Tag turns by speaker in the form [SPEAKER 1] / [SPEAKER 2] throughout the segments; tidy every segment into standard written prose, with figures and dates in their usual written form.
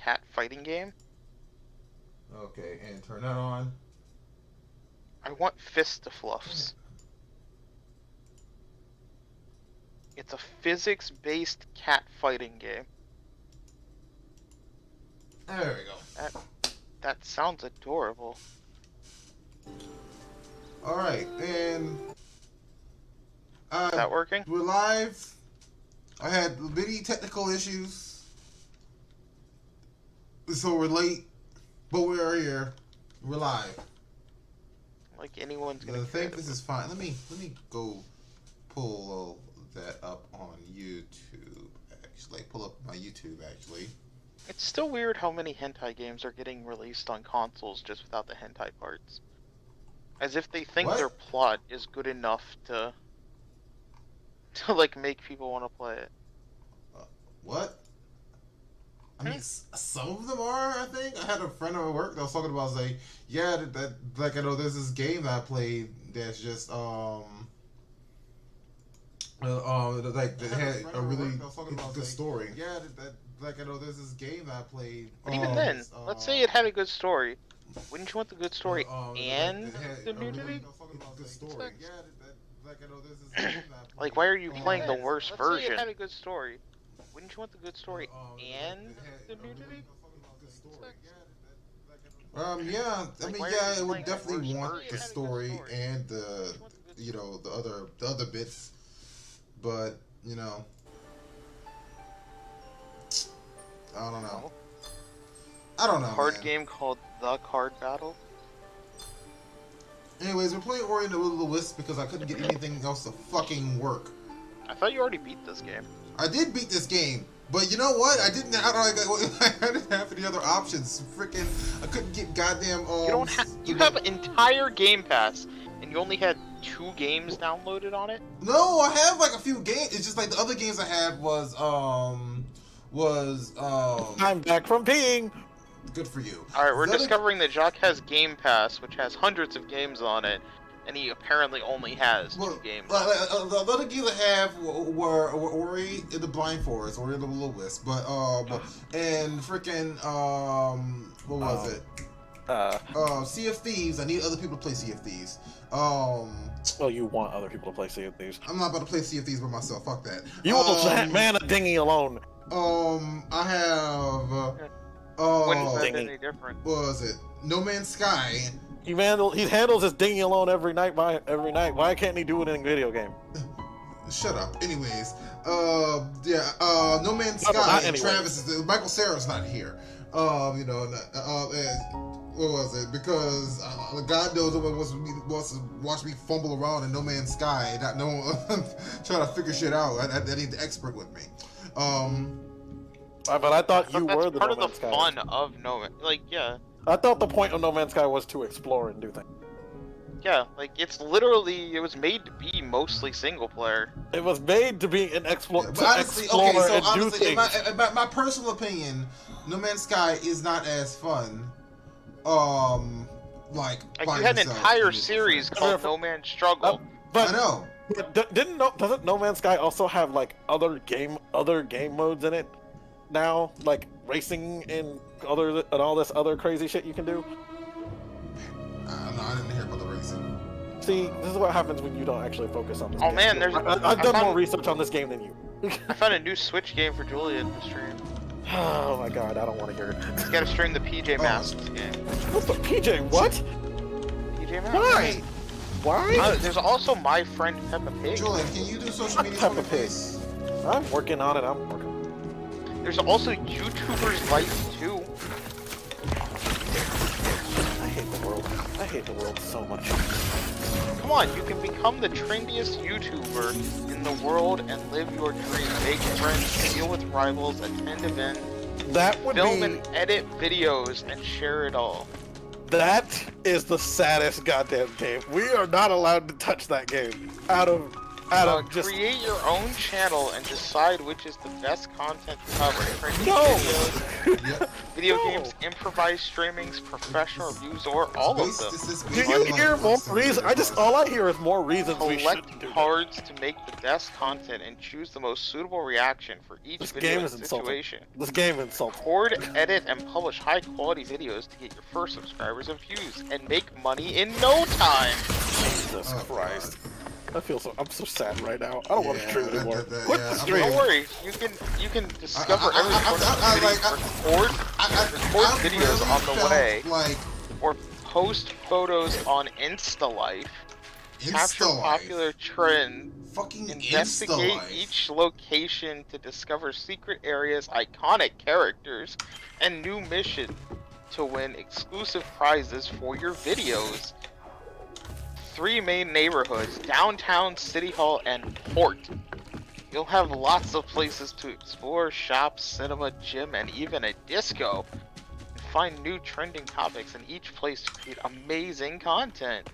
[SPEAKER 1] cat fighting game.
[SPEAKER 2] Okay, and turn that on.
[SPEAKER 1] I want Fist-a-Fluffs. It's a physics-based cat fighting game.
[SPEAKER 2] There we go.
[SPEAKER 1] That sounds adorable.
[SPEAKER 2] Alright, and...
[SPEAKER 1] Is that working?
[SPEAKER 2] We're live. I had many technical issues. So we're late, but we're here. We're live.
[SPEAKER 1] Like anyone's gonna.
[SPEAKER 2] I think this is fine. Let me go pull that up on YouTube. Actually, pull up my YouTube. Actually,
[SPEAKER 1] it's still weird how many hentai games are getting released on consoles just without the hentai parts, as if they think their plot is good enough to like make people want to play it.
[SPEAKER 2] What? I mean, some of them are. I think I had a friend at work that was talking about, like, yeah, that like I know there's this game that I played that's just like that had a really good story. Yeah, that like I know there's this game that I played.
[SPEAKER 1] But even then, let's say it had a good story. Wouldn't you want the good story and the nudity?
[SPEAKER 2] Good story. Yeah, like I know there's this game that I played.
[SPEAKER 1] Like, why are you playing the worst version? Let's say it had a good story. Wouldn't you want the good story and the nudity?
[SPEAKER 2] Yeah, I mean, yeah, it would definitely want the story and the, you know, the other bits, but you know, I don't know.
[SPEAKER 1] Card game called The Card Battle.
[SPEAKER 2] Anyways, we're playing Ori and the Will of the Wisp because I couldn't get anything else to fucking work.
[SPEAKER 1] I thought you already beat this game.
[SPEAKER 2] I did beat this game, but you know what? I didn't have any other options. Freaking, I couldn't get goddamn.
[SPEAKER 1] You don't have. You have an entire Game Pass, and you only had 2 games downloaded on it.
[SPEAKER 2] No, I have like a few games. It's just like the other games I had was
[SPEAKER 3] I'm back from peeing.
[SPEAKER 2] Good for you.
[SPEAKER 1] All right, we're discovering that Jacques has Game Pass, which has hundreds of games on it. And he apparently only has 2 games.
[SPEAKER 2] The other games I have were Ori in the Blind Forest, Ori in the Will of the Wisp, and freaking what was it? Sea of Thieves. I need other people to play Sea of Thieves.
[SPEAKER 3] Well, you want other people to play Sea of Thieves.
[SPEAKER 2] I'm not about to play Sea of Thieves by myself. Fuck that.
[SPEAKER 3] You will man a dinghy alone.
[SPEAKER 2] I have.
[SPEAKER 1] Wouldn't that any different?
[SPEAKER 2] What was it? No Man's Sky.
[SPEAKER 3] He handles his dinghy alone every night. Why can't he do it in a video game?
[SPEAKER 2] Shut up. Anyways, No Man's Sky. And Travis Michael Cera's not here. You know, what was it? Because God knows no one wants to watch me fumble around in No Man's Sky and not know trying to figure shit out. I need the expert with me.
[SPEAKER 3] But I thought you were the
[SPEAKER 1] part
[SPEAKER 3] No
[SPEAKER 1] of the
[SPEAKER 3] Man's Sky.
[SPEAKER 1] fun of No Man. Like, yeah.
[SPEAKER 3] I thought the point of No Man's Sky was to explore and do things.
[SPEAKER 1] Yeah, like it was made to be mostly single player.
[SPEAKER 3] It was made to be an explore,
[SPEAKER 2] but honestly,
[SPEAKER 3] explore
[SPEAKER 2] okay, so
[SPEAKER 3] and
[SPEAKER 2] honestly,
[SPEAKER 3] do things.
[SPEAKER 2] in my personal opinion, No Man's Sky is not as fun. Like
[SPEAKER 1] you had an entire series called No Man's Struggle.
[SPEAKER 3] But
[SPEAKER 2] I know.
[SPEAKER 3] Doesn't No Man's Sky also have like other game modes in it now, like racing and all this other crazy shit you can do?
[SPEAKER 2] No, I didn't hear about the racing.
[SPEAKER 3] See, this is what happens when you don't actually focus on this game.
[SPEAKER 1] Man,
[SPEAKER 3] I've done more research on this game than you.
[SPEAKER 1] I found a new Switch game for Julian to stream.
[SPEAKER 3] Oh my god, I don't want to hear it.
[SPEAKER 1] You gotta stream the PJ Masks game.
[SPEAKER 3] What's the PJ? What?
[SPEAKER 1] PJ Masks?
[SPEAKER 3] Why? Why?
[SPEAKER 1] There's also My Friend Peppa Pig.
[SPEAKER 2] Julian, can you do social media for me, please?
[SPEAKER 3] I'm working on it.
[SPEAKER 1] There's also YouTuber's Life too.
[SPEAKER 3] I hate the world so much.
[SPEAKER 1] Come on, you can become the trendiest YouTuber in the world and live your dream. Make friends, deal with rivals, attend events, film and edit videos, and share it all.
[SPEAKER 3] That is the saddest goddamn game. We are not allowed to touch that game. Just
[SPEAKER 1] create your own channel and decide which is the best content to cover.
[SPEAKER 3] No!
[SPEAKER 1] video games, improvised streamings, professional reviews, or all of them.
[SPEAKER 3] Do you hear more reasons? All I hear is more reasons we should do
[SPEAKER 1] cards to make the best content and choose the most suitable reaction for each video situation.
[SPEAKER 3] This game insults.
[SPEAKER 1] Record, edit, and publish high-quality videos to get your first subscribers and views, and make money in no time.
[SPEAKER 3] Jesus Christ. I'm so sad right now. I don't want to stream anymore. Quit the stream.
[SPEAKER 1] Don't worry, you can discover every record videos on the way, or post photos on InstaLife, capture popular trends, investigate each location to discover secret areas, iconic characters, and new missions to win exclusive prizes for your videos. 3 main neighborhoods, downtown, city hall, and port. You'll have lots of places to explore, shop, cinema, gym, and even a disco. And find new trending topics in each place to create amazing content.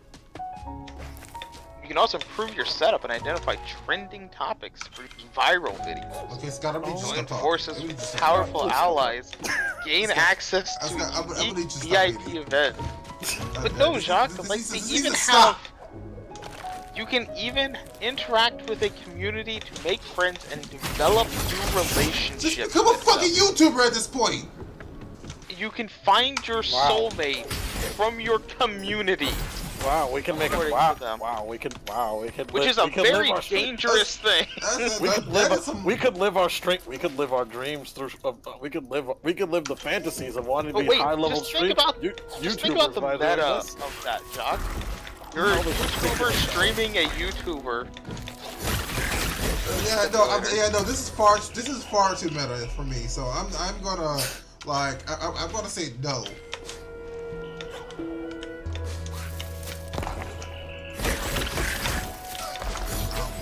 [SPEAKER 1] You can also improve your setup and identify trending topics for viral videos.
[SPEAKER 2] Okay, it's gotta be
[SPEAKER 1] join forces with powerful allies. Gain access to unique VIP events. But no, Jacques, like they even have. You can even interact with a community to make friends and develop new relationships.
[SPEAKER 2] Just become a fucking YouTuber at this point.
[SPEAKER 1] You can find your soulmate from your community.
[SPEAKER 3] Wow, we can make a we can
[SPEAKER 1] which is a very dangerous thing.
[SPEAKER 3] We could live our strength. We could live our dreams through. We could live the fantasies of wanting to be high-level streamers.
[SPEAKER 1] Just think about the meta of that, Jock. You're a YouTuber streaming a YouTuber.
[SPEAKER 2] No. This is far too meta for me. So I'm gonna I'm gonna say no.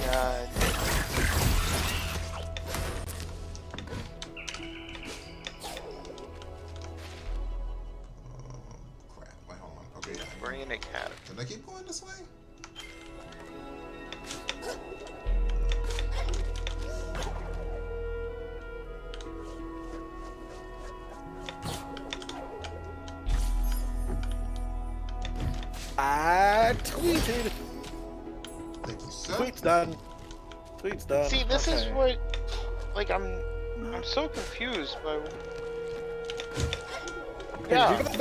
[SPEAKER 1] God.
[SPEAKER 2] Crap. Wait, hold on. Okay,
[SPEAKER 1] Bringing a cat.
[SPEAKER 2] Can I keep going this way?
[SPEAKER 3] I tweeted.
[SPEAKER 2] Thank you, sir.
[SPEAKER 3] Tweet's done. Tweet's done.
[SPEAKER 1] See, this is what, like, I'm so confused by. Yeah.
[SPEAKER 3] Did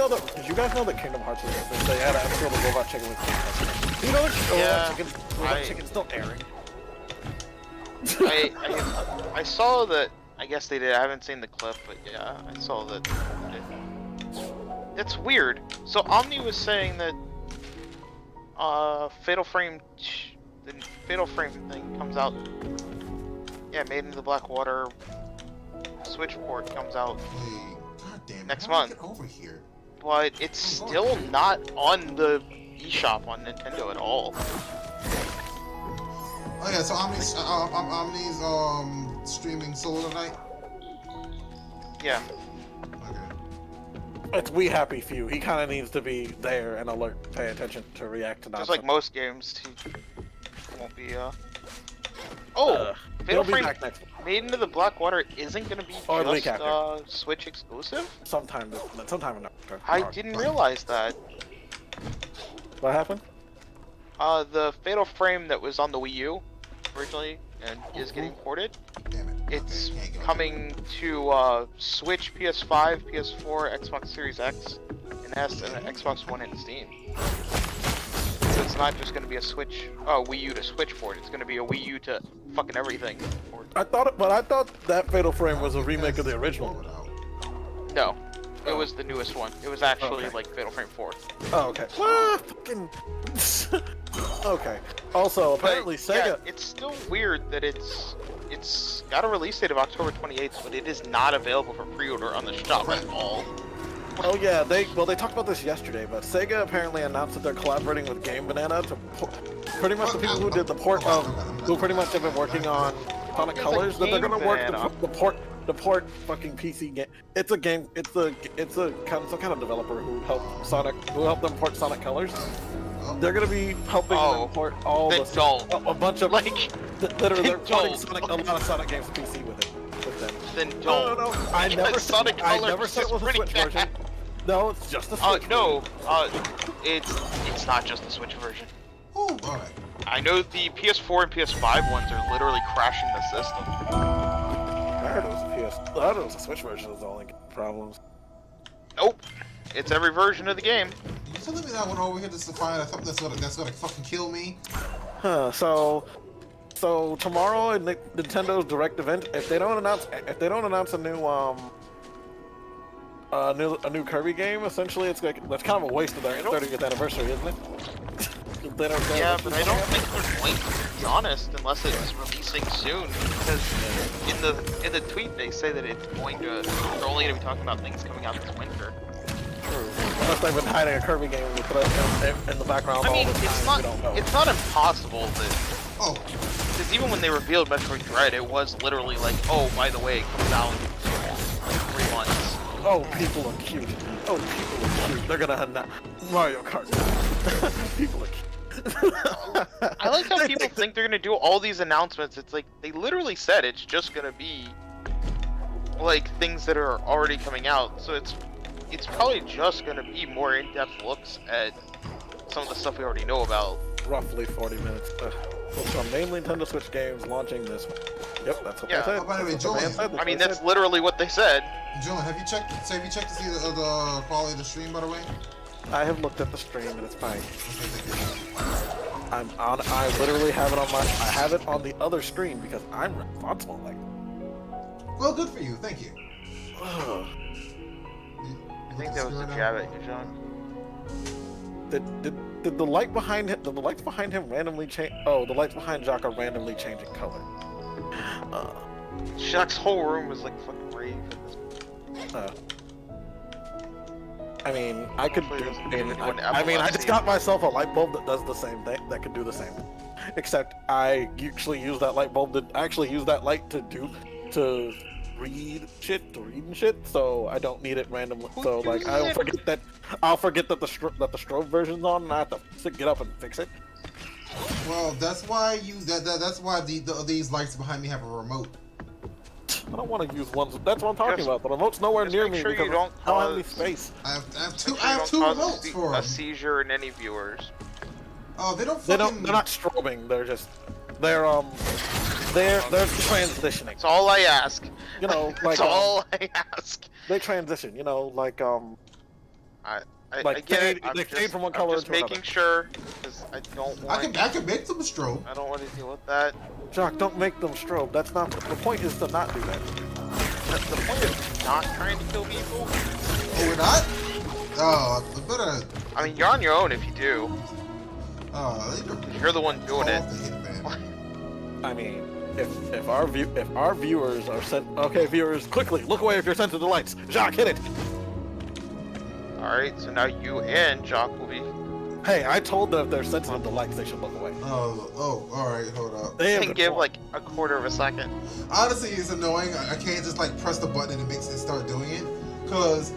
[SPEAKER 3] you guys know that Kingdom Hearts was they had an episode of Robot Chicken with King. You know that Robot Chicken's still airing.
[SPEAKER 1] I saw that. I guess they did. I haven't seen the clip, but yeah, I saw that. It's weird. So Omni was saying that Fatal Frame, the Fatal Frame thing comes out. Yeah, Made in the Blackwater Switch port comes out next month.
[SPEAKER 2] Get over here.
[SPEAKER 1] But it's still not on the eShop on Nintendo at all.
[SPEAKER 2] Oh yeah, so Omni's streaming solo tonight?
[SPEAKER 1] Yeah.
[SPEAKER 2] Okay.
[SPEAKER 3] It's We Happy Few. He kind of needs to be there and alert, pay attention to react to nonsense.
[SPEAKER 1] Just like most games, he won't be, Fatal Frame Made into the Blackwater isn't going to be just Switch exclusive?
[SPEAKER 3] Sometime in October.
[SPEAKER 1] I didn't realize that.
[SPEAKER 3] What happened?
[SPEAKER 1] The Fatal Frame that was on the Wii U originally and is getting ported.
[SPEAKER 2] Damn it.
[SPEAKER 1] It's coming to Switch, PS5, PS4, Xbox Series X and S, and Xbox One and Steam. So it's not just going to be a Switch, Wii U to Switch port. It's going to be a Wii U to fucking everything port.
[SPEAKER 3] I thought that Fatal Frame was a remake of the original.
[SPEAKER 1] No. It was the newest one. It was actually like Fatal Frame 4.
[SPEAKER 3] Oh, okay. Fucking. Okay. Also, apparently Sega.
[SPEAKER 1] Yeah, it's still weird that it's got a release date of October 28th, but it is not available for pre-order on the shop at all.
[SPEAKER 3] Oh yeah, they talked about this yesterday, but Sega apparently announced that they're collaborating with Game Banana to pretty much the people who did the port who pretty much have been working on Sonic Colors, that they're gonna work the port fucking PC game. It's a game. It's some kind of developer who helped them port Sonic Colors. They're gonna be helping them port all a bunch of they're porting a lot of Sonic games to PC with them.
[SPEAKER 1] then don't.
[SPEAKER 3] No. I never said it was a Switch version. No, it's just a Switch.
[SPEAKER 1] No. It's not just the Switch version.
[SPEAKER 2] Oh, alright.
[SPEAKER 1] I know the PS4 and PS5 ones are literally crashing the system.
[SPEAKER 3] I heard it was a Switch version was the only problems.
[SPEAKER 1] Nope. It's every version of the game.
[SPEAKER 2] You telling me that one over here just to find something that's gonna fucking kill me?
[SPEAKER 3] Huh, so tomorrow in Nintendo's Direct event, if they don't announce a new Kirby game, essentially that's kind of a waste of their 30th anniversary, isn't it?
[SPEAKER 1] Yeah, but I don't think they're going to be honest, unless it's releasing soon. Because in the tweet they say that they're only going to be talking about things coming out this winter.
[SPEAKER 3] Unless they've been hiding a Kirby game in the background.
[SPEAKER 1] I mean,
[SPEAKER 3] all the time,
[SPEAKER 1] it's not impossible that. Oh. Because even when they revealed Metroid Dread, it was literally like, oh, by the way, it comes out in 3 months.
[SPEAKER 3] Oh, people are cute. Oh, people are cute. They're gonna have Mario Kart. People are cute.
[SPEAKER 1] I like how people think they're gonna do all these announcements. It's like they literally said it's just gonna be like things that are already coming out. So it's probably just gonna be more in-depth looks at some of the stuff we already know about.
[SPEAKER 3] Roughly 40 minutes. Some mainly Nintendo Switch games launching this. Yep, that's what they said.
[SPEAKER 2] Oh, by the way, Julian,
[SPEAKER 1] I mean, that's literally what they said.
[SPEAKER 2] Julian, have you checked to see the quality of the stream, by the way?
[SPEAKER 3] I have looked at the stream and it's fine. I literally have it on I have it on the other screen because I'm responsible. Like.
[SPEAKER 2] Well, good for you. Thank you.
[SPEAKER 1] I think that was a jab at you, John.
[SPEAKER 3] Did the light behind him? Did the lights behind him randomly change? Oh, the lights behind Jacques are randomly changing color.
[SPEAKER 1] Jacques' whole room was like fucking rave at this.
[SPEAKER 3] I mean, I could do. I just got myself a light bulb that does the same thing. That could do the same thing. Except I actually use that light bulb to read shit. So I don't need it randomly. So like I'll forget that the strobe version's on, and I have to get up and fix it.
[SPEAKER 2] Well, that's why that's why these lights behind me have a remote.
[SPEAKER 3] I don't want to use ones. That's what I'm talking about. The remote's nowhere near me because I don't have any space.
[SPEAKER 2] I have two remotes for
[SPEAKER 1] a seizure in any viewers.
[SPEAKER 2] Oh, they don't.
[SPEAKER 3] They're not strobing. They're transitioning.
[SPEAKER 1] That's all I ask.
[SPEAKER 3] You know, like
[SPEAKER 1] that's all I ask.
[SPEAKER 3] They transition. You know, like
[SPEAKER 1] I get it.
[SPEAKER 3] They fade from one color
[SPEAKER 1] to another. Making sure, because I don't want.
[SPEAKER 2] I can make them a strobe.
[SPEAKER 1] I don't want to deal with that.
[SPEAKER 3] Jacques, don't make them strobe. That's not the point. Is to not do that.
[SPEAKER 1] The point is not trying to kill people.
[SPEAKER 2] Oh, we're not. Oh, better.
[SPEAKER 1] I mean, you're on your own if you do.
[SPEAKER 2] Oh,
[SPEAKER 1] you're the one doing it.
[SPEAKER 3] I mean, if our viewers are sent. Okay, viewers, quickly look away if you're sensitive to lights. Jacques, hit it.
[SPEAKER 1] Alright, so now you and Jacques will be...
[SPEAKER 3] Hey, I told them if they're sensitive to lights, they should look away.
[SPEAKER 2] Oh, alright, hold up.
[SPEAKER 1] They can give like a quarter of a second.
[SPEAKER 2] Honestly, it's annoying. I can't just like press the button and it start doing it. Cause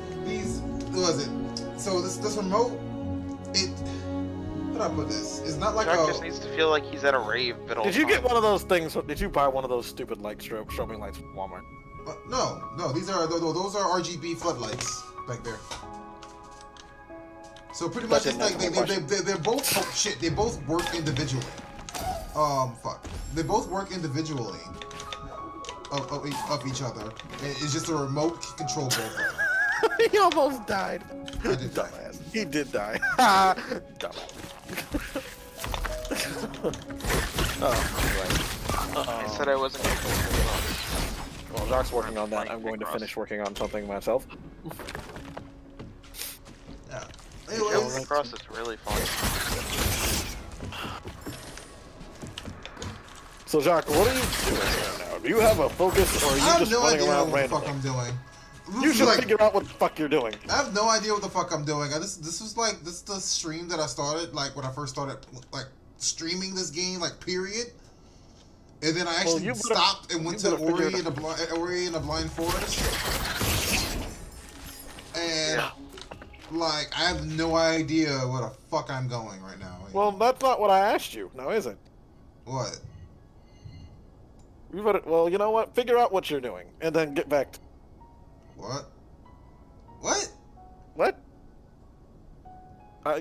[SPEAKER 2] what was it? So this remote, how do I put this? It's not like
[SPEAKER 1] Jacques just needs to feel like he's at a rave.
[SPEAKER 3] Did you get one of those things? Did you buy one of those stupid like strobing lights from Walmart?
[SPEAKER 2] No, those are RGB floodlights back there. So pretty much it's like they're both shit. They both work individually. They both work individually of each other. And it's just a remote control both of them.
[SPEAKER 3] He almost died.
[SPEAKER 2] I did die.
[SPEAKER 3] He did die. Dumbass.
[SPEAKER 1] I said I wasn't going to kill him.
[SPEAKER 3] Well, Jacques working on that. I'm going to finish working on something myself.
[SPEAKER 2] Yeah.
[SPEAKER 1] Jumping across is really fun.
[SPEAKER 3] So Jacques, what are you doing right now? Do you have a focus, or are you just running around randomly?
[SPEAKER 2] I have no idea what the fuck I'm doing.
[SPEAKER 3] You should figure out what the fuck you're doing.
[SPEAKER 2] I have no idea what the fuck I'm doing. This is the stream that I started like when I first started like streaming this game, like period. And then I actually stopped and went to Ori in the Blind Forest. And like, I have no idea where the fuck I'm going right now.
[SPEAKER 3] Well, that's not what I asked you, now is it?
[SPEAKER 2] What?
[SPEAKER 3] You better, well, you know what? Figure out what you're doing, and then get back to...
[SPEAKER 2] What? What?
[SPEAKER 3] What?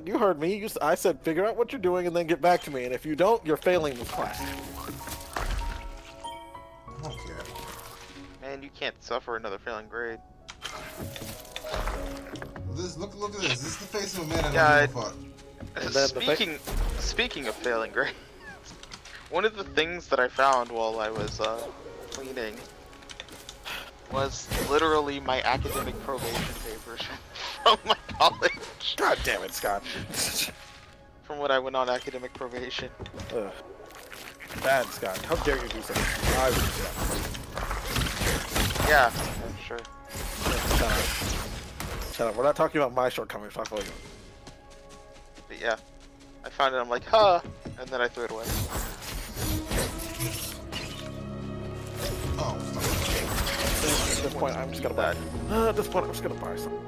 [SPEAKER 3] You heard me. I said figure out what you're doing and then get back to me, and if you don't, you're failing this class.
[SPEAKER 2] I don't care.
[SPEAKER 1] Man, you can't suffer another failing grade.
[SPEAKER 2] Look at this. This is the face of a man I don't give a fuck.
[SPEAKER 1] Speaking of failing grades, one of the things that I found while I was cleaning was literally my academic probation papers from my college.
[SPEAKER 3] God damn it, Scott.
[SPEAKER 1] From when I went on academic probation.
[SPEAKER 3] Ugh. Bad, Scott. How dare you do something? I would do that.
[SPEAKER 1] Yeah, sure.
[SPEAKER 3] Shut up. Shut up. We're not talking about my shortcomings. Talk about you.
[SPEAKER 1] But yeah, I found it. I'm like, huh, and then I threw it away.
[SPEAKER 2] Oh,
[SPEAKER 3] At this point, I'm just gonna buy. At this point, I'm just gonna buy something.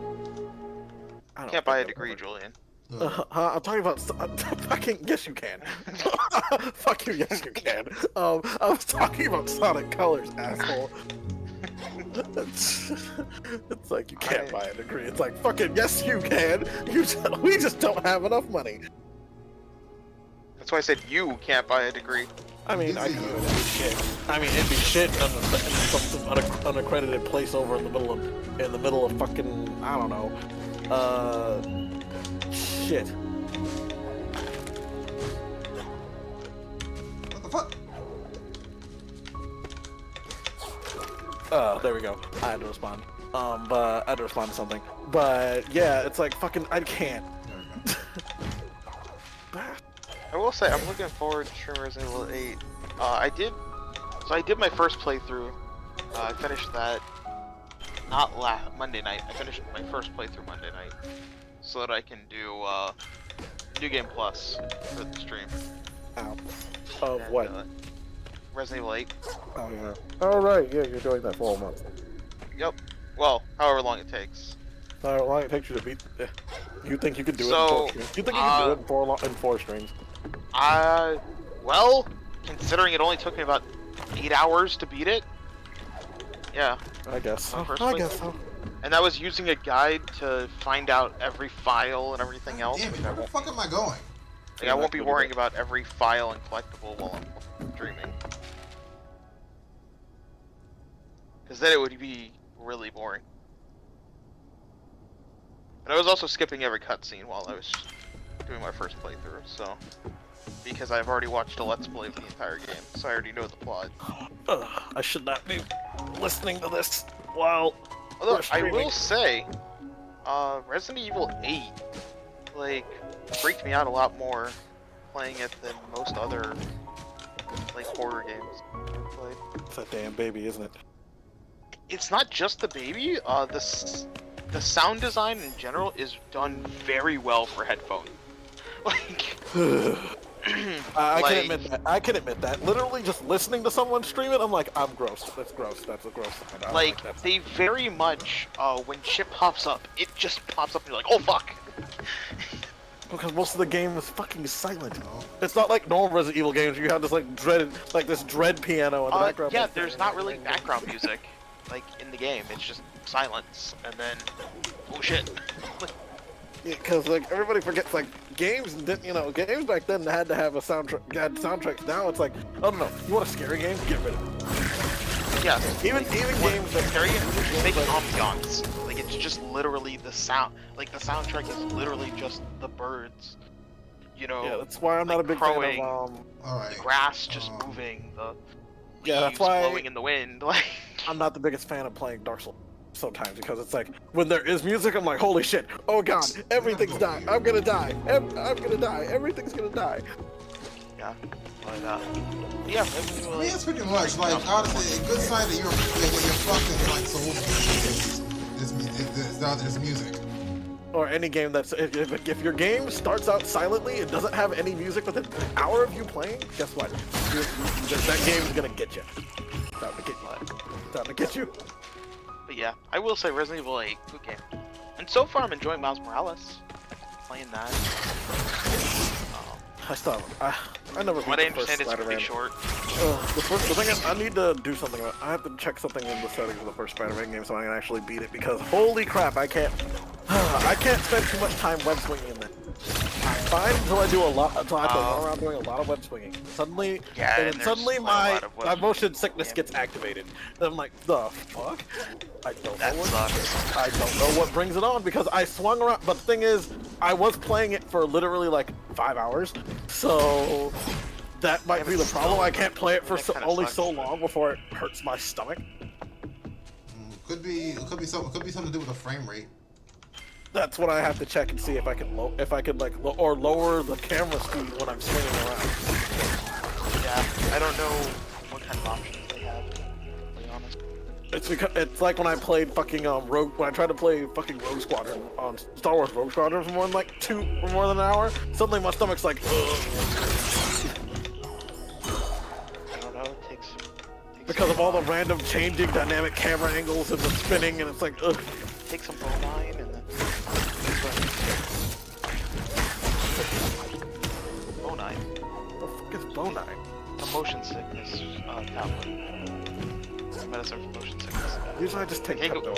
[SPEAKER 1] You can't buy a degree, Julian.
[SPEAKER 3] I'm talking about fucking. Yes, you can. Fuck you. Yes, you can. I was talking about Sonic Colors, asshole. It's like you can't buy a degree. It's like fucking yes, you can. We just don't have enough money.
[SPEAKER 1] That's why I said you can't buy a degree.
[SPEAKER 3] I mean, I could. It'd be shit. I mean, it'd be shit in some unaccredited place over in the middle of fucking, I don't know. Shit.
[SPEAKER 2] what the fuck?
[SPEAKER 3] There we go. I had to respond. But I had to respond to something. But yeah, it's like fucking, I can't.
[SPEAKER 1] I will say, I'm looking forward to streaming Resident Evil 8. I did my first playthrough. I finished that not Monday night. I finished my first playthrough Monday night, so that I can do New Game Plus for the stream.
[SPEAKER 3] Ow. Of what?
[SPEAKER 1] Resident Evil 8.
[SPEAKER 3] Oh yeah. Oh right, yeah, you're doing that for a month.
[SPEAKER 1] Yep. Well, however long it takes.
[SPEAKER 3] How long it takes you to beat? You think you could do it in 4 streams? You think you could do it in four streams?
[SPEAKER 1] Well, considering it only took me about 8 hours to beat it. Yeah.
[SPEAKER 3] I guess so.
[SPEAKER 1] I guess so. And that was using a guide to find out every file and everything else.
[SPEAKER 2] Damn it, where the fuck am I going?
[SPEAKER 1] Like, I won't be worrying about every file and collectible while I'm streaming. Because then it would be really boring. And I was also skipping every cutscene while I was doing my first playthrough, so... Because I've already watched a Let's Play of the entire game, so I already know the plot.
[SPEAKER 3] I should not be listening to this while...
[SPEAKER 1] Although, I will say, Resident Evil 8, like, freaked me out a lot more playing it than most other, like, horror games I've played.
[SPEAKER 3] It's that damn baby, isn't it?
[SPEAKER 1] It's not just the baby, the sound design in general is done very well for headphone. Like...
[SPEAKER 3] I can admit that. I can admit that. Literally, just listening to someone stream it, I'm like, I'm gross. That's gross. That's a gross.
[SPEAKER 1] Like they very much, when shit pops up, it just pops up and you're like, oh fuck.
[SPEAKER 3] Because most of the game is fucking silent. It's not like normal Resident Evil games where you have this like dread piano in the background.
[SPEAKER 1] Yeah, there's not really background music, like in the game. It's just silence, and then, oh shit.
[SPEAKER 3] Because like everybody forgets, like games didn't, games back then had to have a soundtrack. Had soundtracks. Now it's like, oh no, you want a scary game? Get rid of it.
[SPEAKER 1] Yeah,
[SPEAKER 3] even games that
[SPEAKER 1] scary games make ambiance. Like it's just literally the sound. Like the soundtrack is literally just the birds.
[SPEAKER 3] Yeah, that's why I'm not a big
[SPEAKER 1] crowing,
[SPEAKER 3] fan of
[SPEAKER 1] the grass just moving, the
[SPEAKER 3] yeah, that's why
[SPEAKER 1] blowing in the wind. Like
[SPEAKER 3] I'm not the biggest fan of playing Dark Souls. Sometimes because it's like when there is music, I'm like, holy shit! Oh god, everything's dying. I'm gonna die. I'm gonna die. Everything's gonna die.
[SPEAKER 1] Yeah, but yeah.
[SPEAKER 2] I mean, it's pretty much like honestly a good sign that you're fucking like soul. There's music.
[SPEAKER 3] Or any game that's if your game starts out silently and doesn't have any music within an hour of you playing, guess what? That game is gonna get you. Time to get you. Time to get you.
[SPEAKER 1] But yeah, I will say Resident Evil 8, good game. And so far I'm enjoying Miles Morales. Playing that.
[SPEAKER 3] I I never beat
[SPEAKER 1] What I
[SPEAKER 3] the first
[SPEAKER 1] understand, it's pretty
[SPEAKER 3] Spider-Man.
[SPEAKER 1] short.
[SPEAKER 3] The thing is, I need to do something about. I have to check something in the settings of the first Spider-Man game so I can actually beat it because holy crap, I can't spend too much time web swinging in that. Fine until I do a lot, until I have to run around doing a lot of web swinging. Suddenly, my motion sickness gets activated. And I'm like, the fuck? I don't know what brings it on because I swung around. But the thing is, I was playing it for literally like 5 hours, so that might be the problem. I can't play it for only so long before it hurts my stomach.
[SPEAKER 2] Could be something to do with the frame rate.
[SPEAKER 3] That's what I have to check and see if I can lower the camera speed when I'm swinging around.
[SPEAKER 1] Yeah, I don't know what kind of options they have, to be honest.
[SPEAKER 3] It's like when I played fucking when I tried to play fucking Rogue Squadron on Star Wars Rogue Squadron for more than an hour. Suddenly my stomach's like, ugh.
[SPEAKER 1] I don't know. It takes
[SPEAKER 3] because of all the random changing dynamic camera angles and the spinning, and it's like, ugh.
[SPEAKER 1] Take some bovine and then. Bovine.
[SPEAKER 3] What the fuck is bovine?
[SPEAKER 1] A motion sickness tablet. It's medicine for motion sickness.
[SPEAKER 3] Usually I just take Pepto.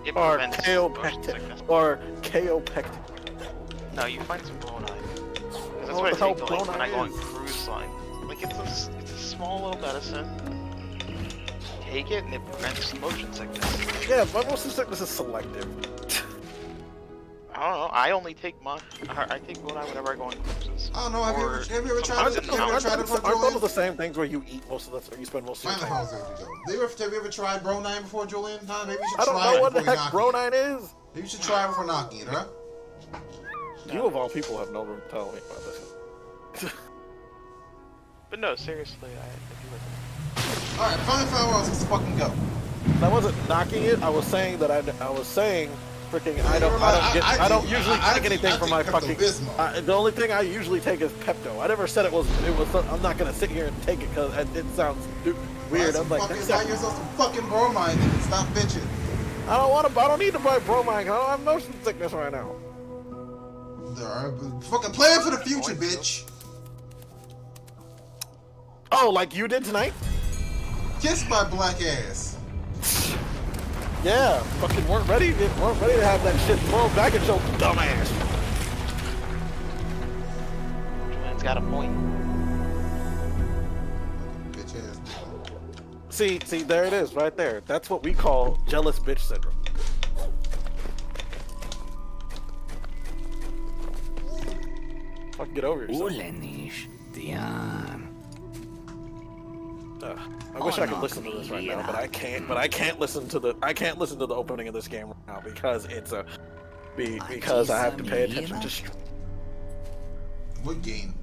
[SPEAKER 1] It
[SPEAKER 3] or
[SPEAKER 1] prevents motion sickness.
[SPEAKER 3] Or Kaopectin.
[SPEAKER 1] No, you find some bovine. Because that's what I take when I go on cruise line. Like it's a small little medicine. Take it and it prevents motion sickness.
[SPEAKER 3] Yeah, but motion sickness is selective.
[SPEAKER 1] I don't know. I only take I take bovine whenever I go on cruises.
[SPEAKER 2] I don't know. Have you ever tried it?
[SPEAKER 3] Aren't those the same things where you eat most of the, you spend most of your time?
[SPEAKER 2] Have you ever tried Bronine before, Julian? Maybe you should try it.
[SPEAKER 3] I don't know what the heck Bronine is.
[SPEAKER 2] Maybe you should try it before knocking it, huh?
[SPEAKER 3] You of all people have no room to tell me about this.
[SPEAKER 1] But no, seriously, I do recommend.
[SPEAKER 2] Alright, final rounds, let's fucking go.
[SPEAKER 3] I wasn't knocking it. I was saying that I was saying freaking I don't usually take anything from my fucking. The only thing I usually take is Pepto. I never said it was. I'm not gonna sit here and take it because it sounds weird. I'm like,
[SPEAKER 2] buy yourself some fucking bromine and stop bitching.
[SPEAKER 3] I don't need to buy bromine. I don't have motion sickness right now.
[SPEAKER 2] Fucking plan for the future, bitch.
[SPEAKER 3] Oh, like you did tonight?
[SPEAKER 2] Kiss my black ass.
[SPEAKER 3] Yeah, fucking weren't ready to have that shit thrown back at your dumb ass.
[SPEAKER 1] Julian's got a point.
[SPEAKER 2] Bitch ass.
[SPEAKER 3] See, there it is, right there. That's what we call jealous bitch syndrome. Fucking get over yourself. I wish I could listen to this right now, but I can't. But I can't listen to the opening of this game right now because because I have to pay attention to.
[SPEAKER 2] What game?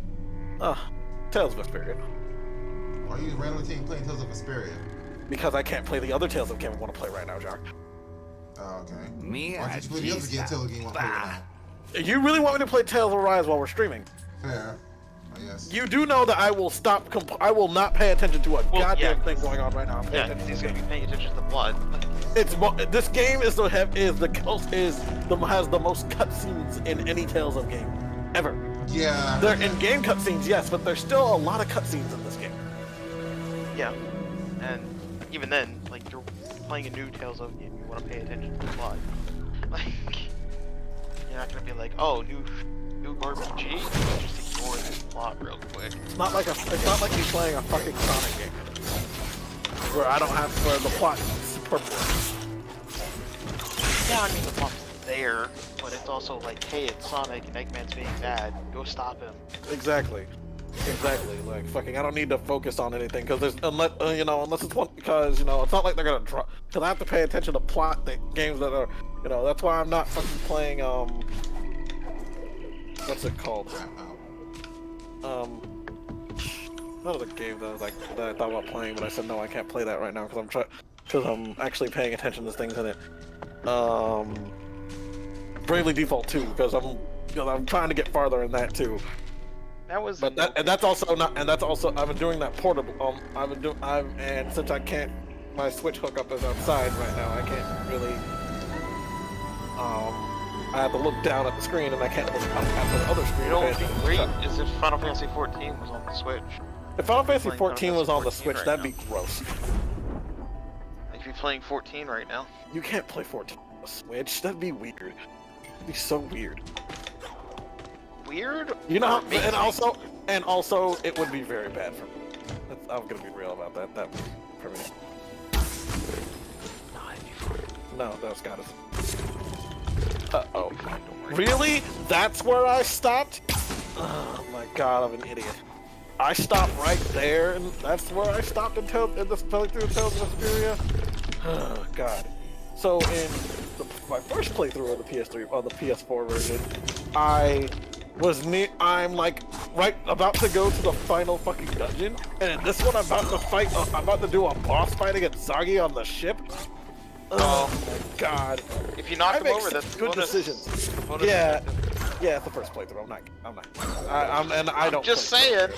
[SPEAKER 3] Tales of Vesperia.
[SPEAKER 2] Why are you randomly playing Tales of Vesperia?
[SPEAKER 3] Because I can't play the other Tales of game I want to play right now, Jock.
[SPEAKER 2] Oh, okay. Why don't you play the other Tales of game you want to play right now?
[SPEAKER 3] You really want me to play Tales of Arise while we're streaming?
[SPEAKER 2] Fair. Yes.
[SPEAKER 3] You do know that I will stop. I will not pay attention to a goddamn thing going on right now.
[SPEAKER 1] He's gonna be paying attention to the blood.
[SPEAKER 3] This game has the most cutscenes in any Tales of game ever.
[SPEAKER 2] Yeah.
[SPEAKER 3] They're in-game cutscenes, yes, but there's still a lot of cutscenes in this game.
[SPEAKER 1] Yeah, and even then, like you're playing a new Tales of game, you want to pay attention to the plot. Like you're not gonna be like, oh, new RPG. Just ignore this plot real quick.
[SPEAKER 3] It's not like you playing a fucking Sonic game where the plot is purpose.
[SPEAKER 1] Yeah, I mean the plot's there, but it's also like, hey, it's Sonic and Eggman's being bad. Go stop him.
[SPEAKER 3] Exactly. Like fucking, I don't need to focus on anything because unless it's one because it's not like they're gonna drop. Because I have to pay attention to plot games that are that's why I'm not fucking playing what's it called? Another game that I thought about playing, but I said no, I can't play that right now because I'm actually paying attention to things in it. Bravely Default 2 because I'm trying to get farther in that too.
[SPEAKER 1] That was.
[SPEAKER 3] But that's also I've been doing that portable. And since I can't, my Switch hookup is outside right now. I can't really I have to look down at the screen, and I can't look up at the other screen.
[SPEAKER 1] You know what would be great is if Final Fantasy 14 was on the Switch.
[SPEAKER 3] If Final Fantasy 14 was on the Switch, that'd be gross.
[SPEAKER 1] If you're playing 14 right now.
[SPEAKER 3] You can't play 14 on the Switch. That'd be weird. It'd be so weird.
[SPEAKER 1] Weird?
[SPEAKER 3] You know how, and also, it would be very bad for me. I'm gonna be real about that. That would be for me. No, that's got it. Uh-oh. Really? That's where I stopped? Oh my god, I'm an idiot. I stopped right there, and that's where I stopped in this playthrough of Tales of Vesperia? Oh god. So in my first playthrough of the PS3, on the PS4 version, I'm like right about to go to the final fucking dungeon, and in this one I'm about to do a boss fight against Zagi on the ship. Oh my god.
[SPEAKER 1] If you knock him over, that's
[SPEAKER 3] good decisions. Yeah, it's the first playthrough. I don't.
[SPEAKER 1] Just saying.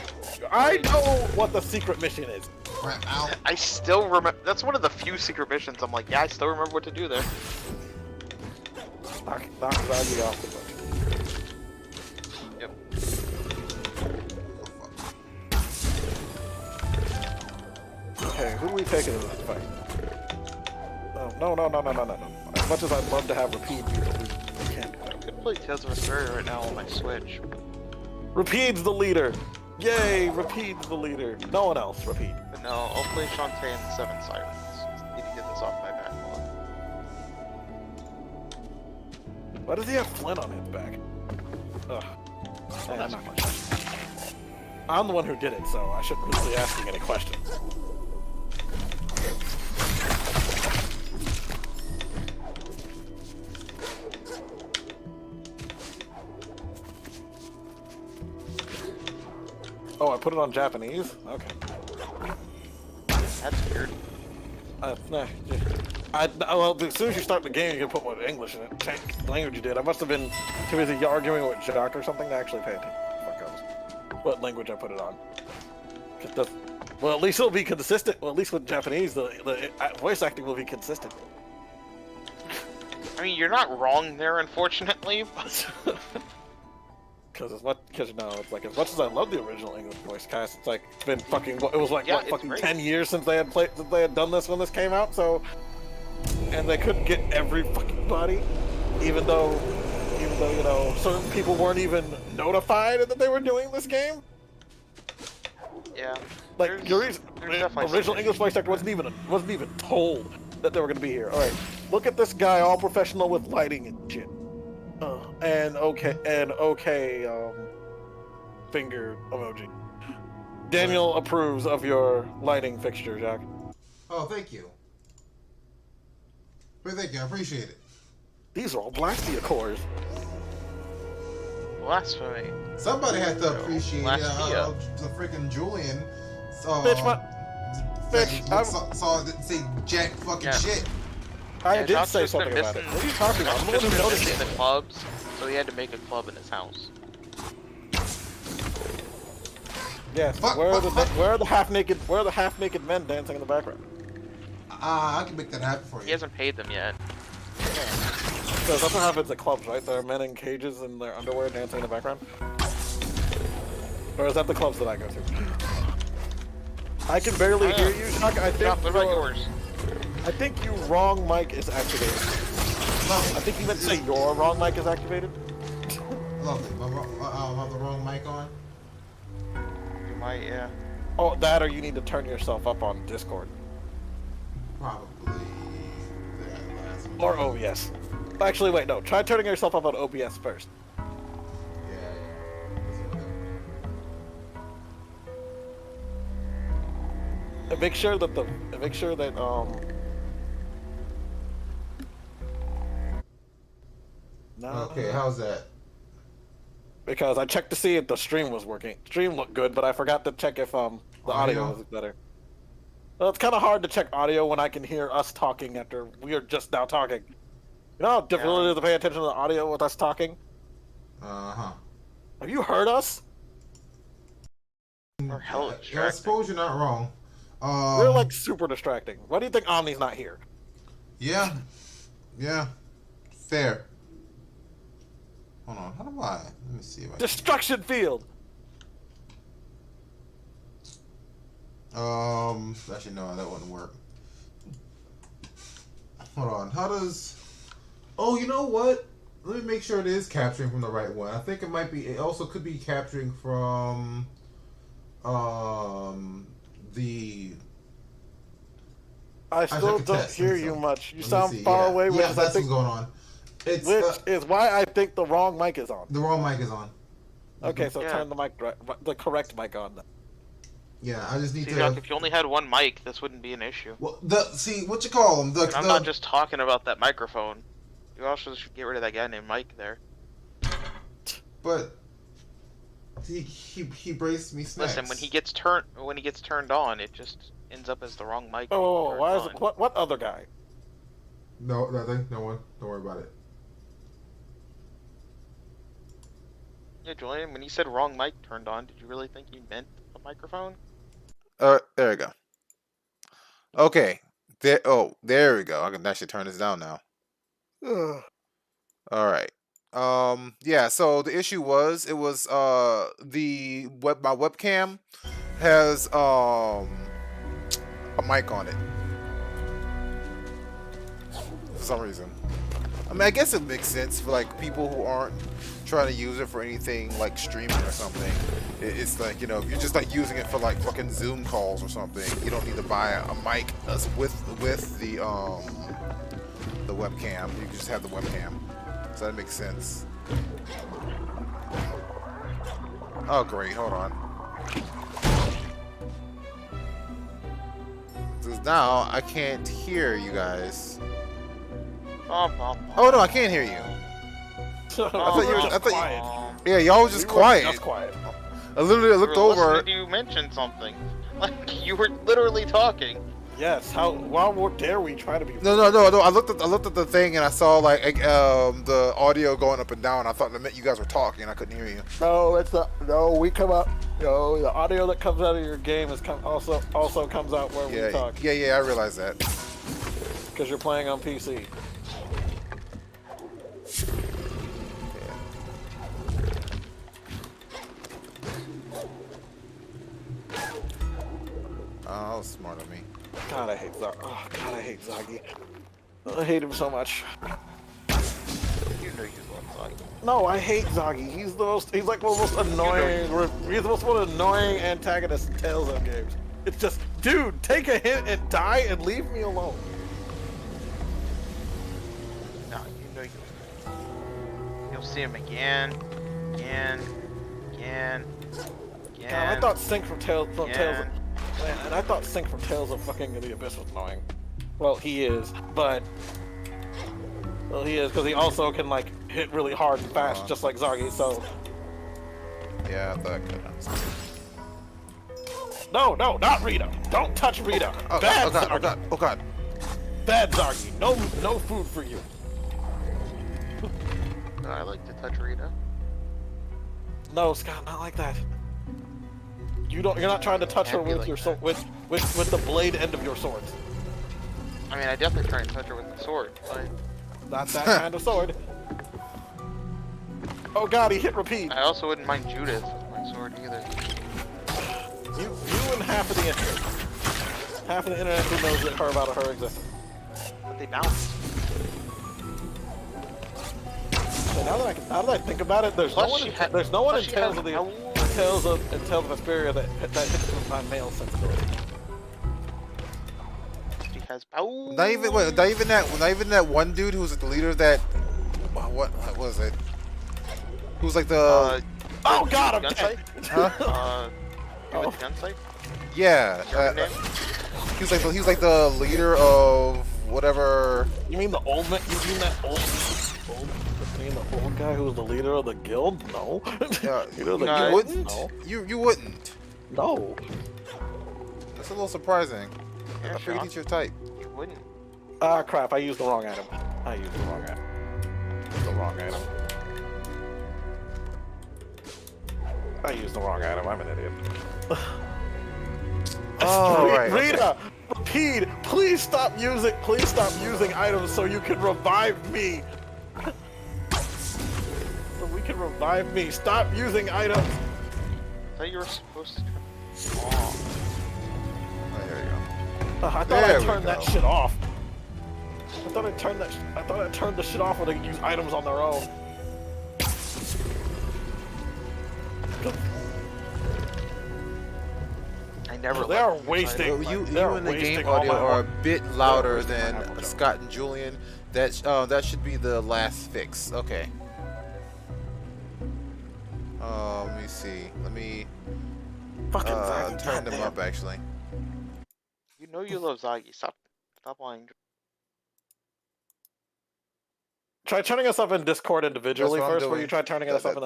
[SPEAKER 3] I know what the secret mission is.
[SPEAKER 1] I still remember. That's one of the few secret missions. I'm like, yeah, I still remember what to do there.
[SPEAKER 3] Knock Zagi off the boat.
[SPEAKER 1] Yep.
[SPEAKER 3] Okay, who are we taking in this fight? No. As much as I'd love to have Rapide, we can't do that.
[SPEAKER 1] I could play Tales of Vesperia right now on my Switch.
[SPEAKER 3] Rapide's the leader! Yay, Rapide's the leader. No one else, Rapide.
[SPEAKER 1] But no, I'll play Shantae and the Seven Sirens. Just need to get this off my backlog.
[SPEAKER 3] Why does he have Flint on his back? Ugh.
[SPEAKER 1] That's much.
[SPEAKER 3] I'm the one who did it, so I shouldn't really be asking any questions. Oh, I put it on Japanese? Okay.
[SPEAKER 1] That's weird.
[SPEAKER 3] Nah. Well, as soon as you start the game, you can put what English in it. Change the language you did. I must have been too busy arguing with Jack or something to actually pay attention. Fuck knows what language I put it on. Well, at least it'll be consistent. Well, at least with Japanese, the voice acting will be consistent.
[SPEAKER 1] I mean, you're not wrong there, unfortunately, but...
[SPEAKER 3] Because it's like as much as I love the original English voice cast, it's like it's been fucking. It was like what, fucking great. 10 years since they had done this when this came out. So, and they couldn't get every fucking body, even though you know certain people weren't even notified that they were doing this game.
[SPEAKER 1] Yeah.
[SPEAKER 3] Like the original English voice actor wasn't even told that they were going to be here. All right, look at this guy, all professional with lighting and shit. And finger emoji. Daniel approves of your lighting fixture, Jack.
[SPEAKER 2] Oh, thank you. Thank you, I appreciate it.
[SPEAKER 3] These are all Blastia cores.
[SPEAKER 1] Blasphemy.
[SPEAKER 2] Somebody had to appreciate the freaking Julian.
[SPEAKER 3] Bitch, what?
[SPEAKER 2] Bitch, saw it say jack fucking shit.
[SPEAKER 3] I did say something about it. What are you talking about? I'm the one who noticed it.
[SPEAKER 1] The clubs, so he had to make a club in his house.
[SPEAKER 3] Yes. Where are the half naked men dancing in the background?
[SPEAKER 2] I can make that happen for you.
[SPEAKER 1] He hasn't paid them yet.
[SPEAKER 3] So that's what happens at clubs, right? There are men in cages in their underwear dancing in the background. Or is that the clubs that I go to? I can barely hear you, Chuck. I think.
[SPEAKER 1] What about yours?
[SPEAKER 3] I think your wrong mic is activated.
[SPEAKER 2] No.
[SPEAKER 3] I think you meant to say your wrong mic is activated.
[SPEAKER 2] Lovely. I have the wrong mic on.
[SPEAKER 1] You might, yeah.
[SPEAKER 3] Oh, that or you need to turn yourself up on Discord.
[SPEAKER 2] Probably that last one.
[SPEAKER 3] Or OBS. Actually, wait, no. Try turning yourself up on OBS first. And make sure that No.
[SPEAKER 2] Okay, how's that?
[SPEAKER 3] Because I checked to see if the stream was working. Stream looked good, but I forgot to check if the audio was better. Well, it's kind of hard to check audio when I can hear us talking after we are just now talking. You know how difficult it is to pay attention to the audio with us talking?
[SPEAKER 2] Uh-huh.
[SPEAKER 3] Have you heard us?
[SPEAKER 1] Or hell,
[SPEAKER 2] I suppose you're not wrong.
[SPEAKER 3] We're like super distracting. Why do you think Omni's not here?
[SPEAKER 2] Yeah. Yeah. Fair. Hold on. How do I? Let me see. If
[SPEAKER 3] Destruction field.
[SPEAKER 2] Actually, no, that wouldn't work. Hold on. How does? Oh, you know what? Let me make sure it is capturing from the right one. I think it might be. It also could be capturing from, the.
[SPEAKER 3] I still don't hear you much. You sound far away.
[SPEAKER 2] Yeah, that's what's going on.
[SPEAKER 3] Which is why I think the wrong mic is on.
[SPEAKER 2] The wrong mic is on.
[SPEAKER 3] Okay, so turn the correct mic on.
[SPEAKER 2] Yeah, I just need to.
[SPEAKER 1] Doc, if you only had one mic, this wouldn't be an issue.
[SPEAKER 2] Well, what you call them?
[SPEAKER 1] I'm not just talking about that microphone. You also should get rid of that guy named Mike there.
[SPEAKER 2] But he braced me snacks.
[SPEAKER 1] Listen, when he gets turned on, it just ends up as the wrong mic.
[SPEAKER 3] Oh, why is it? What other guy?
[SPEAKER 2] No, nothing. No one. Don't worry about it.
[SPEAKER 1] Yeah, Julian, when you said wrong mic turned on, did you really think you meant a microphone?
[SPEAKER 4] There we go. Okay. There we go. I can actually turn this down now. All right. Yeah, so the issue was my webcam has a mic on it for some reason. I mean, I guess it makes sense for like people who aren't trying to use it for anything like streaming or something. It's like, you know, if you're just like using it for like fucking Zoom calls or something, you don't need to buy a mic with the webcam. You can just have the webcam. So that makes sense. Oh great, hold on. Because now I can't hear you guys. Oh no, I can't hear you. I thought
[SPEAKER 3] quiet.
[SPEAKER 4] Yeah, y'all was just quiet.
[SPEAKER 3] Just quiet.
[SPEAKER 4] I literally looked over.
[SPEAKER 1] You mentioned something. Like you were literally talking.
[SPEAKER 3] Yes. Why dare we try to be?
[SPEAKER 4] No. I looked at the thing and I saw like the audio going up and down. I thought that meant you guys were talking. I couldn't hear you.
[SPEAKER 3] No, we come up. No, the audio that comes out of your game also comes out when we talk.
[SPEAKER 4] Yeah, I realize that.
[SPEAKER 3] Because you're playing on PC.
[SPEAKER 4] Oh, that was smart of me.
[SPEAKER 3] God, I hate Zaggy. Oh, God, I hate Zaggy. I hate him so much.
[SPEAKER 1] You know you love Zaggy.
[SPEAKER 3] No, I hate Zaggy. He's like one of the most annoying. He's the most annoying antagonist in Telltale games. It's just, dude, take a hit and die and leave me alone.
[SPEAKER 1] No, you know you'll see him again.
[SPEAKER 3] God, I thought Sync from Tales. Man, and I thought Sync from Tales of fucking the Abyss was annoying. Well, he is, but... Well, he is, because he also can, like, hit really hard and fast, just like Zaggy, so...
[SPEAKER 4] Yeah, I thought I could.
[SPEAKER 3] No, not Rita! Don't touch Rita! Bad Zaggy!
[SPEAKER 4] Oh god.
[SPEAKER 3] Bad Zaggy! No food for you!
[SPEAKER 1] I like to touch Rita.
[SPEAKER 3] No, Scott, not like that. You're not trying to touch her with your sword, with the blade end of your sword.
[SPEAKER 1] I mean, I definitely try and touch her with the sword, but
[SPEAKER 3] not that kind of sword. Oh god, he hit repeat.
[SPEAKER 1] I also wouldn't mind Judith with my sword either.
[SPEAKER 3] You and half of the internet. Half of the internet who knows that about her existence.
[SPEAKER 1] But they bounce.
[SPEAKER 3] So now that I think about it, there's no one in Tales of Vesperia that hits with my male sensibility.
[SPEAKER 1] She has
[SPEAKER 4] Not even that one dude who was the leader of that. What was it? Who was like the?
[SPEAKER 3] Oh god, I'm dead.
[SPEAKER 4] Huh?
[SPEAKER 1] Gunsight?
[SPEAKER 4] Yeah. He was like the leader of whatever.
[SPEAKER 3] You mean the old man? You mean that old? You mean the old guy who was the leader of the guild? No.
[SPEAKER 4] Yeah,
[SPEAKER 3] you
[SPEAKER 4] wouldn't.
[SPEAKER 3] No.
[SPEAKER 4] You wouldn't.
[SPEAKER 3] No.
[SPEAKER 4] That's a little surprising.
[SPEAKER 1] Yeah,
[SPEAKER 4] I figured he's your type.
[SPEAKER 1] You wouldn't.
[SPEAKER 3] Ah, crap! I used the wrong item. I'm an idiot.
[SPEAKER 4] Oh, right.
[SPEAKER 3] Rita, Pete, please stop using items so you can revive me. So we fucking revive me. Stop using items.
[SPEAKER 1] I thought you were supposed to. Oh.
[SPEAKER 4] Oh, there you go.
[SPEAKER 3] I thought
[SPEAKER 4] There
[SPEAKER 3] I
[SPEAKER 4] we
[SPEAKER 3] turned that
[SPEAKER 4] go.
[SPEAKER 3] shit off. I thought I turned the shit off when they could use items on their own.
[SPEAKER 1] I never.
[SPEAKER 3] They are wasting.
[SPEAKER 4] You
[SPEAKER 3] They're
[SPEAKER 4] and the
[SPEAKER 3] wasting
[SPEAKER 4] game
[SPEAKER 3] all
[SPEAKER 4] audio
[SPEAKER 3] my
[SPEAKER 4] are a bit louder
[SPEAKER 3] wasting my
[SPEAKER 4] than
[SPEAKER 3] apple
[SPEAKER 4] Scott and Julian. That should be the last fix. Okay. Let me see. Let me
[SPEAKER 3] fucking Zaggy,
[SPEAKER 4] turn them
[SPEAKER 3] goddamn.
[SPEAKER 4] up actually.
[SPEAKER 1] You know you love Zaggy. Stop lying.
[SPEAKER 3] Try turning us up in Discord individually
[SPEAKER 4] That's what I'm
[SPEAKER 3] first, before you
[SPEAKER 4] doing.
[SPEAKER 3] try turning us up in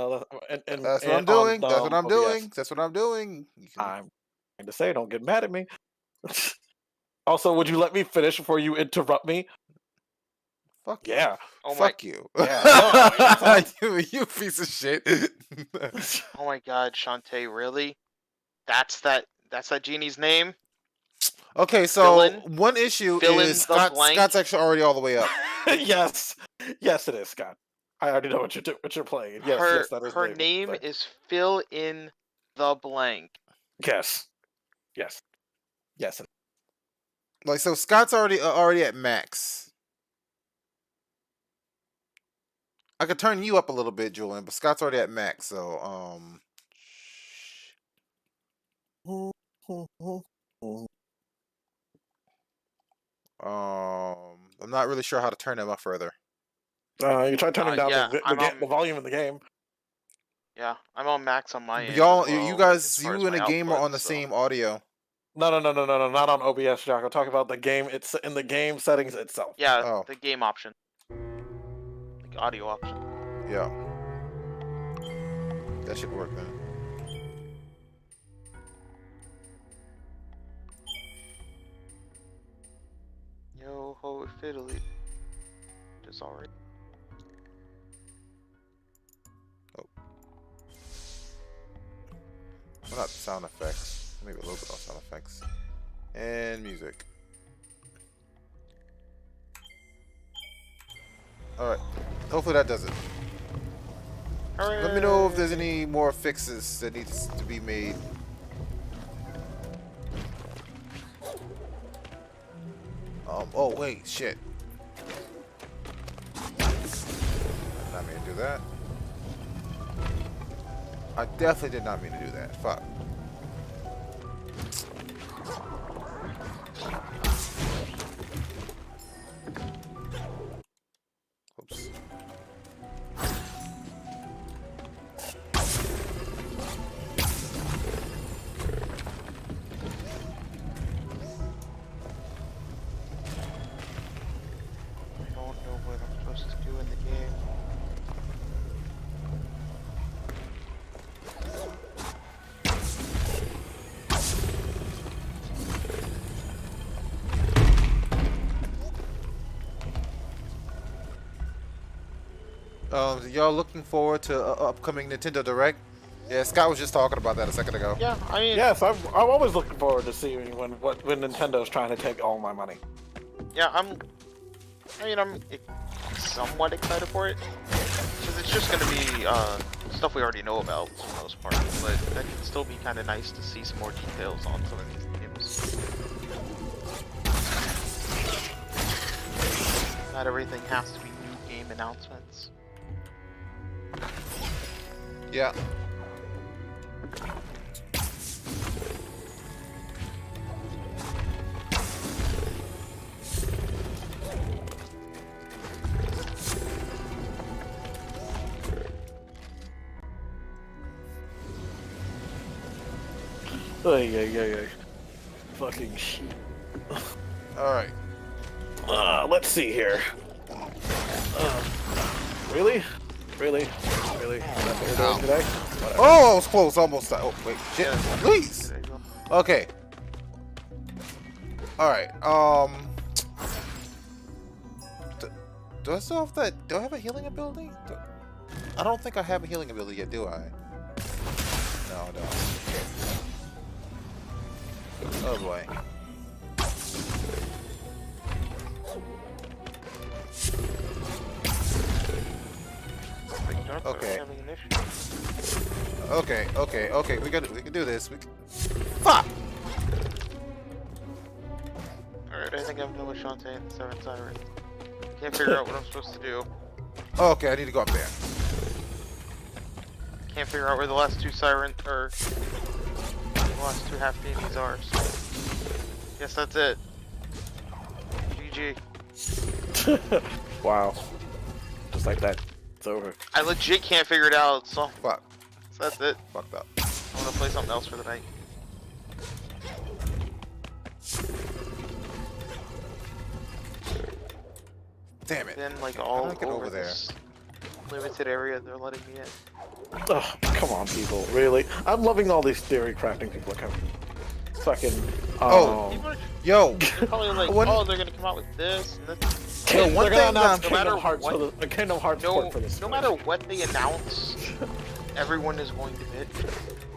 [SPEAKER 4] That's what I'm
[SPEAKER 3] on,
[SPEAKER 4] doing. That's what I'm
[SPEAKER 3] OBS.
[SPEAKER 4] doing. That's what I'm doing.
[SPEAKER 3] I'm trying to say, don't get mad at me. Also, would you let me finish before you interrupt me?
[SPEAKER 4] Fuck
[SPEAKER 3] Yeah.
[SPEAKER 4] you.
[SPEAKER 1] Oh
[SPEAKER 4] Fuck you.
[SPEAKER 3] Yeah.
[SPEAKER 4] You piece of shit.
[SPEAKER 1] Oh my God, Shantae, really? That's that genie's name?
[SPEAKER 4] Okay, so
[SPEAKER 1] Fill in-
[SPEAKER 4] one issue
[SPEAKER 1] fill in
[SPEAKER 4] is
[SPEAKER 1] the blank.
[SPEAKER 4] Scott's actually already all the way up.
[SPEAKER 3] Yes, yes, it is, Scott. I already know what you're playing. Yes, yes, that is
[SPEAKER 1] her
[SPEAKER 3] the
[SPEAKER 1] name
[SPEAKER 3] thing.
[SPEAKER 1] is fill in the blank.
[SPEAKER 3] Yes, yes, yes.
[SPEAKER 4] Like, so Scott's already at max. I could turn you up a little bit, Julian, but Scott's already at max. So I'm not really sure how to turn him up further.
[SPEAKER 3] You try turning down
[SPEAKER 1] yeah,
[SPEAKER 3] the volume in the game.
[SPEAKER 1] Yeah, I'm on max on my end.
[SPEAKER 4] Y'all,
[SPEAKER 1] as well,
[SPEAKER 4] you guys,
[SPEAKER 1] as far
[SPEAKER 4] you
[SPEAKER 1] as
[SPEAKER 4] and
[SPEAKER 1] my
[SPEAKER 4] the game are
[SPEAKER 1] output,
[SPEAKER 4] on the
[SPEAKER 1] so.
[SPEAKER 4] same audio.
[SPEAKER 3] No, not on OBS, Jack. I'm talking about the game. It's in the game settings itself.
[SPEAKER 1] Yeah,
[SPEAKER 4] Oh.
[SPEAKER 1] the game option, like audio option.
[SPEAKER 4] Yeah, that should work then.
[SPEAKER 1] Yo ho fiddly. Just alright.
[SPEAKER 4] Well, not sound effects. Maybe a little bit of sound effects. And music. Alright. Hopefully that does it. Let me know if there's any more fixes that needs to be made. Oh wait, shit. I did not mean to do that. I definitely did not mean to do that. Fuck. Oops.
[SPEAKER 1] I don't know what I'm supposed to do in the game.
[SPEAKER 4] Y'all looking forward to upcoming Nintendo Direct? Yeah, Scott was just talking about that a second ago.
[SPEAKER 1] Yeah, I mean.
[SPEAKER 3] Yes, I'm always looking forward to seeing when Nintendo's trying to take all my money.
[SPEAKER 1] Yeah, I'm somewhat excited for it, because it's just gonna be stuff we already know about for the most part, but that can still be kind of nice to see some more details on some of these games. Not everything has to be new game announcements.
[SPEAKER 4] Yeah.
[SPEAKER 3] Yeah. Fucking shit.
[SPEAKER 4] Alright.
[SPEAKER 3] Let's see here. Really? Really? That's what we're doing today? Whatever.
[SPEAKER 4] Oh, I was close. Almost. Oh, wait. Shit. Please. Okay. Alright. Do I still have that? Do I have a healing ability? I don't think I have a healing ability yet, do I? No, I don't. Oh boy.
[SPEAKER 1] Big
[SPEAKER 4] Okay.
[SPEAKER 1] Having an issue.
[SPEAKER 4] Okay. We can do this. Fuck.
[SPEAKER 1] Alright, I think I'm done with Shantae and the 7 Sirens. Can't figure out what I'm supposed to do.
[SPEAKER 4] Okay, I need to go up there.
[SPEAKER 1] Can't figure out where the last 2 Sirens or the last 2 half babies are. So guess that's it. GG.
[SPEAKER 3] Wow. Just like that. It's over.
[SPEAKER 1] I legit can't figure it out, so
[SPEAKER 4] Fuck.
[SPEAKER 1] that's it.
[SPEAKER 4] Fucked up.
[SPEAKER 1] I'm gonna play something else for the night.
[SPEAKER 4] Damn it.
[SPEAKER 1] Then like
[SPEAKER 4] How
[SPEAKER 1] all
[SPEAKER 4] do I get
[SPEAKER 1] over
[SPEAKER 4] over there?
[SPEAKER 1] this limited area they're letting me in.
[SPEAKER 3] Ugh, come on, people. Really? I'm loving all these theory crafting people coming. Fucking.
[SPEAKER 1] People are
[SPEAKER 4] Yo.
[SPEAKER 1] they're probably like, oh, they're gonna come out with this and this.
[SPEAKER 4] Yo, one
[SPEAKER 3] they're gonna
[SPEAKER 4] thing,
[SPEAKER 3] announce
[SPEAKER 1] no
[SPEAKER 3] Kingdom
[SPEAKER 1] matter
[SPEAKER 3] Hearts
[SPEAKER 1] what-
[SPEAKER 3] for the Kingdom Hearts port for this.
[SPEAKER 1] No matter what they announce, everyone is going to bid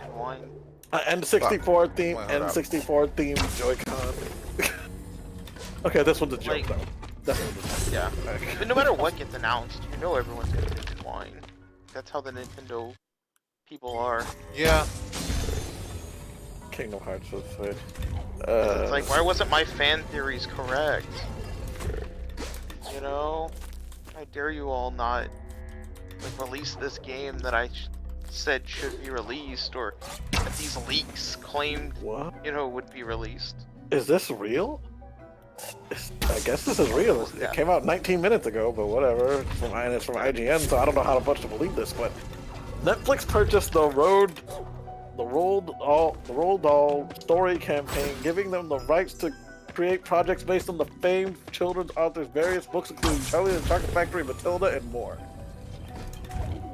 [SPEAKER 1] and whine.
[SPEAKER 3] N64 theme,
[SPEAKER 4] Wait, hold up.
[SPEAKER 3] N64 theme Joy-Con. Okay, this one's a joke
[SPEAKER 1] Like-
[SPEAKER 3] though. This one's a joke.
[SPEAKER 1] Yeah.
[SPEAKER 3] Okay.
[SPEAKER 1] But no matter what gets announced, you know everyone's gonna bid and whine. That's how the Nintendo people are.
[SPEAKER 4] Yeah.
[SPEAKER 3] Kingdom Hearts was good.
[SPEAKER 1] It's like, why wasn't my fan theories correct? You know? I dare you all not like release this game that I said should be released, or that these leaks claimed,
[SPEAKER 3] What?
[SPEAKER 1] you know, would be released.
[SPEAKER 3] Is this real? I guess this is real.
[SPEAKER 1] Yeah.
[SPEAKER 3] It came out 19 minutes ago, but whatever. It's from IGN, so I don't know how much to believe this. But Netflix purchased the Roald Dahl story campaign, giving them the rights to create projects based on the famed children's author's various books, including Charlie and the Chocolate Factory, Matilda, and more.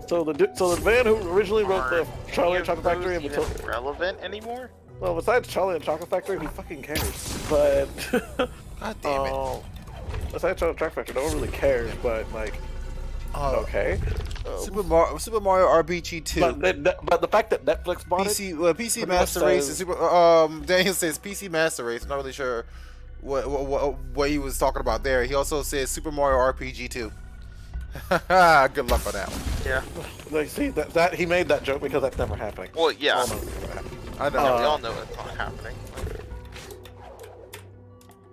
[SPEAKER 3] So the man who originally wrote the Charlie and the Chocolate Factory and Matilda.
[SPEAKER 1] Even relevant anymore?
[SPEAKER 3] Well, besides Charlie and the Chocolate Factory, who fucking cares? But
[SPEAKER 4] God damn it.
[SPEAKER 3] besides Charlie and the Chocolate Factory, no one really cares. But like, okay.
[SPEAKER 4] Super Mario RPG 2.
[SPEAKER 3] But the fact that Netflix bought
[SPEAKER 4] PC Master Race and Super. Daniel says PC Master Race. I'm not really sure what he was talking about there. He also says Super Mario RPG 2. Good luck on that one.
[SPEAKER 1] Yeah.
[SPEAKER 3] Like, see that he made that joke because that's never happening.
[SPEAKER 1] Well, yeah.
[SPEAKER 3] Oh, no, it's never happening.
[SPEAKER 4] I know.
[SPEAKER 1] Yeah, we all know it's not happening.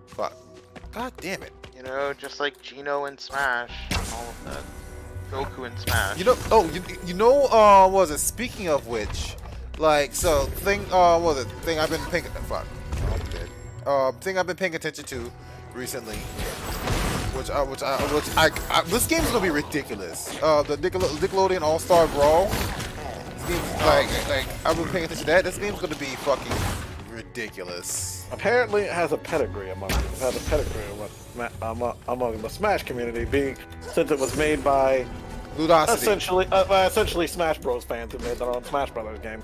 [SPEAKER 4] Fuck. God damn it.
[SPEAKER 1] You know, just like Gino and Smash and all of that. Goku and Smash.
[SPEAKER 4] You know. Oh, you know. What was it? Speaking of which, like, so thing. What was it? Thing I've been paying. Fuck. Oh, I'm dead. Thing I've been paying attention to recently. This game's gonna be ridiculous. The Nickelodeon All-Star Brawl. This game's, like I've been paying attention to that. This game's gonna be fucking ridiculous.
[SPEAKER 3] Apparently, it has a pedigree among the Smash community, being since it was made by
[SPEAKER 4] Ludosity.
[SPEAKER 3] essentially Smash Bros. Fans who made their own Smash Brothers game.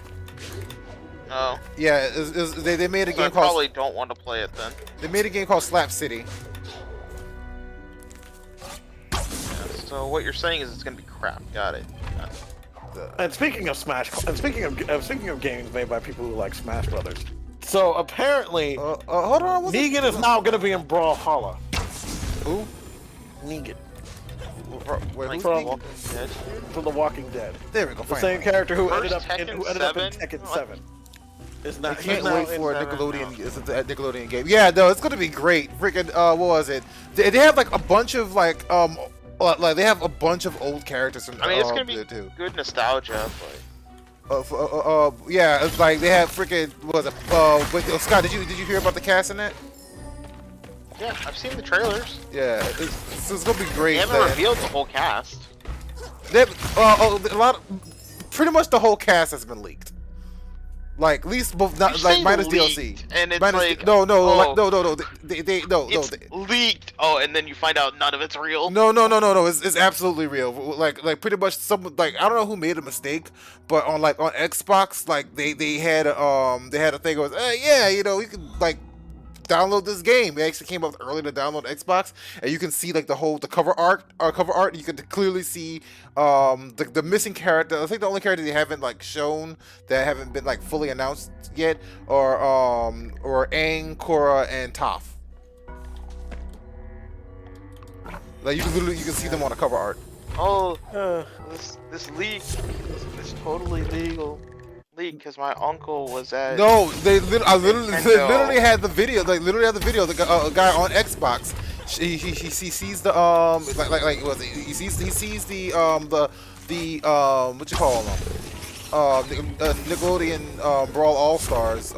[SPEAKER 1] Oh.
[SPEAKER 4] Yeah, they made a
[SPEAKER 1] So
[SPEAKER 4] game
[SPEAKER 1] I
[SPEAKER 4] called.
[SPEAKER 1] probably don't want to play it then.
[SPEAKER 4] They made a game called Slap City.
[SPEAKER 1] Yeah, so what you're saying is it's gonna be crap. Got it.
[SPEAKER 3] And speaking of Smash, and speaking of games made by people who like Smash Brothers, so apparently
[SPEAKER 4] Hold on.
[SPEAKER 3] Negan is now going to be in Brawlhalla.
[SPEAKER 4] Who?
[SPEAKER 3] Negan
[SPEAKER 4] Wait,
[SPEAKER 1] Like
[SPEAKER 4] who's
[SPEAKER 3] from-
[SPEAKER 4] Negan?
[SPEAKER 1] Walking Dead.
[SPEAKER 3] from The Walking Dead.
[SPEAKER 4] There we go.
[SPEAKER 3] The
[SPEAKER 4] Fine.
[SPEAKER 3] same character who
[SPEAKER 1] First
[SPEAKER 3] ended up in
[SPEAKER 1] Tekken 7?
[SPEAKER 3] Tekken 7. Is
[SPEAKER 4] I
[SPEAKER 3] not.
[SPEAKER 4] can't
[SPEAKER 3] he's now
[SPEAKER 4] wait
[SPEAKER 3] in-
[SPEAKER 4] for a
[SPEAKER 1] seven
[SPEAKER 4] Nickelodeon.
[SPEAKER 1] now.
[SPEAKER 4] It's a Nickelodeon game. Yeah, no, it's gonna be great. Freaking, what was it? They have like a bunch of like they have a bunch of old characters from.
[SPEAKER 1] I mean, it's gonna be
[SPEAKER 4] there, too.
[SPEAKER 1] good nostalgia, but
[SPEAKER 4] Yeah, it's like they have freaking. What was it? Wait, Scott, did you hear about the cast in that?
[SPEAKER 1] yeah, I've seen the trailers.
[SPEAKER 4] Yeah, it's gonna be great.
[SPEAKER 1] They haven't revealed the whole cast.
[SPEAKER 4] Pretty much the whole cast has been leaked. Like, at least both, not
[SPEAKER 1] You
[SPEAKER 4] like
[SPEAKER 1] say
[SPEAKER 4] minus
[SPEAKER 1] leaked,
[SPEAKER 4] DLC.
[SPEAKER 1] and it's
[SPEAKER 4] Minus,
[SPEAKER 1] like,
[SPEAKER 4] no,
[SPEAKER 1] oh,
[SPEAKER 4] it's
[SPEAKER 1] It's leaked. Oh, and then you find out none of it's real.
[SPEAKER 4] No. It's absolutely real. Like pretty much some like I don't know who made a mistake, but on Xbox, like they had a thing that was yeah, you know, you can like download this game. It actually came out early to download Xbox, and you can see like the cover art. You can clearly see the missing character. I think the only character they haven't like shown that haven't been like fully announced yet are Aang, Korra, and Toph. Like you can see them on the cover art.
[SPEAKER 1] oh, this leak, this totally legal leak, because my uncle was at.
[SPEAKER 4] No, they literally had the video. They literally had the video. The guy on Xbox, he sees the like was it? He sees the what you call them the Nickelodeon Brawl All Stars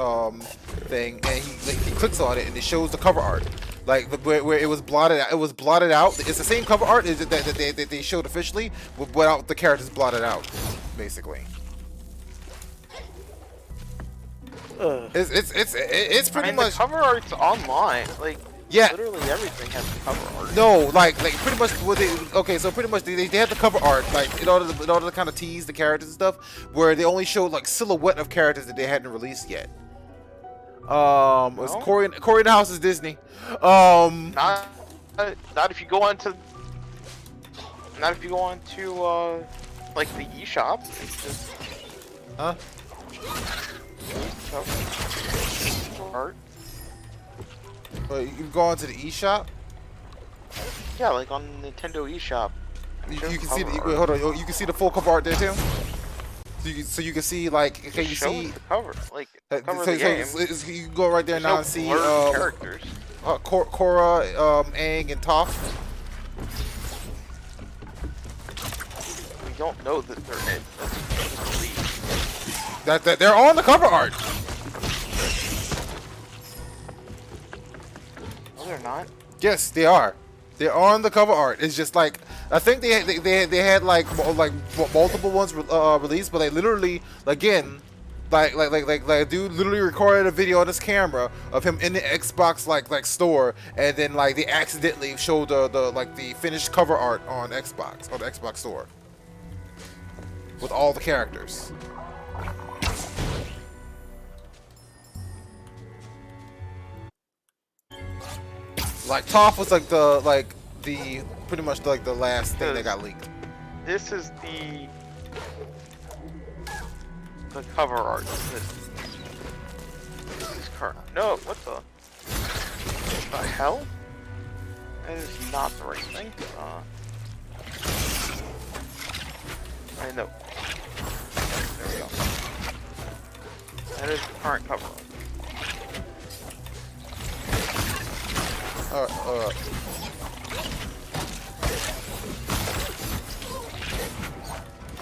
[SPEAKER 4] thing, and he clicks on it and it shows the cover art. Like where it was blotted out. It was blotted out. It's the same cover art that they showed officially, without the characters blotted out, basically. It's pretty much.
[SPEAKER 1] The cover art's online. Like,
[SPEAKER 4] yeah,
[SPEAKER 1] literally everything has cover art.
[SPEAKER 4] No, like pretty much what they. Okay, so pretty much they had the cover art, like in order to kind of tease the characters and stuff, where they only showed like silhouette of characters that they hadn't released yet. It was Corey in the House is Disney.
[SPEAKER 1] Not if you go on to. Not if you go on to like the eShop. It's just.
[SPEAKER 4] Huh?
[SPEAKER 1] Art.
[SPEAKER 4] But you can go onto the eShop.
[SPEAKER 1] Yeah, like on Nintendo eShop.
[SPEAKER 4] You can see the, wait, hold on. You can see the full cover art there too. So you can see like
[SPEAKER 1] okay, you see the cover, like the cover of the game.
[SPEAKER 4] You can go right there now and see
[SPEAKER 1] characters.
[SPEAKER 4] Korra, Aang, and Toph.
[SPEAKER 1] We don't know that they're in.
[SPEAKER 4] That they're on the cover art.
[SPEAKER 1] No, they're not.
[SPEAKER 4] Yes, they are. They're on the cover art. It's just like I think they had like multiple ones released, but they literally again like dude literally recorded a video on his camera of him in the Xbox like store, and then like they accidentally showed the finished cover art on Xbox on the Xbox store with all the characters. Like Toph was like the pretty much like the last thing that got leaked.
[SPEAKER 1] This is the cover art. This is current. No, what the hell? That is not the right thing. I know. There we go. That is the current cover art.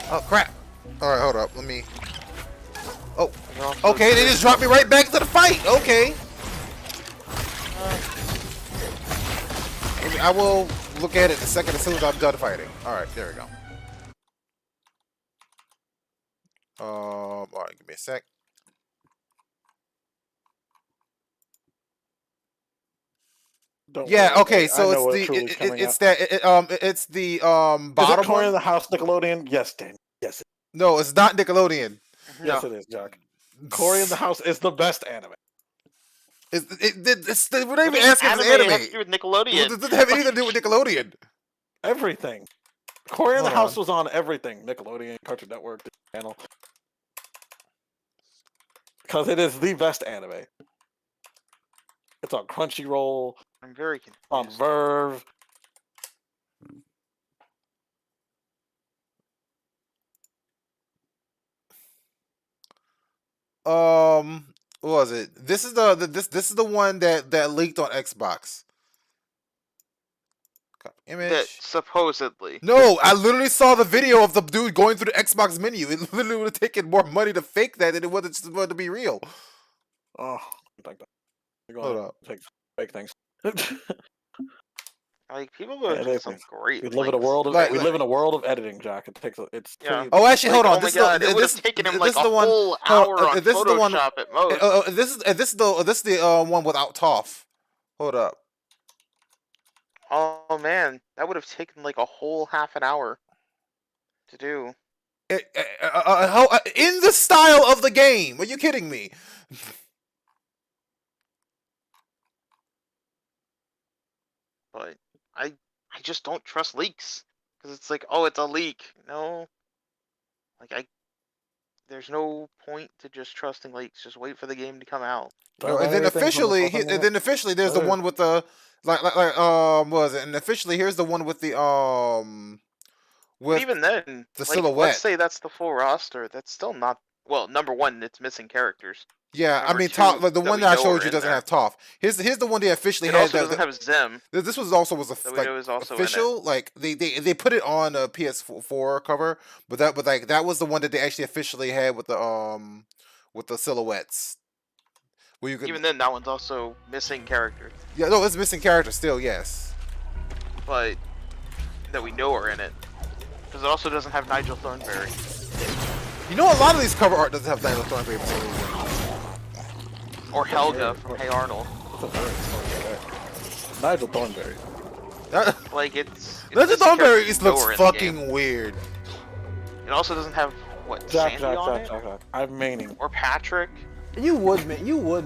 [SPEAKER 4] Oh crap! All right, hold up. Let me. Oh, okay. They just dropped me right back into the fight. Okay. I will look at it in a second as soon as I'm done fighting. All right, there we go. All right, give me a sec. Yeah. Okay. So it's the bottom
[SPEAKER 3] Is it Corey
[SPEAKER 4] one.
[SPEAKER 3] in the House Nickelodeon? Yes, Dan. Yes.
[SPEAKER 4] No, it's not Nickelodeon.
[SPEAKER 3] Yes, it is, Jack. Corey in the House is the best anime.
[SPEAKER 4] We're not even asking if it's anime.
[SPEAKER 1] It has to do with Nickelodeon.
[SPEAKER 4] It doesn't have anything to do with Nickelodeon.
[SPEAKER 3] Everything. Corey in the House was on everything. Nickelodeon, Cartoon Network, the channel. Because it is the best anime. It's on Crunchyroll.
[SPEAKER 1] I'm very confused.
[SPEAKER 3] On Verve.
[SPEAKER 4] What was it? This is this is the one that leaked on Xbox. Image.
[SPEAKER 1] That supposedly.
[SPEAKER 4] No, I literally saw the video of the dude going through the Xbox menu. It literally would have taken more money to fake that than it would to be real.
[SPEAKER 3] Oh, like that.
[SPEAKER 4] Hold up.
[SPEAKER 3] Take fake things.
[SPEAKER 1] Like people go do some great.
[SPEAKER 3] We live in a world of we live in a world of editing, Jack. It takes it's.
[SPEAKER 1] Yeah.
[SPEAKER 4] Oh, actually, hold on.
[SPEAKER 1] This is taken him like a whole hour on Photoshop at most.
[SPEAKER 4] This is the one without Toph. Hold up.
[SPEAKER 1] Oh man, that would have taken like a whole half an hour to do.
[SPEAKER 4] In the style of the game. Are you kidding me?
[SPEAKER 1] But I just don't trust leaks because it's like, oh, it's a leak. No, like there's no point to just trusting leaks. Just wait for the game to come out.
[SPEAKER 4] And then officially, there's the one with the what was it? And officially, here's the one with the with
[SPEAKER 1] even then,
[SPEAKER 4] the
[SPEAKER 1] like,
[SPEAKER 4] silhouette.
[SPEAKER 1] let's say that's the full roster. That's still not. Well, number one, it's missing characters.
[SPEAKER 4] Yeah, I
[SPEAKER 1] Number
[SPEAKER 4] mean,
[SPEAKER 1] two,
[SPEAKER 4] Toph, like, the
[SPEAKER 1] that
[SPEAKER 4] one
[SPEAKER 1] we
[SPEAKER 4] that I
[SPEAKER 1] know
[SPEAKER 4] showed
[SPEAKER 1] are
[SPEAKER 4] you
[SPEAKER 1] in
[SPEAKER 4] doesn't
[SPEAKER 1] there.
[SPEAKER 4] have Toph. Here's the one they officially
[SPEAKER 1] It
[SPEAKER 4] had.
[SPEAKER 1] also doesn't have Zim.
[SPEAKER 4] This was also was
[SPEAKER 1] That we
[SPEAKER 4] like
[SPEAKER 1] know is also
[SPEAKER 4] official. Like they put it on a PS4 cover, but that was the one that they actually officially had with the silhouettes. Where you could,
[SPEAKER 1] Even then, that one's also missing characters.
[SPEAKER 4] yeah, no, it's missing characters still. Yes,
[SPEAKER 1] But that we know are in it, because it also doesn't have Nigel Thornberry.
[SPEAKER 4] you know a lot of these cover art doesn't have Daniel Thornberry for some reason.
[SPEAKER 1] Or Helga from Hey Arnold.
[SPEAKER 3] Nigel Thornberry.
[SPEAKER 1] Like it's
[SPEAKER 4] Nigel Thornberry
[SPEAKER 1] characters
[SPEAKER 4] looks
[SPEAKER 1] in the
[SPEAKER 4] fucking weird.
[SPEAKER 1] It also doesn't have what
[SPEAKER 3] Jack.
[SPEAKER 1] Sandy on it
[SPEAKER 3] I'm maining.
[SPEAKER 1] or Patrick.
[SPEAKER 4] You would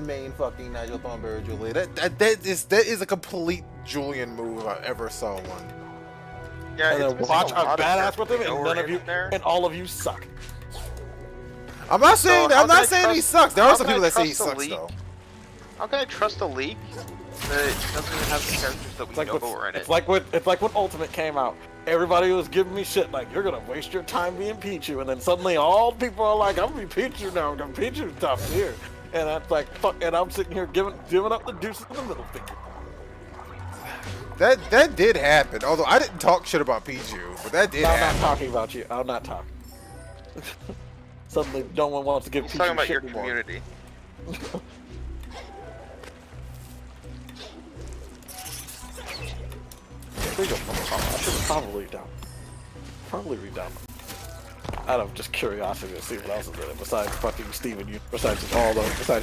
[SPEAKER 4] main fucking Nigel Thornberry, Julian. That is a complete Julian move if I ever saw one.
[SPEAKER 1] Yeah,
[SPEAKER 3] And
[SPEAKER 1] it's
[SPEAKER 3] then
[SPEAKER 1] missing
[SPEAKER 3] watch
[SPEAKER 1] a
[SPEAKER 3] I'm
[SPEAKER 1] lot of
[SPEAKER 3] badass with him,
[SPEAKER 1] characters
[SPEAKER 3] and
[SPEAKER 1] that
[SPEAKER 3] none
[SPEAKER 1] were
[SPEAKER 3] of you,
[SPEAKER 1] in there.
[SPEAKER 3] and all of you suck.
[SPEAKER 4] I'm not saying
[SPEAKER 1] how
[SPEAKER 4] I'm
[SPEAKER 1] can
[SPEAKER 4] not
[SPEAKER 1] I
[SPEAKER 4] saying he
[SPEAKER 1] trust-
[SPEAKER 4] sucks. There
[SPEAKER 1] how
[SPEAKER 4] are some
[SPEAKER 1] can I
[SPEAKER 4] people that say he
[SPEAKER 1] trust a
[SPEAKER 4] sucks
[SPEAKER 1] leak?
[SPEAKER 4] though.
[SPEAKER 1] How can I trust a leak that doesn't even have the characters that we know are in it?
[SPEAKER 3] It's like when Ultimate came out. Everybody was giving me shit like, you're gonna waste your time being Pichu, and then suddenly all people are like, I'm gonna be Pichu now, I'm gonna be Pichu tough here. And that's like, fuck, and I'm sitting here giving up the deuces in the middle finger.
[SPEAKER 4] That did happen. Although I didn't talk shit about Pichu, but that did
[SPEAKER 3] I'm
[SPEAKER 4] happen.
[SPEAKER 3] not talking about you. I'm not talking. Suddenly, no one wants to give
[SPEAKER 1] He's
[SPEAKER 3] Pichu
[SPEAKER 1] talking about
[SPEAKER 3] shit
[SPEAKER 1] your
[SPEAKER 3] anymore.
[SPEAKER 1] community.
[SPEAKER 3] I should probably read down. Out of just curiosity to see what else is in it besides fucking Steven besides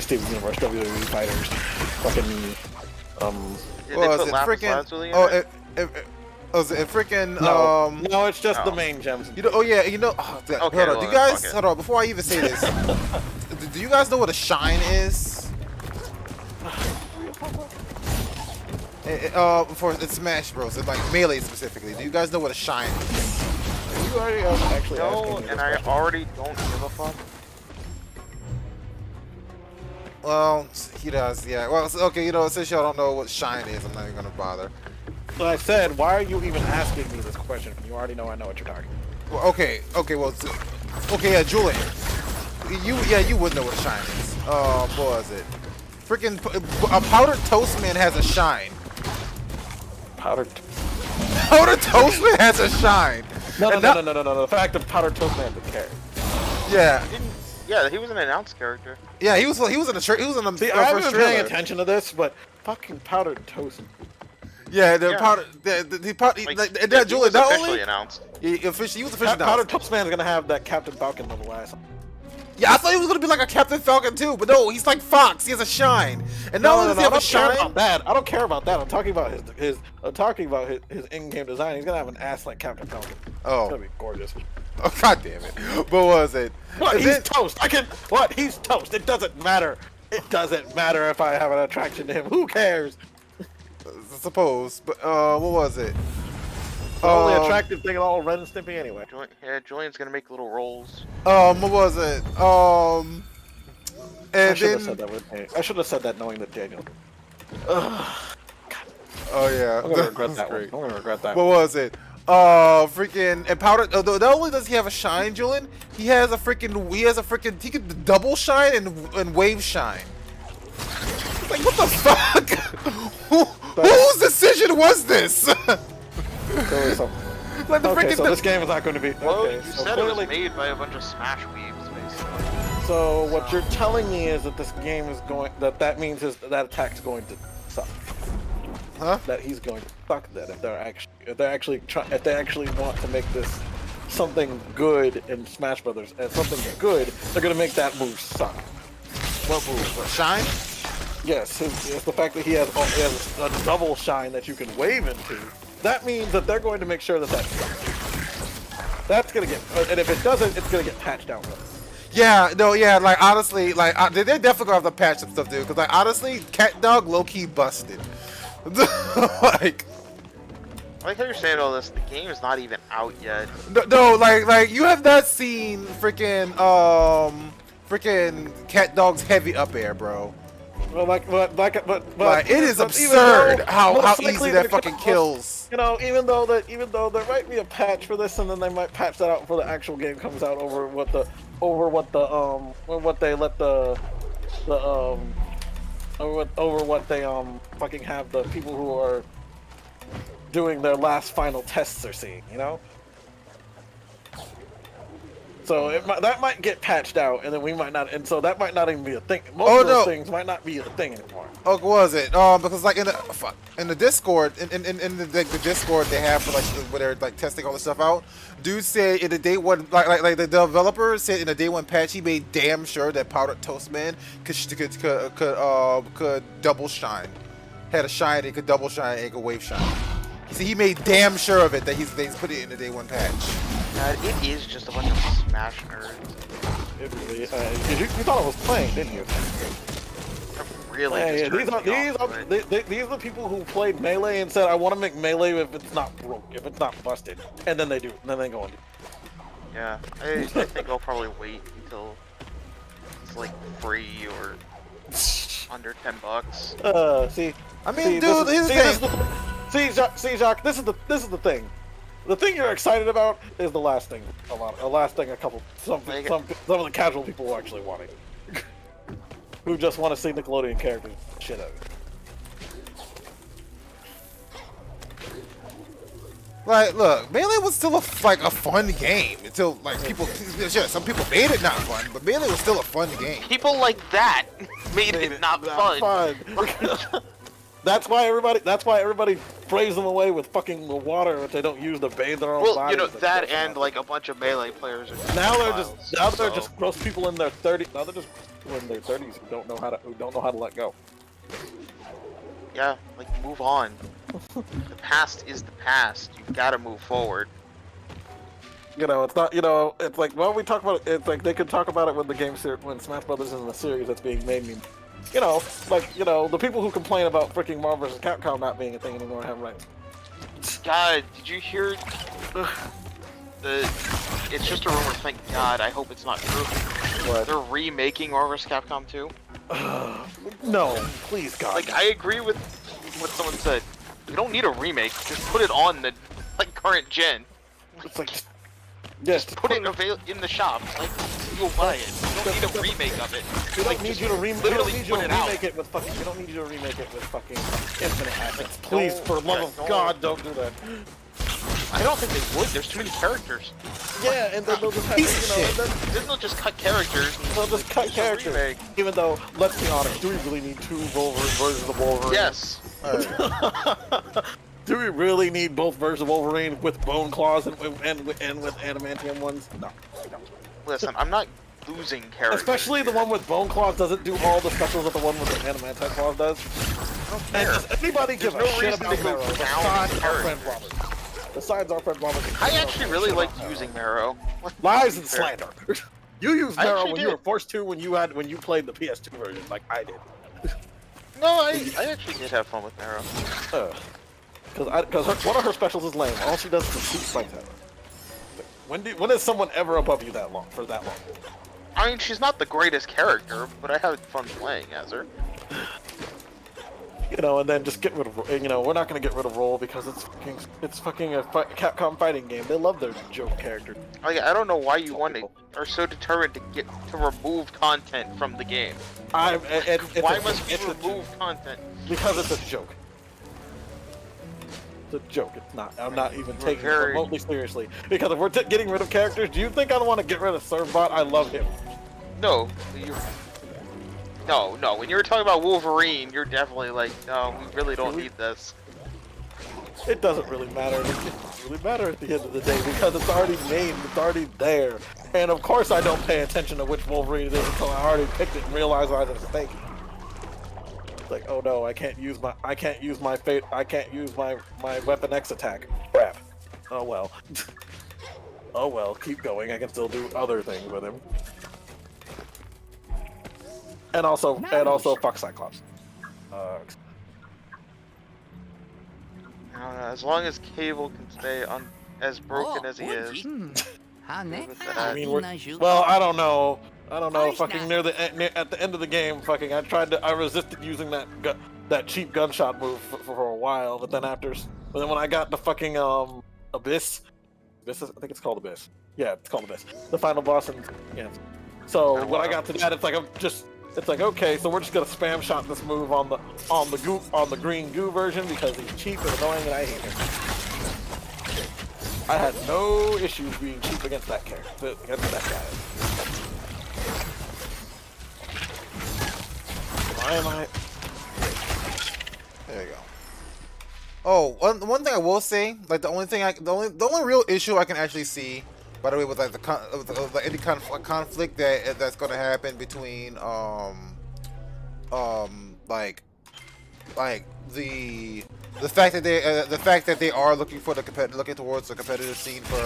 [SPEAKER 3] Steven Universe WWE fighters, fucking
[SPEAKER 1] Did
[SPEAKER 4] Well,
[SPEAKER 1] they
[SPEAKER 4] is
[SPEAKER 1] put
[SPEAKER 4] it
[SPEAKER 1] Lapis
[SPEAKER 4] freaking?
[SPEAKER 1] Lazuli in
[SPEAKER 4] Oh,
[SPEAKER 1] it?
[SPEAKER 4] is it freaking?
[SPEAKER 3] no, it's just the
[SPEAKER 1] Oh.
[SPEAKER 3] main gems.
[SPEAKER 4] You know? Oh yeah, you know. Oh,
[SPEAKER 1] Okay,
[SPEAKER 4] hold on.
[SPEAKER 1] well,
[SPEAKER 4] Do you
[SPEAKER 1] then
[SPEAKER 4] guys?
[SPEAKER 1] fuck it.
[SPEAKER 4] Hold on. Before I even say this, do you guys know what a shine is? For it's Smash Bros. It's like Melee specifically. Do you guys know what a shine is?
[SPEAKER 3] You already actually
[SPEAKER 1] No,
[SPEAKER 3] asking me
[SPEAKER 1] and
[SPEAKER 3] this
[SPEAKER 1] I
[SPEAKER 3] question.
[SPEAKER 1] already don't give a fuck.
[SPEAKER 4] Well, he does. Yeah. Well, okay. You know, since y'all don't know what shine is, I'm not even gonna bother.
[SPEAKER 3] Like I said, why are you even asking me this question? You already know I know what you're talking about.
[SPEAKER 4] Well, okay. Okay. Well, okay. Yeah, Julian. You would know what a shine is. What was it? Freaking a powdered toast man has a shine.
[SPEAKER 3] Powdered.
[SPEAKER 4] Powdered toast man has a shine.
[SPEAKER 3] No.
[SPEAKER 4] And not-
[SPEAKER 3] The fact of Powdered Toast Man didn't care.
[SPEAKER 4] Yeah.
[SPEAKER 1] Yeah, he was an announced character.
[SPEAKER 4] Yeah, he was in the he was in the
[SPEAKER 3] See, I haven't
[SPEAKER 4] first
[SPEAKER 3] been paying
[SPEAKER 4] trailer.
[SPEAKER 3] attention to this, but fucking Powdered Toast.
[SPEAKER 4] Yeah, the
[SPEAKER 1] Yeah.
[SPEAKER 4] powder, the powder,
[SPEAKER 1] Like,
[SPEAKER 4] and
[SPEAKER 1] he
[SPEAKER 4] Julian,
[SPEAKER 1] was
[SPEAKER 4] not
[SPEAKER 1] officially
[SPEAKER 4] only
[SPEAKER 1] announced.
[SPEAKER 4] he was officially
[SPEAKER 3] Powdered
[SPEAKER 4] announced.
[SPEAKER 3] Toast Man's gonna have that Captain Falcon level ass.
[SPEAKER 4] Yeah, I thought he was gonna be like a Captain Falcon too, but no, he's like Fox. He has a shine, and not only does he have a
[SPEAKER 3] I don't care
[SPEAKER 4] shine.
[SPEAKER 3] about that. I don't care about that. I'm talking about his in-game design. He's gonna have an ass like Captain Falcon. It's
[SPEAKER 4] Oh,
[SPEAKER 3] gonna be gorgeous.
[SPEAKER 4] oh, god damn it! What was it?
[SPEAKER 3] What?
[SPEAKER 4] And
[SPEAKER 3] He's
[SPEAKER 4] then-
[SPEAKER 3] toast. What? He's toast. It doesn't matter. It doesn't matter if I have an attraction to him. Who cares?
[SPEAKER 4] I suppose, but what was it?
[SPEAKER 3] The only attractive thing in all Ren and Stimpy anyway.
[SPEAKER 1] Julian's gonna make little rolls.
[SPEAKER 4] What was it?
[SPEAKER 3] I
[SPEAKER 4] And
[SPEAKER 3] should
[SPEAKER 4] then
[SPEAKER 3] have said that with I should have said that knowing that Daniel.
[SPEAKER 4] oh yeah,
[SPEAKER 3] I'm gonna regret
[SPEAKER 4] that's
[SPEAKER 3] that
[SPEAKER 4] great.
[SPEAKER 3] one. I'm gonna regret that
[SPEAKER 4] What
[SPEAKER 3] one.
[SPEAKER 4] was it? Freaking and powder. Not only does he have a shine, Julian, he has a freaking. He could double shine and wave shine. Like what the fuck? Whose decision was this?
[SPEAKER 3] So,
[SPEAKER 4] Like the
[SPEAKER 3] okay,
[SPEAKER 4] freaking.
[SPEAKER 3] so this game is not going to be.
[SPEAKER 1] Well,
[SPEAKER 3] Okay,
[SPEAKER 1] you
[SPEAKER 3] so
[SPEAKER 1] said it was
[SPEAKER 3] clearly,
[SPEAKER 1] made by a bunch of Smash weebs, basically.
[SPEAKER 3] so what you're telling me is that this game is going. That means that attack's going to suck.
[SPEAKER 4] Huh?
[SPEAKER 3] That he's going to suck. That if they actually want to make this something good in Smash Brothers and something good, they're going to make that move suck.
[SPEAKER 4] What move? What, shine?
[SPEAKER 3] Yes, it's the fact that he has a double shine that you can wave into. That means that they're going to make sure that sucks. That's gonna get, and if it doesn't, it's gonna get patched out.
[SPEAKER 4] Yeah, no, yeah, like honestly, like they're definitely gonna have to patch some stuff, dude. Because like honestly, Cat Dog low key busted. Like,
[SPEAKER 1] I like how you're saying all this. The game is not even out yet.
[SPEAKER 4] no, like you have not seen freaking Cat Dog's heavy up air, bro.
[SPEAKER 3] Well,
[SPEAKER 4] like it is absurd how easy that fucking kills.
[SPEAKER 3] You know, even though there might be a patch for this, and then they might patch that out before the actual game comes out over what they let the over what they fucking have the people who are doing their last final tests are seeing, you know. So that might get patched out, and then we might not, and so that might not even be a thing. Most of those things might not be a thing anymore.
[SPEAKER 4] Oh, was it? Because like in the Discord, in the Discord they have for like where they're like testing all this stuff out. Dude said in the day one, like the developer said in the day one patch, he made damn sure that Powdered Toast Man could double shine, had a shine, it could double shine, it could wave shine. See, he made damn sure of it that they put it in the day one patch.
[SPEAKER 1] God, it is just a bunch of Smash nerds.
[SPEAKER 3] It really is. You thought I was playing, didn't you?
[SPEAKER 1] Really?
[SPEAKER 3] These are the people who played Melee and said, I want to make Melee if it's not broke, if it's not busted. And then they do. And then they go and do.
[SPEAKER 1] Yeah, I think I'll probably wait until it's like free or under $10.
[SPEAKER 3] See.
[SPEAKER 4] I mean, dude, here's the thing.
[SPEAKER 3] See, Jacques, this is the thing. The thing you're excited about is the last thing. Some of the casual people who actually want it. Who just want to see Nickelodeon characters shit out of it.
[SPEAKER 4] Like, look, Melee was still a fun game until like some people made it not fun, but Melee was still a fun game.
[SPEAKER 1] People like that made it not fun.
[SPEAKER 3] That's why everybody sprays them away with fucking water if they don't use to bathe their own bodies.
[SPEAKER 1] Well, you know that, and like a bunch of Melee players are
[SPEAKER 3] they're just gross people in their 30s. Now they're just people in their 30s who don't know how to let go.
[SPEAKER 1] Yeah, like move on. The past is the past. You gotta move forward.
[SPEAKER 3] You know, it's not. You know, it's like we talk about it. It's like they could talk about it when when Smash Brothers is in a series that's being made. You know, the people who complain about freaking Marvel vs. Capcom not being a thing anymore have rights.
[SPEAKER 1] God, did you hear it's just a rumor, thank God, I hope it's not true.
[SPEAKER 3] What?
[SPEAKER 1] They're remaking Marvel vs. Capcom 2?
[SPEAKER 3] No, please, God.
[SPEAKER 1] Like, I agree with what someone said. You don't need a remake, just put it on the, like, current gen.
[SPEAKER 3] It's like, yes,
[SPEAKER 1] just put it in the shops, like, you'll buy it. You don't need a remake of it.
[SPEAKER 3] We don't need you to remake it with fucking infinite assets. Please, for the love of God, don't do that.
[SPEAKER 1] I don't think they would. There's too many characters.
[SPEAKER 3] Yeah, and then they'll just have,
[SPEAKER 1] then they'll just cut characters.
[SPEAKER 3] They'll just cut characters. Even though, let's be honest, do we really need two versions of Wolverine?
[SPEAKER 1] Yes.
[SPEAKER 3] Do we really need both versions of Wolverine with bone claws and with adamantium ones? No.
[SPEAKER 1] Listen, I'm not losing characters.
[SPEAKER 3] Especially the one with bone claws doesn't do all the specials that the one with the adamantine claws does. And does anybody give a shit about Marrow besides our friend Robert? Besides our friend Robert.
[SPEAKER 1] I actually really like using Marrow.
[SPEAKER 3] Lies and slander. You used Marrow when you were forced to when you played the PS2 version, like I did.
[SPEAKER 1] No, I actually did have fun with Marrow.
[SPEAKER 3] Because one of her specials is lame. All she does is shoot spikes at her. When is someone ever above you for that long?
[SPEAKER 1] I mean, she's not the greatest character, but I had fun playing as her.
[SPEAKER 3] You know, and then just get rid of. You know, we're not gonna get rid of Roll because it's fucking a Capcom fighting game. They love their joke character.
[SPEAKER 1] Like, I don't know why you are so determined to remove content from the game. Why must we remove content?
[SPEAKER 3] Because it's a joke. It's a joke. It's not. I'm not even taking it remotely seriously. Because if we're getting rid of characters, do you think I want to get rid of Servbot? I love him.
[SPEAKER 1] No. No. When you were talking about Wolverine, you're definitely like, no, we really don't need this.
[SPEAKER 3] It doesn't really matter. It doesn't really matter at the end of the day because it's already made. It's already there. And of course, I don't pay attention to which Wolverine it is until I already picked it and realized I was a mistake. Like, oh no, I can't use my Weapon X attack. Crap. Oh well. Oh well, keep going. I can still do other things with him. And also fuck Cyclops.
[SPEAKER 1] As long as Cable can stay as broken as he is.
[SPEAKER 3] I mean, well, I don't know. I don't know, fucking at the end of the game, fucking I resisted using that cheap gunshot move for a while, but then when I got the fucking Abyss, I think it's called Abyss. Yeah, it's called Abyss. The final boss, and yeah. So when I got to that, it's like okay, so we're just gonna spam shot this move on the green goo version because he's cheap and annoying and I hate him. I had no issues being cheap against that character, against that guy. Why am I?
[SPEAKER 4] There you go. Oh, one thing I will say, like the only real issue I can actually see, by the way, with like any kind of conflict that's going to happen between like the fact that they are looking for looking towards the competitive scene for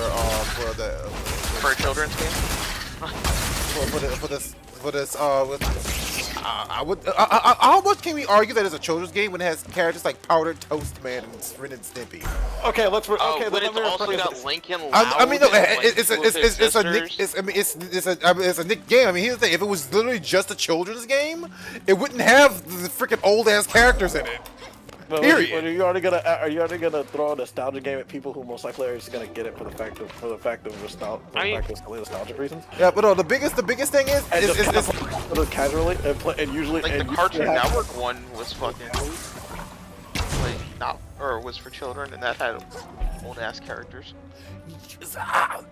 [SPEAKER 1] a children's game.
[SPEAKER 4] for this how much can we argue that it's a children's game when it has characters like Powdered Toast Man and Ren and Stimpy?
[SPEAKER 3] Okay, let's.
[SPEAKER 1] But it's also got Lincoln Loud.
[SPEAKER 4] I mean, no, it's a Nick game. I mean, here's the thing: if it was literally just a children's game, it wouldn't have the freaking old ass characters in it.
[SPEAKER 3] But are you already gonna throw a nostalgia game at people who most likely are just gonna get it for the fact of nostalgic reasons?
[SPEAKER 4] Yeah, but no, the biggest thing is
[SPEAKER 3] casually and usually
[SPEAKER 1] like the Cartoon Network one was fucking was for children, and that had old ass characters.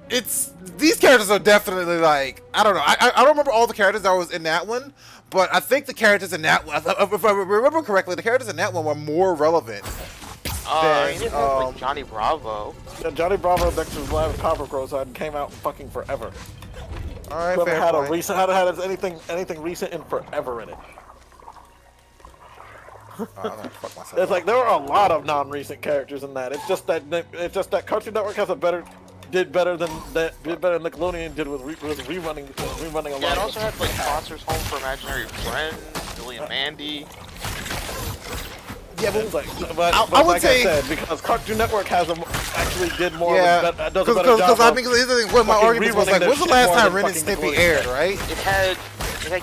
[SPEAKER 4] These characters are definitely like I don't know. I don't remember all the characters that was in that one, but I think the characters in that one, if I remember correctly, the characters in that one were more relevant.
[SPEAKER 1] Like Johnny Bravo.
[SPEAKER 3] Yeah, Johnny Bravo, Dexter's Lab, Copper Crows came out fucking forever.
[SPEAKER 4] All right,
[SPEAKER 3] Whoever had anything recent in forever in it. It's like there are a lot of non-recent characters in that. It's just that Cartoon Network did better than Nickelodeon did with rerunning a lot.
[SPEAKER 1] Yeah, it also had like Monsters Home for Imaginary Friends, Billy and Mandy.
[SPEAKER 3] Yeah, but I would say, I said, because Cartoon Network actually did more.
[SPEAKER 4] Yeah,
[SPEAKER 3] because
[SPEAKER 4] I mean, one of my arguments was like, when's the last time Ren and Stimpy aired, right?
[SPEAKER 1] It had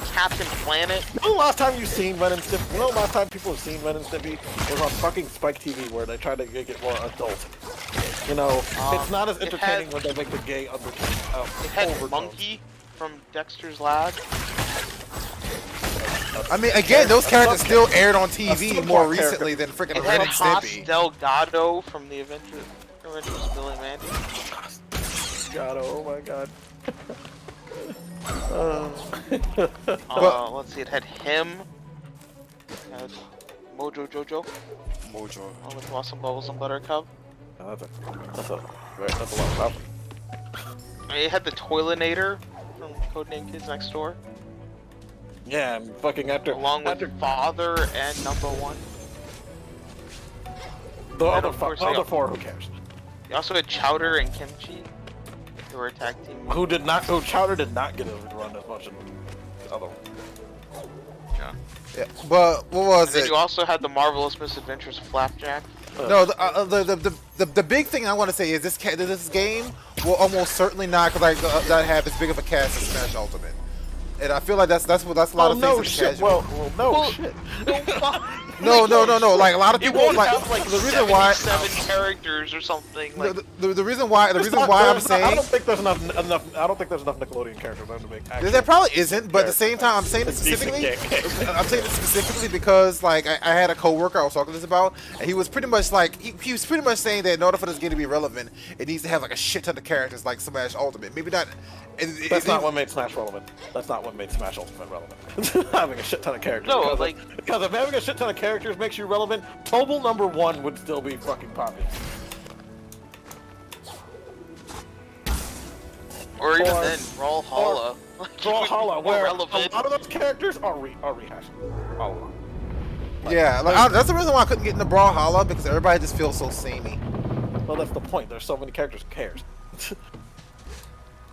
[SPEAKER 1] Captain Planet.
[SPEAKER 3] You know the last time you've seen Ren and Stimpy? You know the last time people have seen Ren and Stimpy? It was on fucking Spike TV where they tried to make it more adult. You know, it's not as entertaining when they make the gay
[SPEAKER 1] it had
[SPEAKER 3] overtones.
[SPEAKER 1] Monkey from Dexter's Lab.
[SPEAKER 4] I mean, again, those characters still aired on TV more recently than freaking Ren and Stimpy.
[SPEAKER 1] Delgado from the Adventures of Billy and Mandy.
[SPEAKER 3] Delgado, oh my god.
[SPEAKER 1] Let's see, it had him. It had Mojo Jojo. With Blossom Bubbles and Buttercup.
[SPEAKER 3] Oh, that's a lot of
[SPEAKER 1] It had the Toilinator from Codename Kids Next Door.
[SPEAKER 3] Yeah, and fucking
[SPEAKER 1] along with Father and Number One.
[SPEAKER 3] The other four, who cares?
[SPEAKER 1] You also had Chowder and Kimchi. They were a tag team.
[SPEAKER 3] Chowder did not get a run as much as the other one.
[SPEAKER 4] Yeah, but what was
[SPEAKER 1] it? And you also had the Marvelous Misadventures of Flapjack.
[SPEAKER 4] No, the big thing I want to say is this game will almost certainly not have as big of a cast as Smash Ultimate. And I feel like that's a lot of things.
[SPEAKER 3] Shit. Shit.
[SPEAKER 4] No. Like a lot of people
[SPEAKER 1] like
[SPEAKER 4] the reason why
[SPEAKER 1] 7 characters or something. Like,
[SPEAKER 4] the reason why I'm saying
[SPEAKER 3] I don't think there's enough Nickelodeon characters to make.
[SPEAKER 4] There probably isn't, but at the same time, I'm saying it specifically because like I had a coworker I was talking to this about, and he was pretty much like he was pretty much saying that in order for this game to be relevant, it needs to have like a shit ton of characters like Smash Ultimate. Maybe not.
[SPEAKER 3] That's not what made Smash relevant. That's not what made Smash Ultimate relevant. Having a shit ton of characters.
[SPEAKER 1] No,
[SPEAKER 3] because if having a shit ton of characters makes you relevant, Tobal number 1 would still be fucking popular.
[SPEAKER 1] Or even then, Brawlhalla.
[SPEAKER 3] Brawlhalla, where relevant. A lot of those characters are rehashed. All of them.
[SPEAKER 4] That's the reason why I couldn't get into Brawlhalla, because everybody just feels so samey.
[SPEAKER 3] Well, that's the point. There's so many characters. Who cares?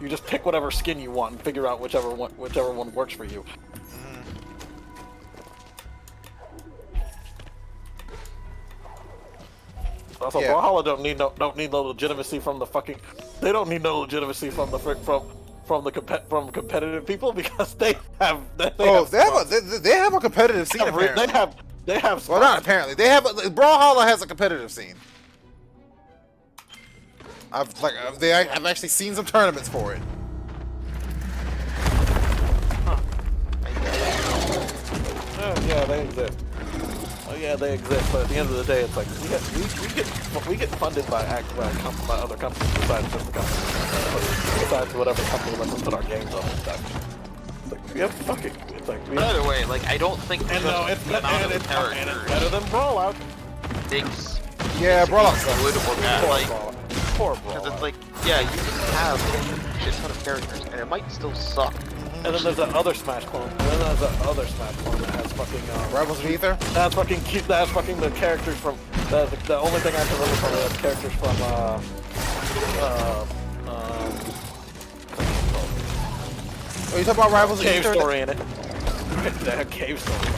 [SPEAKER 3] You just pick whatever skin you want and figure out whichever one works for you. Also, Brawlhalla don't need no legitimacy from the fucking. They don't need no legitimacy from from competitive people because they have a
[SPEAKER 4] competitive scene. Apparently.
[SPEAKER 3] They have.
[SPEAKER 4] Well, not apparently. They have Brawlhalla has a competitive scene. I've actually seen some tournaments for it.
[SPEAKER 3] Huh. Yeah, they exist. Oh yeah, they exist. But at the end of the day, it's like we get funded by other companies besides just the company, besides whatever company lets us put our games on and stuff. It's like, yeah, fuck it. It's like
[SPEAKER 1] either way, like I don't think
[SPEAKER 3] it's better than Brawlout.
[SPEAKER 4] Yeah, Brawlout's
[SPEAKER 1] good or bad. Like
[SPEAKER 3] poor Brawlout.
[SPEAKER 1] Because it's like, yeah, you can have a shit ton of characters, and it might still suck.
[SPEAKER 3] And then there's that other Smash clone. And then there's that other Smash clone that has fucking
[SPEAKER 4] Rebels of Ether.
[SPEAKER 3] That's fucking cute. That's fucking the characters from the only thing I can remember from the characters from
[SPEAKER 4] Oh, you talk about Rivals of
[SPEAKER 3] Cave
[SPEAKER 4] Ether?
[SPEAKER 3] Story in it. They have Cave Story.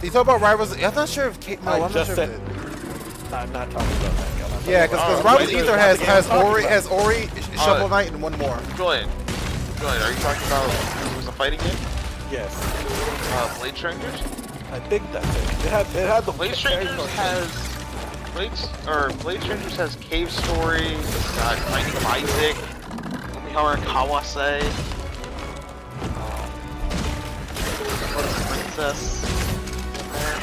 [SPEAKER 4] You talk about Rivals? I'm not sure if I'm not sure
[SPEAKER 3] said. I'm not talking about that.
[SPEAKER 4] Yeah, because Rivals of Ether has Ori, Shovel Knight, and one more.
[SPEAKER 1] Julian, are you talking about it was a fighting game?
[SPEAKER 3] Yes.
[SPEAKER 1] Blade Strangers?
[SPEAKER 3] I think that's it. It had the
[SPEAKER 1] Blade Strangers Blade Strangers has Cave Story. It's got Finding of Isaac, Umihara Kawase, Princess in there.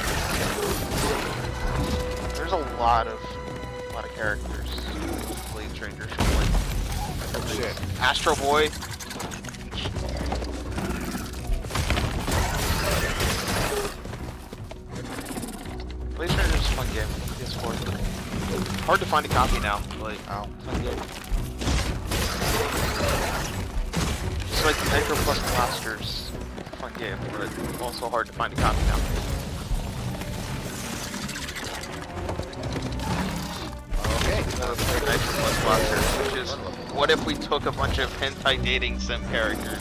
[SPEAKER 1] There's a lot of characters. Blade Strangers.
[SPEAKER 4] Oh shit.
[SPEAKER 1] Astro Boy. Blade Strangers is a fun game. PS4. Hard to find a copy now. Like, fun game. Just like Nitro Plus Blasters. Fun game, but also hard to find a copy now. Which is, what if we took a bunch of hentai dating sim characters,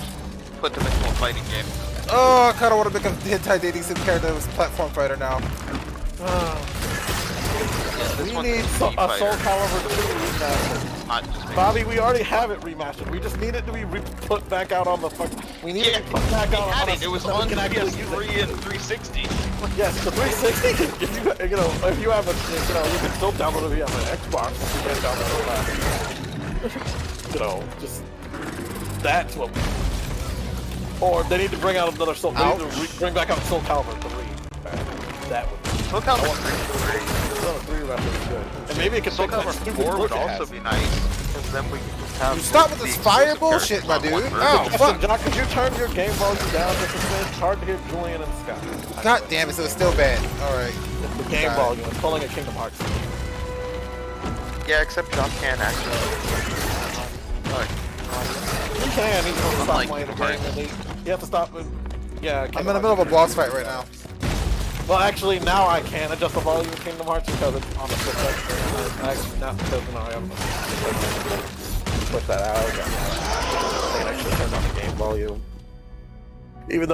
[SPEAKER 1] put them into a fighting game?
[SPEAKER 4] Oh, I kind of want to make a hentai dating sim character that was platform fighter now.
[SPEAKER 1] We
[SPEAKER 3] need a Soul Calibur 2 remastered. Bobby, we already have it remastered. We just need it to be put back out on the We need it to be put back out on
[SPEAKER 1] it. It was on PS3 and 360.
[SPEAKER 3] Yes, the 360. If you have a, you can still download it if you have an Xbox. You can download it. Just that's what. Or they need to bring out another Soul. They need to bring back out Soul Calibur 3. That would.
[SPEAKER 1] Soul Calibur 3
[SPEAKER 3] is good. And maybe it can
[SPEAKER 1] Soul Calibur 4 would also be nice, because then we can have.
[SPEAKER 4] You stop with this fire bullshit, my dude. Oh, fuck.
[SPEAKER 3] Jock, could you turn your game volume down just a bit? It's hard to hear Julian and Scott.
[SPEAKER 4] God damn it, so it's still bad. Alright.
[SPEAKER 3] It's the game volume. It's pulling a Kingdom Hearts.
[SPEAKER 1] Yeah, except Jock can actually.
[SPEAKER 3] He can. He's going to stop playing the game. You have to stop. Yeah,
[SPEAKER 4] I'm in the middle of a boss fight right now.
[SPEAKER 3] Well, actually, now I can adjust the volume of Kingdom Hearts because it's on the Switch. Actually, not because I have put that out. I can actually turn on the game volume. Even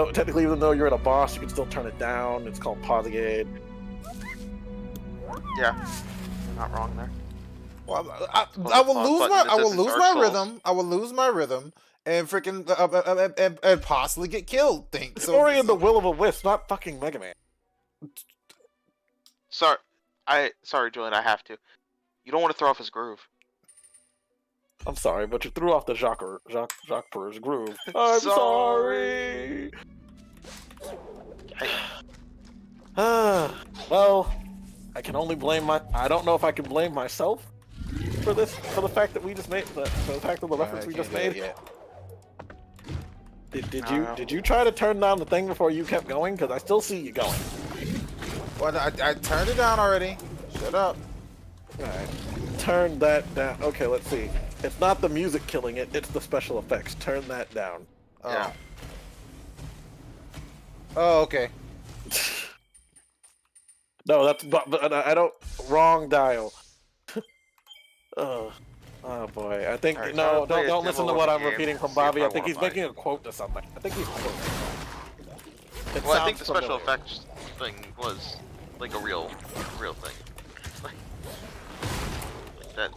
[SPEAKER 3] though you're in a boss, you can still turn it down. It's called Pausegade.
[SPEAKER 1] Yeah, you're not wrong there.
[SPEAKER 4] Well, I will lose my rhythm, and freaking and possibly get killed.
[SPEAKER 3] It's Ori and the Will of a Wisp, not fucking Mega Man.
[SPEAKER 1] Sorry, Julian, I have to. You don't want to throw off his groove.
[SPEAKER 3] I'm sorry, but you threw off the Jacques Per's groove. I'm sorry. Well, I can only blame I don't know if I can blame myself for this, for the fact that we just made for the fact of the reference we just made. Did you try to turn down the thing before you kept going? Because I still see you going.
[SPEAKER 4] Well, I turned it down already. Shut up.
[SPEAKER 3] Alright. Turn that down. Okay, let's see. It's not the music killing it, it's the special effects. Turn that down.
[SPEAKER 1] Yeah.
[SPEAKER 4] Oh, okay.
[SPEAKER 3] No, that's but I don't. Wrong dial. Oh boy. I think
[SPEAKER 1] right,
[SPEAKER 3] no.
[SPEAKER 1] so
[SPEAKER 3] Don't listen to what I'm repeating from Bobby. I think he's making
[SPEAKER 1] it.
[SPEAKER 3] a quote to something. I think he's quoting.
[SPEAKER 1] Well, I think the special effects thing was like a real thing. Like that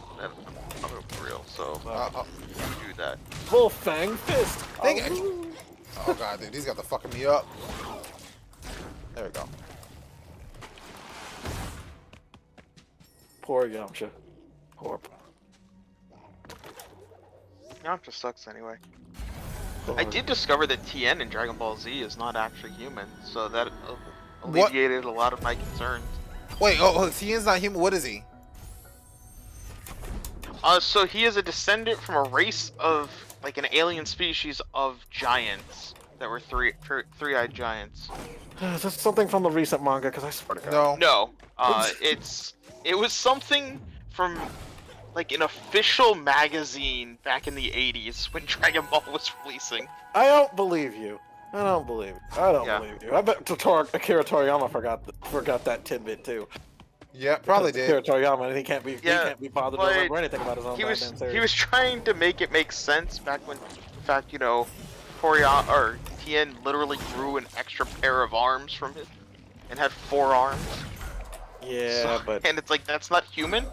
[SPEAKER 1] other real, so do that.
[SPEAKER 3] Full Fang Fist!
[SPEAKER 4] Dang it! Oh god, dude, these guys are fucking me up. There we go.
[SPEAKER 3] Poor Yamcha. Poor.
[SPEAKER 1] Yamcha sucks anyway. I did discover that Tien in Dragon Ball Z is not actually human, so that alleviated a lot of my concerns.
[SPEAKER 4] Wait, Tien's not human. What is he?
[SPEAKER 1] So he is a descendant from a race of, like, an alien species of giants that were three-eyed giants.
[SPEAKER 3] Is this something from the recent manga? Because I swear to God.
[SPEAKER 1] No. It was something from, like, an official magazine back in the 80s when Dragon Ball was releasing.
[SPEAKER 3] I don't believe you. I don't believe you. I don't believe you. I bet Akira Toriyama forgot that tidbit too.
[SPEAKER 4] Yeah, probably did.
[SPEAKER 3] Akira Toriyama, and he can't be bothered to remember anything about his own goddamn series.
[SPEAKER 1] He was trying to make it make sense back when, in fact, you know, Tien literally grew an extra pair of arms from his, and had 4 arms.
[SPEAKER 3] Yeah,
[SPEAKER 1] and it's like, that's not human.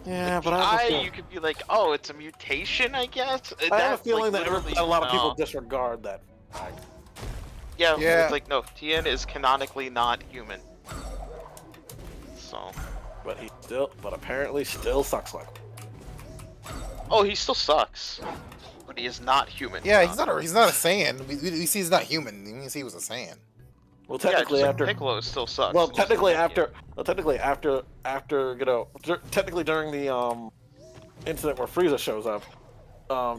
[SPEAKER 3] Yeah,
[SPEAKER 1] like,
[SPEAKER 3] but
[SPEAKER 1] you could be like, oh, it's a mutation, I guess.
[SPEAKER 3] I have a feeling that a lot of people disregard that fact.
[SPEAKER 1] Yeah, it's like, no, Tien is canonically not human. So.
[SPEAKER 3] But apparently still sucks like.
[SPEAKER 1] Oh, he still sucks. But he is not human.
[SPEAKER 4] Yeah, he's not a Saiyan. We see he's not human. We see he was a Saiyan.
[SPEAKER 3] Well, technically
[SPEAKER 1] after Piccolo still sucks.
[SPEAKER 3] Well, technically after you know, technically during the incident where Frieza shows up,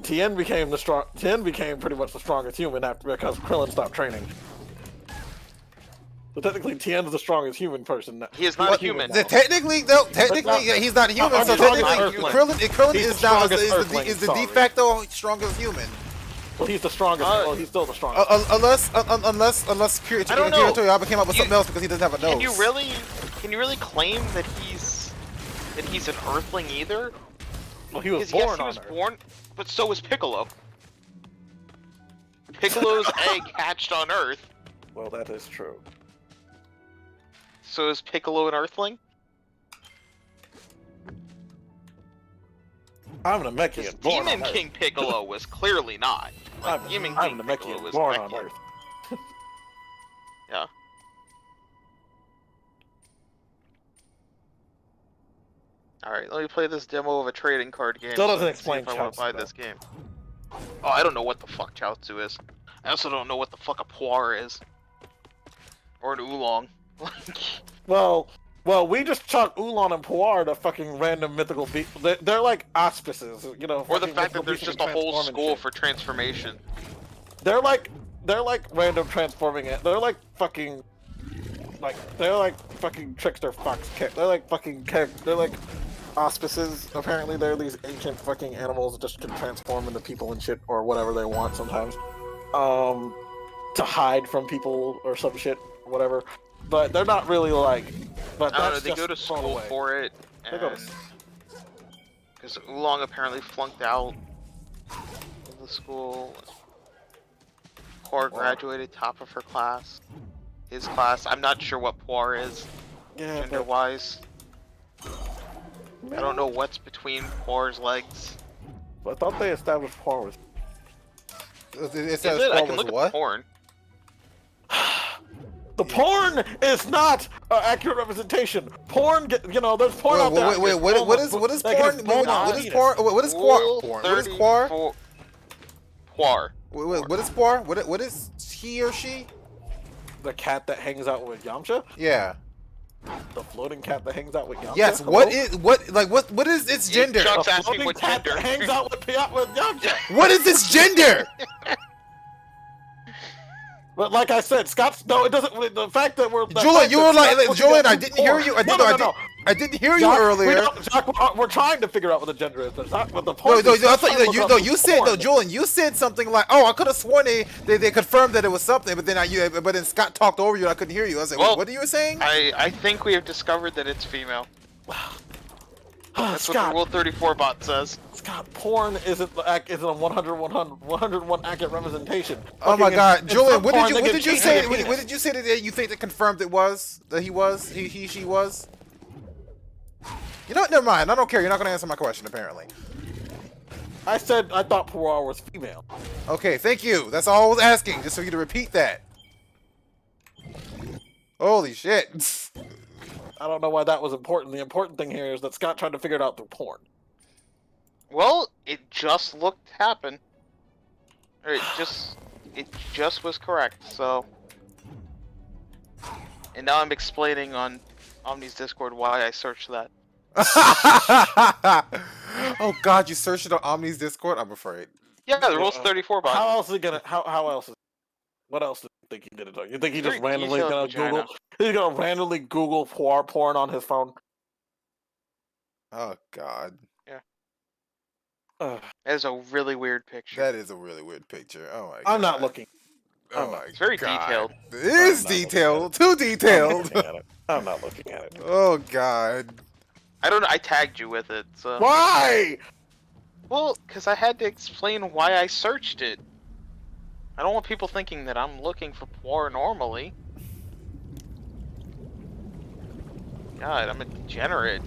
[SPEAKER 3] Tien became pretty much the strongest human because Krillin stopped training. So technically, Tien is the strongest human person.
[SPEAKER 1] He is not human.
[SPEAKER 4] Technically, he's not human. So technically, Krillin is the de facto strongest human.
[SPEAKER 3] Well, he's the strongest. Well, he's still the strongest.
[SPEAKER 4] Unless Akira Toriyama came up with something else because he doesn't have a nose.
[SPEAKER 1] Can you really claim that he's an Earthling either?
[SPEAKER 3] Well, he was born on Earth.
[SPEAKER 1] But so was Piccolo. Piccolo's egg hatched on Earth.
[SPEAKER 3] Well, that is true.
[SPEAKER 1] So is Piccolo an Earthling?
[SPEAKER 3] I'm an Namekian.
[SPEAKER 1] Demon King Piccolo was clearly not. Like, Demon King Piccolo was
[SPEAKER 3] born on Earth.
[SPEAKER 1] Yeah. Alright, let me play this demo of a trading card game.
[SPEAKER 3] Still doesn't explain
[SPEAKER 1] if I want to buy this game. Oh, I don't know what the fuck Chaozu is. I also don't know what the fuck a Puar is. Or an Oolong.
[SPEAKER 3] Well, we just chalk Oolong and Puar to fucking random mythical people. They're like auspices, you know.
[SPEAKER 1] Or the fact that there's just a whole school for transformation.
[SPEAKER 3] They're like random transforming it. They're like fucking trickster fox. They're like auspices. Apparently, they're these ancient fucking animals that just can transform into people and shit or whatever they want sometimes. To hide from people or some shit, whatever. But they're not really like. But
[SPEAKER 1] I don't know, they go to school for it, because Oolong apparently flunked out of the school. Puar graduated top of her class. His class. I'm not sure what Puar is, gender-wise. I don't know what's between Puar's legs.
[SPEAKER 3] But I thought they established Puar was.
[SPEAKER 1] I can look at the porn.
[SPEAKER 3] The porn is not an accurate representation. Porn, you know, there's porn out there.
[SPEAKER 4] Wait, what is porn? What is porn? What is Puar? What is Puar?
[SPEAKER 1] Puar.
[SPEAKER 4] What is Puar? What is he or she?
[SPEAKER 3] The cat that hangs out with Yamcha?
[SPEAKER 4] Yeah.
[SPEAKER 3] The floating cat that hangs out with Yamcha?
[SPEAKER 4] Yes. What is its gender?
[SPEAKER 1] Chuck's asking what gender.
[SPEAKER 3] That hangs out with Yamcha.
[SPEAKER 4] What is its gender?
[SPEAKER 3] But like I said, Scott's it doesn't. The fact that we're
[SPEAKER 4] Julian, you were like Julian. I didn't hear you. I didn't hear you earlier.
[SPEAKER 3] We're trying to figure out what the gender is. But the
[SPEAKER 4] point you said Julian. You said something like, "Oh, I could have sworn they confirmed that it was something," but then Scott talked over you and I couldn't hear you. I was like, well, "What are you saying?"
[SPEAKER 1] I think we have discovered that it's female. That's
[SPEAKER 3] Scott,
[SPEAKER 1] what the Rule 34 bot says.
[SPEAKER 3] Scott, porn isn't a 101 accurate representation.
[SPEAKER 4] Oh my God, Julian, what did you say? What did you say that you think that confirmed it was that he was she was? You know what? Never mind. I don't care. You're not going to answer my question apparently.
[SPEAKER 3] I said I thought Puar was female.
[SPEAKER 4] Okay, thank you. That's all I was asking, just for you to repeat that. Holy shit.
[SPEAKER 3] I don't know why that was important. The important thing here is that Scott tried to figure it out through porn.
[SPEAKER 1] Well, it just looked to happen. Or it just was correct, so... And now I'm explaining on Omni's Discord why I searched that.
[SPEAKER 4] Oh god, you searched it on Omni's Discord? I'm afraid.
[SPEAKER 1] Yeah, the rules 34 bot.
[SPEAKER 3] How else is he gonna? How else? What else do you think he did it? You think he just randomly gonna Google? He's gonna randomly Google porn on his phone?
[SPEAKER 4] Oh god.
[SPEAKER 1] Yeah. That is a really weird picture.
[SPEAKER 4] That is a really weird picture. Oh my god.
[SPEAKER 3] I'm not looking.
[SPEAKER 4] Oh my
[SPEAKER 1] It's very detailed.
[SPEAKER 4] It is detailed. Too detailed.
[SPEAKER 3] I'm not looking at it.
[SPEAKER 4] Oh god.
[SPEAKER 1] I don't know. I tagged you with it. So.
[SPEAKER 3] Why?
[SPEAKER 1] Well, because I had to explain why I searched it. I don't want people thinking that I'm looking for porn normally. God, I'm a degenerate.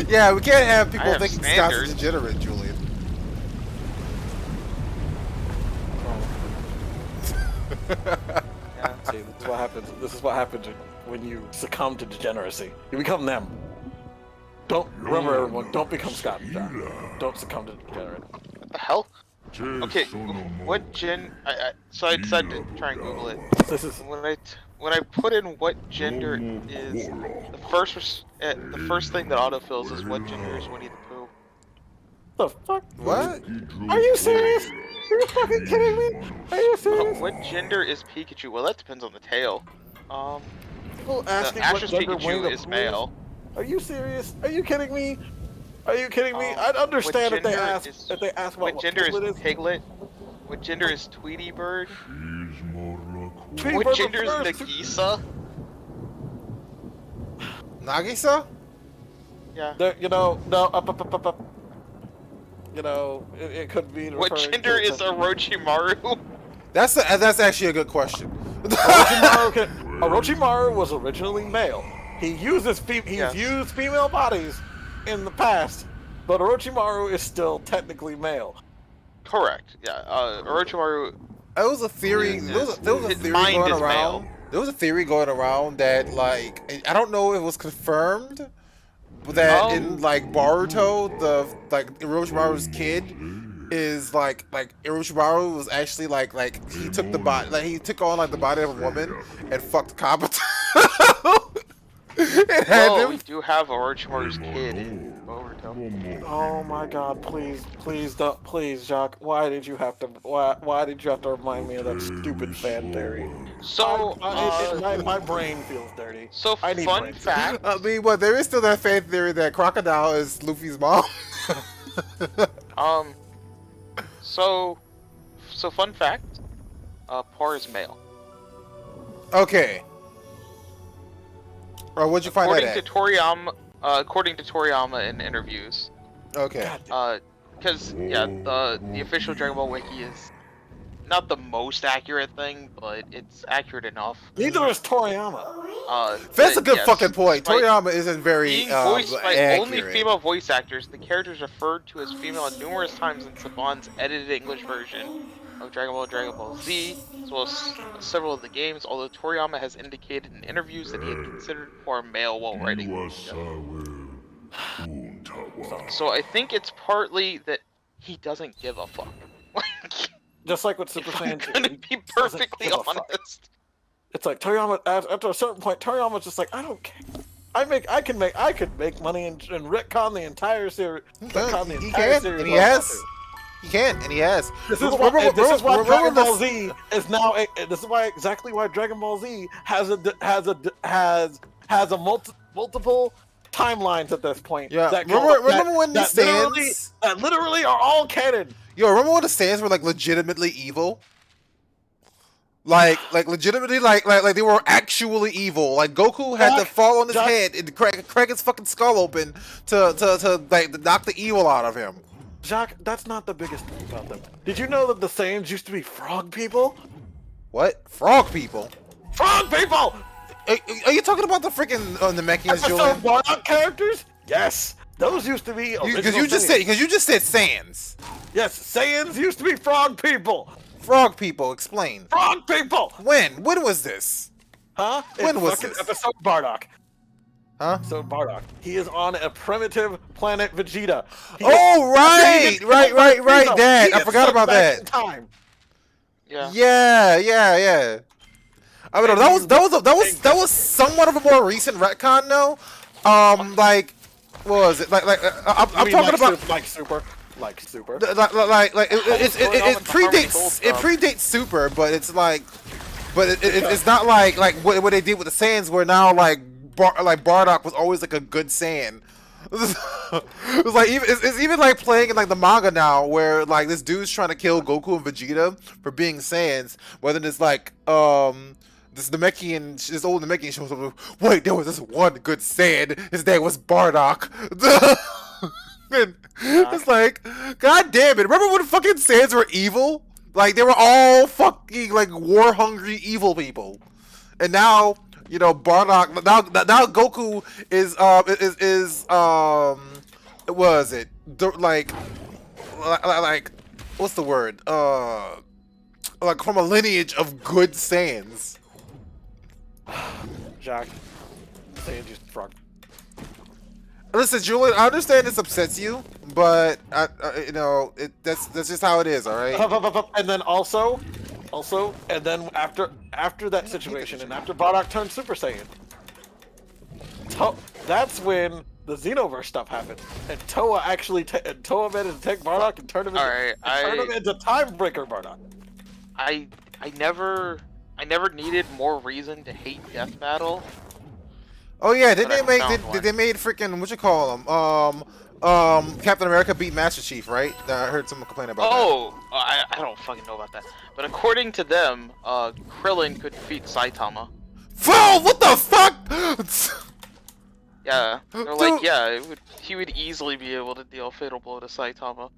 [SPEAKER 4] Yeah, we can't have people thinking
[SPEAKER 1] standards.
[SPEAKER 4] Scott's a degenerate, Julian.
[SPEAKER 1] Yeah.
[SPEAKER 3] See, this is what happens. This is what happens when you succumb to degeneracy. You become them. Don't remember, everyone. Don't become Scott and John. Don't succumb to degenerate.
[SPEAKER 1] What the hell? Okay, what so I decided to try and Google it.
[SPEAKER 3] This is
[SPEAKER 1] When I put in what gender is, the first thing that autofills is what gender is Winnie the Pooh.
[SPEAKER 3] the fuck.
[SPEAKER 4] What?
[SPEAKER 3] Are you serious? Are you fucking kidding me? Are you serious?
[SPEAKER 1] What gender is Pikachu? Well, that depends on the tail.
[SPEAKER 3] People asking what
[SPEAKER 1] Ash's
[SPEAKER 3] gender Winnie
[SPEAKER 1] Pikachu
[SPEAKER 3] the
[SPEAKER 1] is
[SPEAKER 3] Pooh
[SPEAKER 1] male.
[SPEAKER 3] Are you serious? Are you kidding me? Are you kidding me? I'd understand if they ask
[SPEAKER 1] what gender
[SPEAKER 3] what
[SPEAKER 1] is Piglet. What gender is Tweety Bird?
[SPEAKER 3] Tweety
[SPEAKER 1] What
[SPEAKER 3] Bird
[SPEAKER 1] gender is
[SPEAKER 3] first.
[SPEAKER 1] Nagisa?
[SPEAKER 4] Nagisa?
[SPEAKER 1] Yeah.
[SPEAKER 3] There, you know, no, up. You know, it could be.
[SPEAKER 1] What gender is Orochimaru?
[SPEAKER 4] That's actually a good question.
[SPEAKER 3] Orochimaru was originally male. He uses used female bodies in the past, but Orochimaru is still technically male.
[SPEAKER 1] Correct. Yeah. Orochimaru.
[SPEAKER 4] There was a theory. There was a theory going around.
[SPEAKER 1] Male.
[SPEAKER 4] There was a theory going around that, like, I don't know if it was confirmed, but that in like Boruto, Orochimaru's kid is like Orochimaru was actually like he took the body, like he took on like the body of a woman and fucked Kabuto.
[SPEAKER 1] Well, we do have Orochimaru's kid in Boruto.
[SPEAKER 3] Oh my God! Please don't, Jacques. Why did you have to remind me of that stupid fan theory?
[SPEAKER 1] So,
[SPEAKER 3] my brain feels dirty.
[SPEAKER 1] So, fun fact.
[SPEAKER 4] I mean, well, there is still that fan theory that Crocodile is Luffy's mom.
[SPEAKER 1] So fun fact. Por is male.
[SPEAKER 4] Okay. Or what'd you find that at?
[SPEAKER 1] According to Toriyama in interviews.
[SPEAKER 4] Okay.
[SPEAKER 1] Because the official Dragon Ball wiki is not the most accurate thing, but it's accurate enough.
[SPEAKER 3] Neither is Toriyama.
[SPEAKER 4] That's a good fucking point. Toriyama isn't very
[SPEAKER 1] being voiced by
[SPEAKER 4] accurate.
[SPEAKER 1] only female voice actors, the character is referred to as female numerous times in Saban's edited English version of Dragon Ball Z, as well as several of the games, although Toriyama has indicated in interviews that he had considered for a male while writing the manga. So I think it's partly that he doesn't give a fuck.
[SPEAKER 3] Just like with Super Saiyan 2.
[SPEAKER 1] I'm gonna be perfectly honest.
[SPEAKER 3] It's like Toriyama, after a certain point, Toriyama's just like, I don't care. I could make money and retcon the entire series.
[SPEAKER 4] He can, and he has. He can, and he has.
[SPEAKER 3] This is why Dragon Ball Z is now. This is exactly why Dragon Ball Z has a multiple timelines at this point.
[SPEAKER 4] Yeah. Remember when the stands
[SPEAKER 3] that literally are all canon.
[SPEAKER 4] Yo, remember when the stands were like legitimately evil? Like legitimately, like they were actually evil. Like Goku had to fall on his head and crack his fucking skull open to like knock the evil out of him.
[SPEAKER 3] Jacques, that's not the biggest thing about them. Did you know that the Saiyans used to be frog people?
[SPEAKER 4] What? Frog people?
[SPEAKER 3] Frog people!
[SPEAKER 4] Are you talking about the freaking Namekians, Julian?
[SPEAKER 3] Bardock characters? Yes. Those used to be
[SPEAKER 4] because you just said Saiyans.
[SPEAKER 3] Yes, Saiyans used to be frog people.
[SPEAKER 4] Frog people, explain.
[SPEAKER 3] Frog people.
[SPEAKER 4] When was this?
[SPEAKER 3] Huh?
[SPEAKER 4] When was this?
[SPEAKER 3] Episode Bardock.
[SPEAKER 4] Huh?
[SPEAKER 3] So Bardock, he is on a primitive planet Vegeta.
[SPEAKER 4] Right, Dad. I forgot about that.
[SPEAKER 3] Time.
[SPEAKER 4] Yeah. I mean, that was somewhat of a more recent retcon, though. Like, what was it? Like I'm talking about
[SPEAKER 3] like Super. It
[SPEAKER 4] predates Super, but it's like, it's not like what they did with the Saiyans, where now like Bardock was always like a good Saiyan. It was like it's even like playing in like the manga now, where like this dude's trying to kill Goku and Vegeta for being Saiyans, whether it's like this old Namekian shows up. Wait, there was this one good Saiyan. His name was Bardock. And it's like, god damn it! Remember when fucking Saiyans were evil? Like they were all fucking like war-hungry evil people, and now you know Bardock. Now Goku is what was it? Like what's the word? Like from a lineage of good Saiyans.
[SPEAKER 3] Jack, Saiyans used to frog.
[SPEAKER 4] Listen, Julian, I understand this upsets you, but you know, that's just how it is, all right?
[SPEAKER 3] And then also, and then after that situation, and after Bardock turned Super Saiyan, that's when the Xenoverse stuff happened, and Toa actually Toa managed to take Bardock and turn him into Timebreaker Bardock.
[SPEAKER 1] I never needed more reason to hate Death Battle.
[SPEAKER 4] Oh yeah, did they made freaking what you call them? Captain America beat Master Chief, right? I heard someone complain about that.
[SPEAKER 1] I don't fucking know about that. But according to them, Krillin could defeat Saitama.
[SPEAKER 4] Whoa, what the fuck?
[SPEAKER 1] Yeah, they're like, yeah, he would easily be able to deal a fatal blow to Saitama.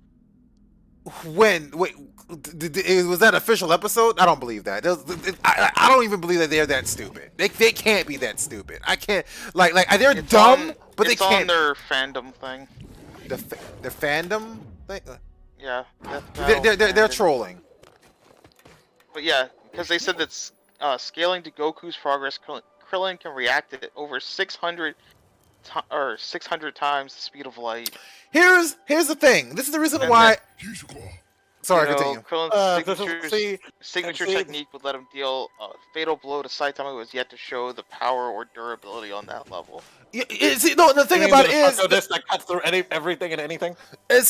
[SPEAKER 4] Wait, was that an official episode? I don't believe that. I don't even believe that they're that stupid. They can't be that stupid. I can't like they're dumb, but they can't.
[SPEAKER 1] It's on their fandom thing.
[SPEAKER 4] The fandom thing.
[SPEAKER 1] Yeah,
[SPEAKER 4] they're trolling.
[SPEAKER 1] But yeah, because they said that scaling to Goku's progress, Krillin can react at over 600 times the speed of light.
[SPEAKER 4] Here's the thing. This is the reason why. Sorry, continue.
[SPEAKER 1] Krillin's signature technique would let him deal a fatal blow to Saitama, who has yet to show the power or durability on that level.
[SPEAKER 4] The thing about it is
[SPEAKER 3] that cuts through everything and anything.
[SPEAKER 4] The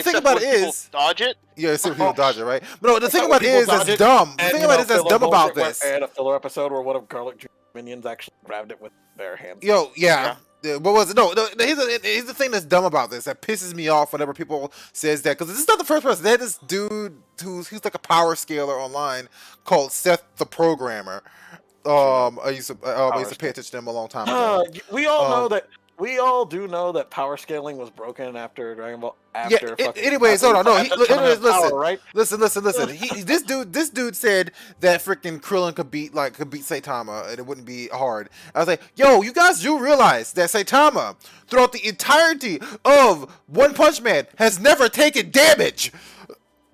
[SPEAKER 4] thing about it is
[SPEAKER 1] dodge it.
[SPEAKER 4] Yeah, see people dodge it, right? But no, the thing about it is that's dumb. The thing about it is that's dumb about this.
[SPEAKER 3] I had a filler episode where one of Garlic Jr.'s minions actually grabbed it with bare hands.
[SPEAKER 4] Yeah. What was it? No, here's the thing that's dumb about this. That pisses me off whenever people says that, because this is not the first person. They had this dude who's like a power scaler online called Seth the Programmer. I used to pay attention to him a long time ago.
[SPEAKER 3] We all know that. We all do know that power scaling was broken after Dragon Ball.
[SPEAKER 4] Anyways, hold on. No, listen. This dude said that freaking Krillin could beat Saitama and it wouldn't be hard. I was like, yo, you guys do realize that Saitama, throughout the entirety of One Punch Man, has never taken damage.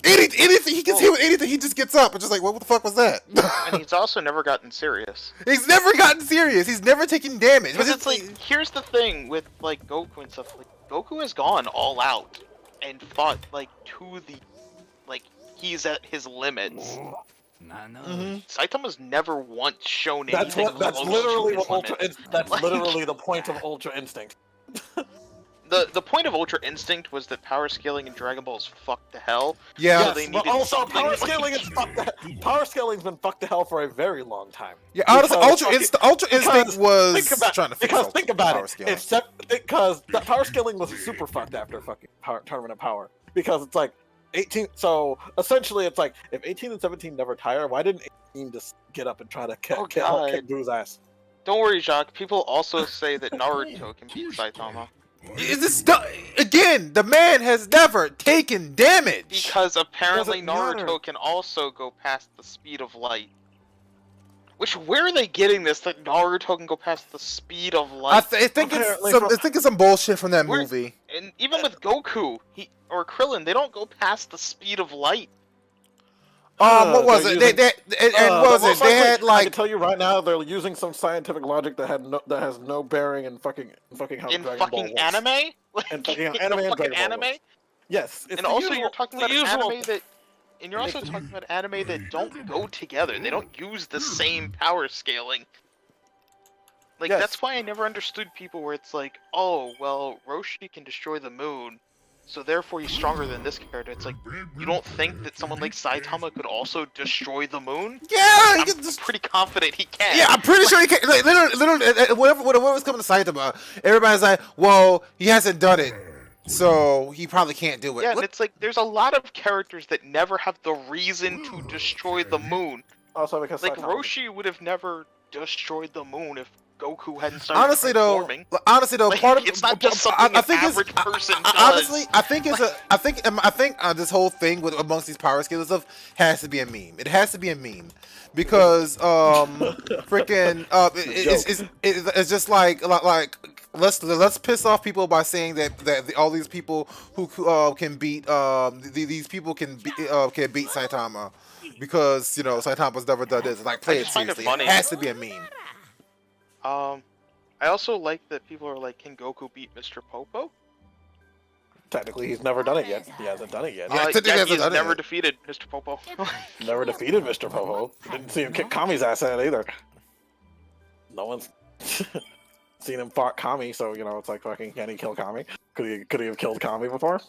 [SPEAKER 4] Anything he gets hit with anything, he just gets up and just like, what the fuck was that?
[SPEAKER 1] And he's also never gotten serious.
[SPEAKER 4] He's never gotten serious. He's never taken damage.
[SPEAKER 1] But it's like, here's the thing with like Goku and stuff. Like, Goku has gone all out and fought like to the, like he's at his limits. Saitama's never once shown anything.
[SPEAKER 3] That's literally the point of Ultra Instinct.
[SPEAKER 1] The point of Ultra Instinct was that power scaling in Dragon Ball is fucked to hell.
[SPEAKER 4] Yeah,
[SPEAKER 1] so
[SPEAKER 3] but also power scaling is fucked to hell. Power scaling's been fucked to hell for a very long time.
[SPEAKER 4] Yeah, honestly, Ultra Instinct was trying to fix
[SPEAKER 3] think about
[SPEAKER 4] power
[SPEAKER 3] it.
[SPEAKER 4] Scaling.
[SPEAKER 3] Because that power scaling was super fucked after fucking Tournament of Power. Because it's like 18. So essentially, it's like if 18 and 17 never tire, why didn't 18 just get up and try to kick Boo's ass?
[SPEAKER 1] Don't worry, Jacques. People also say that Naruto can beat Saitama.
[SPEAKER 4] Again, the man has never taken damage.
[SPEAKER 1] Because apparently Naruto can also go past the speed of light. Where are they getting this? That Naruto can go past the speed of light?
[SPEAKER 4] I think it's some bullshit from that movie.
[SPEAKER 1] And even with Goku, or Krillin, they don't go past the speed of light.
[SPEAKER 4] What was it? They had like.
[SPEAKER 3] I can tell you right now, they're using some scientific logic that has no bearing in fucking how
[SPEAKER 1] in
[SPEAKER 3] Dragon
[SPEAKER 1] fucking
[SPEAKER 3] Ball
[SPEAKER 1] anime.
[SPEAKER 3] Like, in fucking anime and Dragon Ball
[SPEAKER 1] anime.
[SPEAKER 3] Yes,
[SPEAKER 1] and also you're talking about anime that. And you're also talking about anime that don't go together. They don't use the same power scaling. Like, that's why I never understood people where it's like, oh, well, Roshi can destroy the moon, so therefore he's stronger than this character. It's like, you don't think that someone like Saitama could also destroy the moon?
[SPEAKER 4] Yeah,
[SPEAKER 1] I'm pretty confident he can.
[SPEAKER 4] Yeah, I'm pretty sure he can. Like, literally, whatever was coming to Saitama, everybody's like, well, he hasn't done it. So he probably can't do it.
[SPEAKER 1] Yeah, and it's like there's a lot of characters that never have the reason to destroy the moon.
[SPEAKER 3] Also, because
[SPEAKER 1] like Roshi would have never destroyed the moon if Goku hadn't started transforming.
[SPEAKER 4] Honestly though,
[SPEAKER 1] like,
[SPEAKER 4] part of
[SPEAKER 1] it's not just something an average person does.
[SPEAKER 4] Honestly, I think this whole thing with amongst these power scales stuff has to be a meme. It has to be a meme because freaking it's just like let's piss off people by saying that all these people who can beat these people can beat Saitama because Saitama's never done this. Like, play it seriously. It has to be a meme.
[SPEAKER 1] I also like that people are like, can Goku beat Mr. Popo?
[SPEAKER 3] Technically, he's never done it yet. He hasn't done it yet.
[SPEAKER 1] He's never defeated Mr. Popo.
[SPEAKER 3] Never defeated Mr. Popo. Didn't see him kick Kami's ass at either. No one's seen him fought Kami, so it's like, fucking, can he kill Kami? Could he have killed Kami before?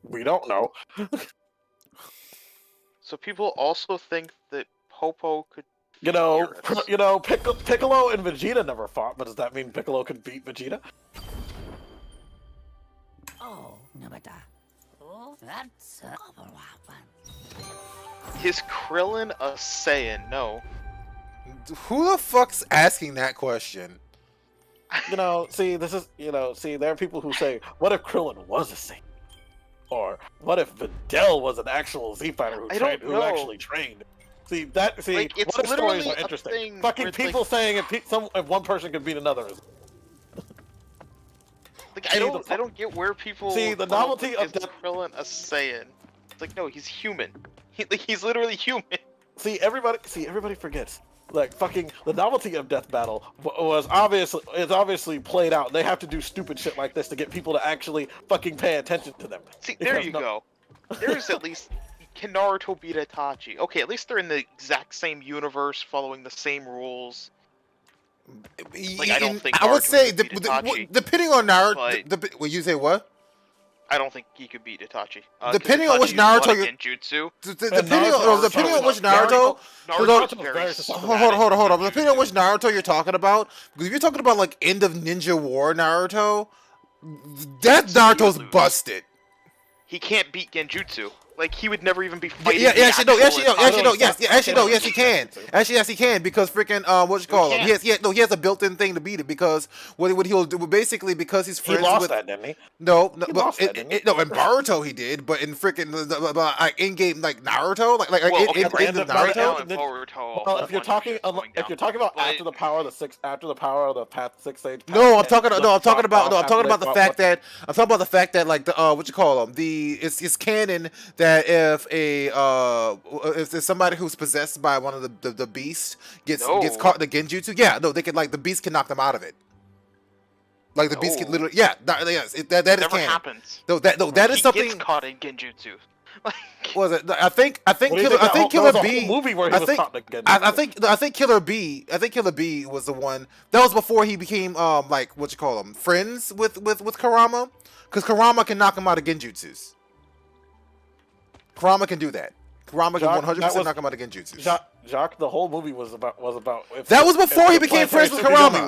[SPEAKER 3] We don't know.
[SPEAKER 1] So people also think that Popo could.
[SPEAKER 3] Piccolo and Vegeta never fought, but does that mean Piccolo could beat Vegeta?
[SPEAKER 5] Oh, Nobita. Oh, that's a couple one.
[SPEAKER 1] Is Krillin a Saiyan? No.
[SPEAKER 4] Who the fuck's asking that question?
[SPEAKER 3] See, this is, there are people who say, what if Krillin was a Saiyan? Or, what if Videl was an actual Z-fighter who actually trained?
[SPEAKER 1] Like, it's
[SPEAKER 3] what if stories
[SPEAKER 1] literally
[SPEAKER 3] are interesting?
[SPEAKER 1] thing
[SPEAKER 3] Fucking people saying if one person could beat another is...
[SPEAKER 1] Like, I don't get where people...
[SPEAKER 3] See, the novelty of
[SPEAKER 1] Krillin a Saiyan. It's like, no, he's human. He's literally human.
[SPEAKER 3] See, everybody forgets. Like, fucking, the novelty of Death Battle is obviously played out. They have to do stupid shit like this to get people to actually fucking pay attention to them.
[SPEAKER 1] See, there you go. There's at least... Can Naruto beat Itachi? Okay, at least they're in the exact same universe, following the same rules. Like, I don't think Naruto
[SPEAKER 4] I would say,
[SPEAKER 1] could beat Itachi,
[SPEAKER 4] depending on Naruto... Will you say what?
[SPEAKER 1] I don't think he could beat Itachi.
[SPEAKER 4] Depending on which Naruto you're... Depending on which Naruto... Hold on. Depending on which Naruto you're talking about, because if you're talking about, like, end of Ninja War Naruto, that Naruto's busted.
[SPEAKER 1] He can't beat Genjutsu. Like, he would never even be fighting.
[SPEAKER 4] Yes, he can. Actually, yes, he can, because freaking he has a built-in thing to beat it, because what he'll do basically, because he's friends with.
[SPEAKER 3] He lost that, didn't he?
[SPEAKER 4] No, in Boruto he did, but in freaking in-game like Naruto,
[SPEAKER 1] Naruto.
[SPEAKER 3] Well, if you're talking about after the power of the Path 6 Age.
[SPEAKER 4] No, I'm talking about the fact that like the it's canon that if there's somebody who's possessed by one of the beasts gets caught in the genjutsu, they can, like, the beast can knock them out of it. Like, the beast can literally, that is
[SPEAKER 1] never
[SPEAKER 4] canon.
[SPEAKER 1] Happens.
[SPEAKER 4] That is something.
[SPEAKER 1] He gets caught in genjutsu.
[SPEAKER 4] Was it? I think Killer B.
[SPEAKER 3] Movie where he was caught in genjutsu.
[SPEAKER 4] I think Killer B was the one that was before he became friends with Kurama, because Kurama can knock him out of genjutsus. Kurama can do that. Kurama can 100% knock him out of genjutsu.
[SPEAKER 3] Jacques, the whole movie was about.
[SPEAKER 4] That was before he became friends with Kurama.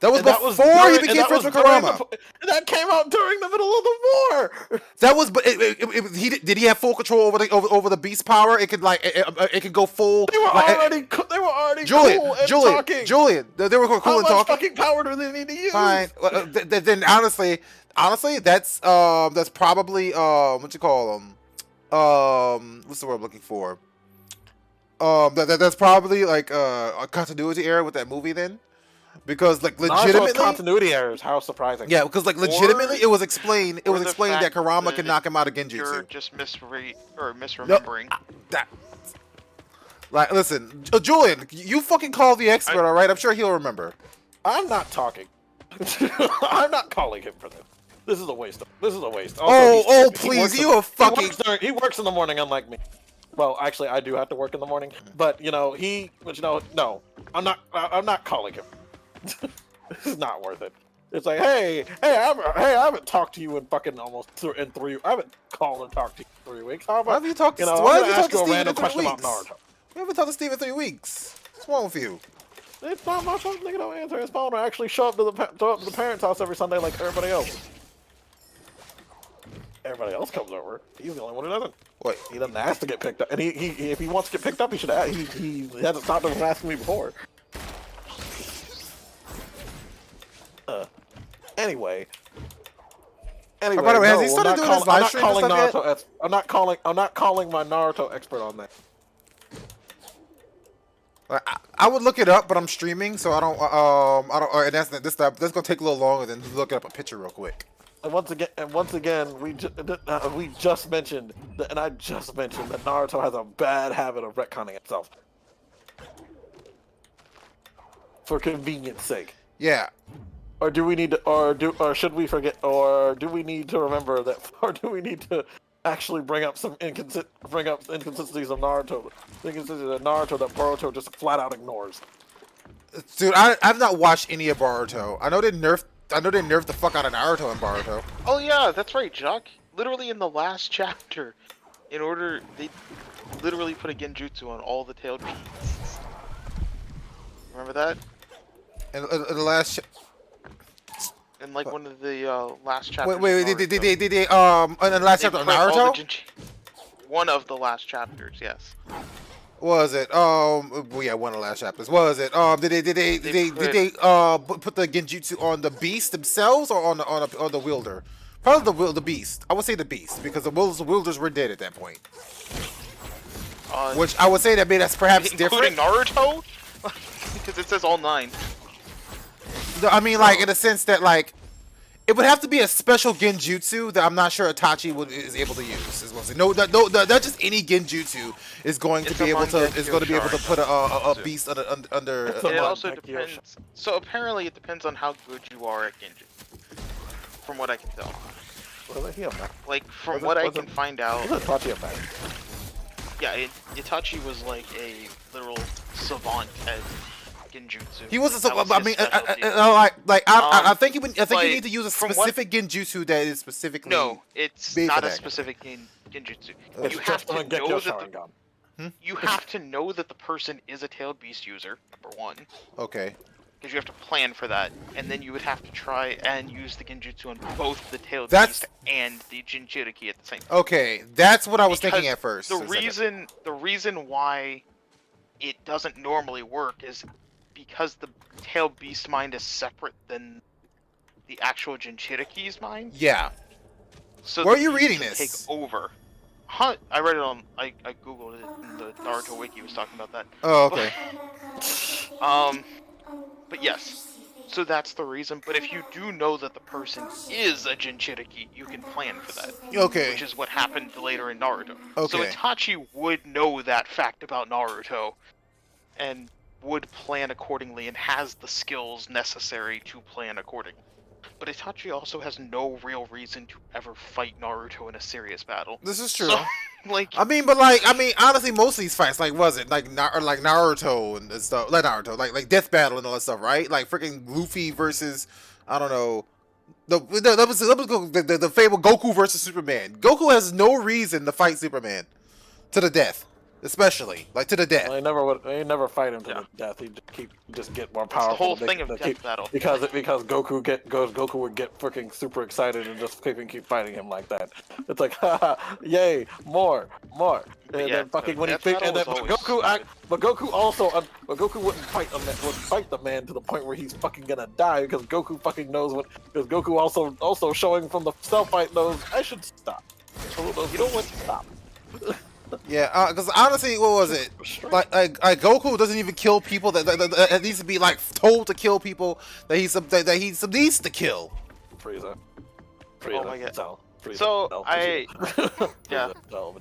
[SPEAKER 4] That was before he became friends with Kurama.
[SPEAKER 3] That came out during the middle of the war.
[SPEAKER 4] That was, did he have full control over the beast power? It could it could go full.
[SPEAKER 3] They were already cool and talking.
[SPEAKER 4] Julian, they were cool and talking.
[SPEAKER 3] How much fucking power do they need to use?
[SPEAKER 4] Fine. Then honestly, that's probably what's the word I'm looking for? That's probably like a continuity error with that movie then, because like legitimately
[SPEAKER 3] continuity errors. How surprising!
[SPEAKER 4] Yeah, because like legitimately it was explained. It was explained that Kurama can knock him out of Genjutsu.
[SPEAKER 1] You're just misremembering.
[SPEAKER 4] No, that. Like, listen, Julian, you fucking call the expert, all right? I'm sure he'll remember.
[SPEAKER 3] I'm not talking. I'm not calling him for this. This is a waste. This is a waste.
[SPEAKER 4] Also, please, you are fucking.
[SPEAKER 3] He works in the morning, unlike me. Well, actually, I do have to work in the morning, but no, no, I'm not calling him. This is not worth it. It's like, hey, I haven't talked to you in fucking almost in 3. I haven't called and talked to you in 3 weeks. How about,
[SPEAKER 4] why have you talked to?
[SPEAKER 3] Why have you talked to Steven in 3 weeks?
[SPEAKER 4] We haven't talked to Steve in 3 weeks. What's wrong with you?
[SPEAKER 3] It's not my fault. Nigga don't answer his phone or actually show up to the parents' house every Sunday like everybody else. Everybody else comes over. He's the only one who doesn't.
[SPEAKER 4] What?
[SPEAKER 3] He doesn't ask to get picked up, and he if he wants to get picked up, he should. He hasn't stopped him from asking me before. Anyway.
[SPEAKER 4] Oh, by the way, has he started doing his live stream and stuff yet?
[SPEAKER 3] I'm not calling my Naruto expert on that.
[SPEAKER 4] I would look it up, but I'm streaming, so I don't. And that's gonna take a little longer than looking up a picture real quick.
[SPEAKER 3] And once again, we just mentioned that, and I just mentioned that Naruto has a bad habit of retconning itself for convenience sake.
[SPEAKER 4] Yeah.
[SPEAKER 3] Or do we need to, or should we forget, or do we need to remember that, or do we need to actually bring up inconsistencies of Naruto, that Boruto just flat out ignores?
[SPEAKER 4] Dude, I've not watched any of Boruto. I know they nerfed the fuck out of Naruto in Boruto.
[SPEAKER 1] Oh yeah, that's right, Jock. Literally in the last chapter, they literally put a genjutsu on all the tailed beasts. Remember that?
[SPEAKER 4] In the last.
[SPEAKER 1] In like one of the last chapters.
[SPEAKER 4] Wait, did they in the last chapter of Naruto?
[SPEAKER 1] One of the last chapters, yes.
[SPEAKER 4] Was it? Well, yeah, one of the last chapters. Was it? Did they put the genjutsu on the beast themselves or on the wielder? Probably the beast. I would say the beast because the wielders were dead at that point. Which I would say that's perhaps
[SPEAKER 1] including
[SPEAKER 4] different.
[SPEAKER 1] Naruto, because it says all 9.
[SPEAKER 4] I mean, like in the sense that like it would have to be a special genjutsu that I'm not sure Itachi is able to use. Is what not just any genjutsu is going to be able to put a beast under.
[SPEAKER 1] It also depends. So apparently, it depends on how good you are at genjutsu. From what I can tell. Like from what I can find out. Yeah, Itachi was like a literal savant at genjutsu.
[SPEAKER 4] He was I mean, I think you need to use a specific genjutsu that is specifically.
[SPEAKER 1] No, it's not a specific genjutsu. You have to know that you have to know that the person is a tailed beast user. Number 1.
[SPEAKER 4] Okay.
[SPEAKER 1] Because you have to plan for that, and then you would have to try and use the genjutsu on both the tailed beast and the Jinchuriki at the same time.
[SPEAKER 4] Okay, that's what I was thinking at first.
[SPEAKER 1] The reason why it doesn't normally work is because the tailed beast mind is separate than the actual Jinchuriki's mind.
[SPEAKER 4] Yeah.
[SPEAKER 1] So
[SPEAKER 4] where are you reading this?
[SPEAKER 1] Take over. Huh? I read it on. I googled it. And the Naruto wiki was talking about that.
[SPEAKER 4] Oh, okay.
[SPEAKER 1] But yes. So that's the reason. But if you do know that the person is a Jinchuriki, you can plan for that.
[SPEAKER 4] Okay.
[SPEAKER 1] Which is what happened later in Naruto.
[SPEAKER 4] Okay.
[SPEAKER 1] So Itachi would know that fact about Naruto, and would plan accordingly, and has the skills necessary to plan accordingly. But Itachi also has no real reason to ever fight Naruto in a serious battle.
[SPEAKER 4] This is true.
[SPEAKER 1] So,
[SPEAKER 4] I mean, honestly, most of these fights, was it like Naruto and stuff, like Naruto, like Death Battle and all that stuff, right? Like freaking Luffy versus, I don't know, the fabled Goku versus Superman. Goku has no reason to fight Superman to the death. Especially, like to the death.
[SPEAKER 3] Well, he never fight him to the death. He just get more powerful.
[SPEAKER 1] That's the whole thing of Death Battle.
[SPEAKER 3] Because Goku would get freaking super excited and just keep fighting him like that. It's like, haha, yay, more. And then fucking when he Goku wouldn't fight the man to the point where he's fucking gonna die because Goku fucking knows because Goku also showing from the self fight knows I should stop. You don't want to stop.
[SPEAKER 4] Yeah, because honestly, what was it? Like Goku doesn't even kill people that needs to be like told to kill people that he needs to kill.
[SPEAKER 3] Frieza.
[SPEAKER 1] Oh my god.
[SPEAKER 3] Cell. Frieza.
[SPEAKER 1] So
[SPEAKER 3] Cell.
[SPEAKER 1] yeah.
[SPEAKER 3] Cell.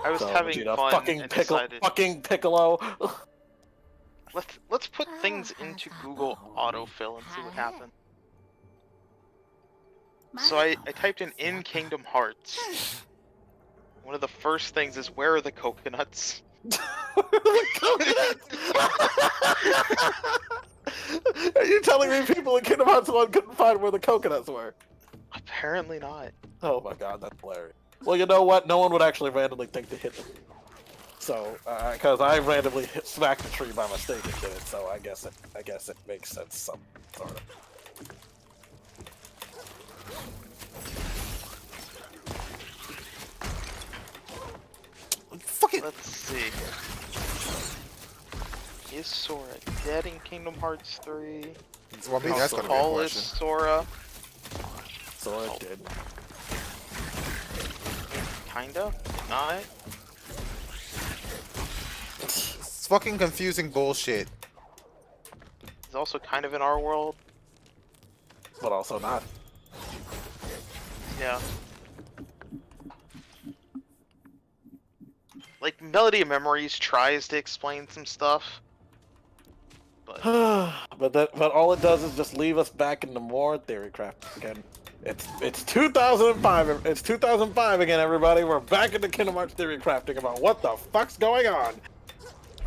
[SPEAKER 1] I was having
[SPEAKER 3] Vegeta.
[SPEAKER 1] fun and decided
[SPEAKER 3] fucking Piccolo.
[SPEAKER 1] let's put things into Google autofill and see what happens. So I typed in Kingdom Hearts. One of the first things is, where are the coconuts?
[SPEAKER 3] Are you telling me people in Kingdom Hearts 1 couldn't find where the coconuts were?
[SPEAKER 1] Apparently not.
[SPEAKER 3] Oh my god, that's hilarious. Well, you know what? No one would actually randomly think to hit them. So, because I randomly smacked the tree by mistake and did it, so I guess it makes sense, some sort of.
[SPEAKER 4] Fucking.
[SPEAKER 1] Let's see. Is Sora dead in Kingdom Hearts 3?
[SPEAKER 4] Well, maybe that's gonna be a
[SPEAKER 1] Tall is
[SPEAKER 4] question.
[SPEAKER 1] Sora?
[SPEAKER 3] Sora did.
[SPEAKER 1] Kinda? Not?
[SPEAKER 4] It's fucking confusing bullshit.
[SPEAKER 1] He's also kind of in our world.
[SPEAKER 3] But also not.
[SPEAKER 1] Yeah. Like, Melody of Memories tries to explain some stuff. But
[SPEAKER 3] but all it does is just leave us back into more theory craft again. It's 2005. It's 2005 again, everybody. We're back into Kingdom Hearts theory crafting about what the fuck's going on.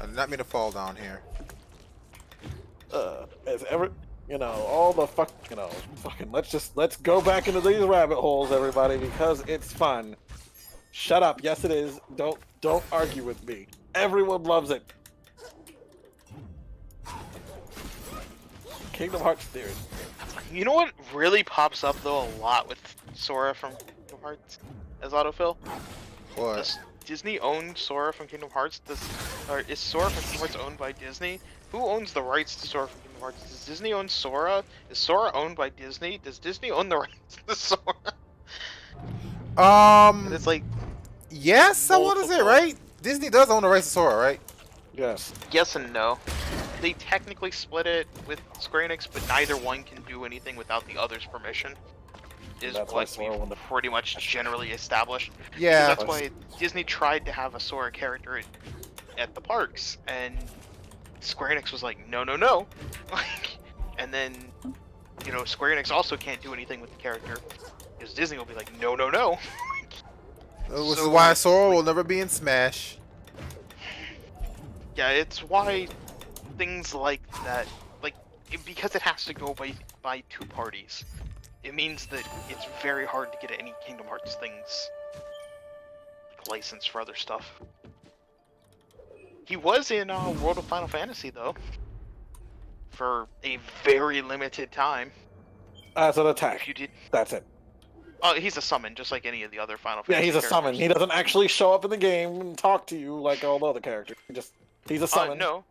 [SPEAKER 4] I did not mean to fall down here.
[SPEAKER 3] As ever, all the fucking let's go back into these rabbit holes, everybody, because it's fun. Shut up. Yes, it is. Don't argue with me. Everyone loves it. Kingdom Hearts theory.
[SPEAKER 1] you know what really pops up though a lot with Sora from Kingdom Hearts as autofill?
[SPEAKER 4] What?
[SPEAKER 1] Does Disney own Sora from Kingdom Hearts? Or is Sora from Kingdom Hearts owned by Disney? Who owns the rights to Sora from Kingdom Hearts? Does Disney own Sora? Is Sora owned by Disney? Does Disney own the rights to Sora? And it's like,
[SPEAKER 4] yes, I want to say, right? Disney does own the rights to Sora, right?
[SPEAKER 3] Yes.
[SPEAKER 1] yes and no. They technically split it with Square Enix, but neither one can do anything without the other's permission. Is
[SPEAKER 3] That's
[SPEAKER 1] what
[SPEAKER 3] why Sora
[SPEAKER 1] we've pretty much generally established.
[SPEAKER 4] Yeah.
[SPEAKER 1] That's why Disney tried to have a Sora character at the parks, and Square Enix was like, no, no, no. And then, Square Enix also can't do anything with the character, because Disney will be like, no, no, no.
[SPEAKER 4] Which is why Sora will never be in Smash.
[SPEAKER 1] Yeah, it's why things like that, because it has to go by two parties. It means that it's very hard to get any Kingdom Hearts things licensed for other stuff. He was in World of Final Fantasy though, for a very limited time.
[SPEAKER 3] As an attack.
[SPEAKER 1] If you did,
[SPEAKER 3] That's it.
[SPEAKER 1] he's a summon, just like any of the other Final
[SPEAKER 3] Yeah,
[SPEAKER 1] Fantasy.
[SPEAKER 3] he's a
[SPEAKER 1] characters.
[SPEAKER 3] summon. He doesn't actually show up in the game and talk to you like all the other characters. He's a summon.
[SPEAKER 1] No.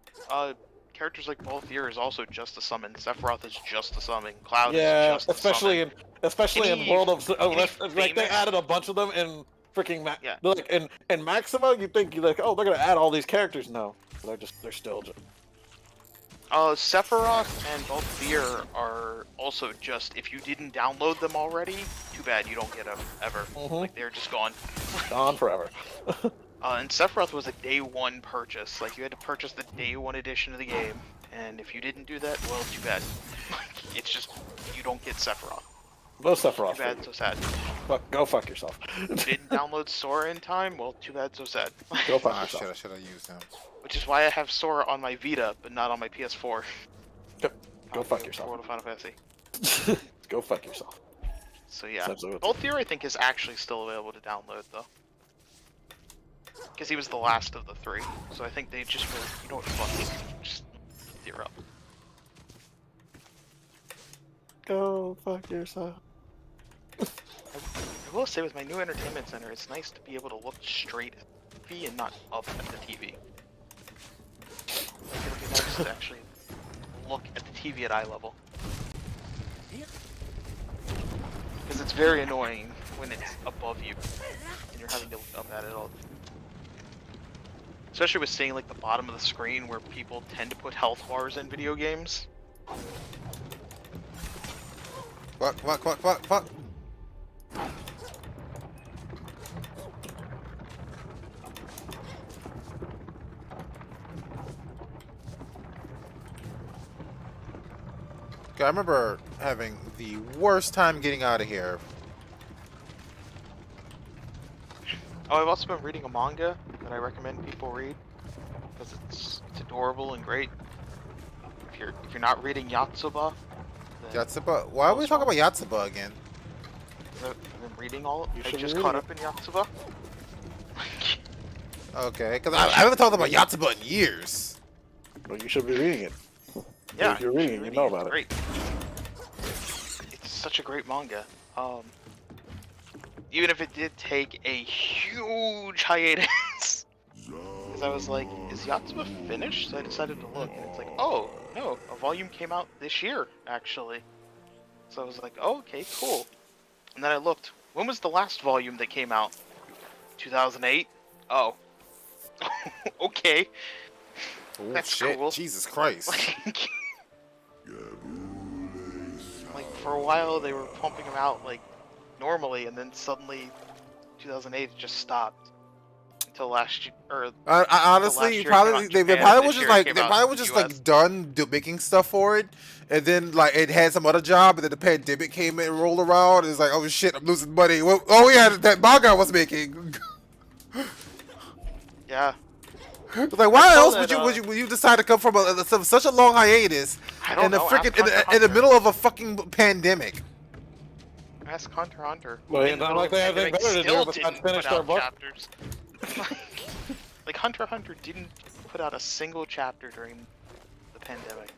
[SPEAKER 1] Characters like Balthier is also just a summon. Sephiroth is just a summon. Cloud
[SPEAKER 3] Yeah,
[SPEAKER 1] is just a summon.
[SPEAKER 3] especially in World of like they
[SPEAKER 1] famous-
[SPEAKER 3] added a bunch of them in freaking
[SPEAKER 1] Yeah.
[SPEAKER 3] like in Maxima. You think you're like, oh, they're gonna add all these characters. No, they're still just.
[SPEAKER 1] Sephiroth and Balthier are also just, if you didn't download them already, too bad you don't get them ever. Like, they're just gone.
[SPEAKER 3] Gone forever.
[SPEAKER 1] And Sephiroth was a day one purchase. Like, you had to purchase the day one edition of the game, and if you didn't do that, well, too bad. It's just, you don't get Sephiroth.
[SPEAKER 3] No Sephiroth.
[SPEAKER 1] Too bad, so sad.
[SPEAKER 3] Go fuck yourself.
[SPEAKER 1] You didn't download Sora in time, well, too bad, so sad.
[SPEAKER 3] Go fuck
[SPEAKER 4] I
[SPEAKER 3] yourself.
[SPEAKER 4] should have used him.
[SPEAKER 1] Which is why I have Sora on my Vita, but not on my PS4.
[SPEAKER 3] Go fuck yourself.
[SPEAKER 1] World of Final Fantasy.
[SPEAKER 3] Go fuck yourself.
[SPEAKER 1] So yeah,
[SPEAKER 3] Absolutely.
[SPEAKER 1] Balthier I think is actually still available to download though. Because he was the last of the three, so I think they just were, you know what, fuck it, just Balthier up.
[SPEAKER 3] Go fuck yourself.
[SPEAKER 1] I will say with my new entertainment center, it's nice to be able to look straight at the TV and not up at the TV. Like, it'll be nice to actually look at the TV at eye level. Because it's very annoying when it's above you and you're having to look up at it all. Especially with seeing like the bottom of the screen where people tend to put health bars in video games.
[SPEAKER 4] Fuck. I remember having the worst time getting out of here.
[SPEAKER 1] Oh, I've also been reading a manga that I recommend people read because it's adorable and great. If you're not reading Yotsuba,
[SPEAKER 4] Yotsuba? Why are we talking about Yotsuba again?
[SPEAKER 1] I've been reading all. I just caught up in Yotsuba.
[SPEAKER 4] Okay, because I haven't talked about Yotsuba in years.
[SPEAKER 3] Well, you should be reading it.
[SPEAKER 1] Yeah,
[SPEAKER 3] if you're reading, you know about it.
[SPEAKER 1] Great. It's such a great manga. Even if it did take a huge hiatus, because I was like, is Yotsuba finished? So I decided to look, and it's like, oh no, a volume came out this year actually. So I was like, oh, okay, cool. And then I looked. When was the last volume that came out? 2008. Oh. Okay.
[SPEAKER 4] Oh,
[SPEAKER 1] that's
[SPEAKER 4] shit.
[SPEAKER 1] cool.
[SPEAKER 4] Jesus Christ.
[SPEAKER 1] Like for a while they were pumping them out like normally, and then suddenly 2008 just stopped until last year. Or
[SPEAKER 4] honestly, probably they probably was just like done making stuff for it, and then like it had some other job, and then the pandemic came and rolled around, and it's like, oh shit, I'm losing money. Well, oh yeah, that manga I was making.
[SPEAKER 1] Yeah.
[SPEAKER 4] Like, why else would you decide to come from such a long hiatus in the freaking in the middle of a fucking pandemic?
[SPEAKER 1] Ask Hunter x Hunter.
[SPEAKER 3] Well, it's not like they have anything better to do besides finish their book.
[SPEAKER 1] Chapters. like Hunter x Hunter didn't put out a single chapter during the pandemic.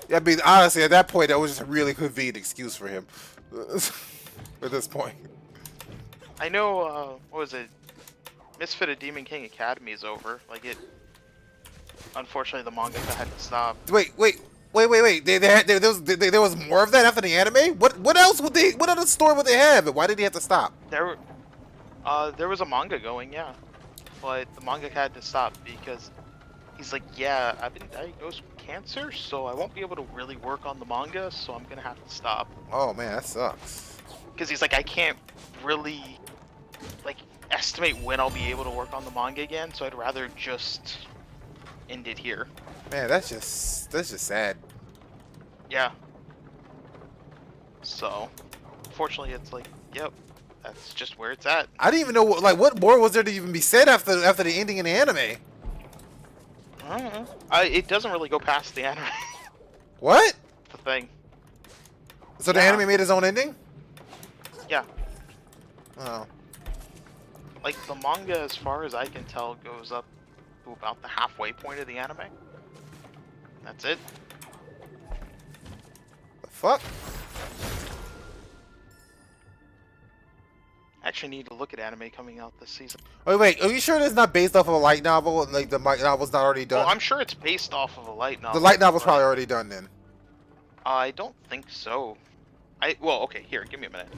[SPEAKER 4] Yeah, I mean, honestly, at that point, that was just a really convenient excuse for him. At this point.
[SPEAKER 1] I know, what was it? Misfit of Demon King Academy is over. Like, it... Unfortunately, the manga had to stop.
[SPEAKER 4] Wait. There was more of that after the anime? What else would they... What other story would they have? And why did he have to stop?
[SPEAKER 1] There was a manga going, yeah. But the manga had to stop because he's like, yeah, I've been diagnosed with cancer, so I won't be able to really work on the manga, so I'm gonna have to stop.
[SPEAKER 4] Oh, man, that sucks.
[SPEAKER 1] Because he's like, I can't really, like, estimate when I'll be able to work on the manga again, so I'd rather just end it here.
[SPEAKER 4] Man, that's just sad.
[SPEAKER 1] Yeah. So, fortunately, it's like, yep, that's just where it's at.
[SPEAKER 4] I didn't even know what more was there to even be said after the ending in the anime.
[SPEAKER 1] I don't know. It doesn't really go past the anime.
[SPEAKER 4] What?
[SPEAKER 1] The thing.
[SPEAKER 4] So the anime made its own ending?
[SPEAKER 1] Yeah.
[SPEAKER 4] Oh.
[SPEAKER 1] Like, the manga, as far as I can tell, goes up to about the halfway point of the anime. That's it.
[SPEAKER 4] The fuck?
[SPEAKER 1] I actually need to look at anime coming out this season.
[SPEAKER 4] Wait, are you sure it's not based off of a light novel? Like, the light novel's not already done?
[SPEAKER 1] Well, I'm sure it's based off of a light novel.
[SPEAKER 4] The light novel's probably already done, then.
[SPEAKER 1] I don't think so. Well, okay, here, give me a minute.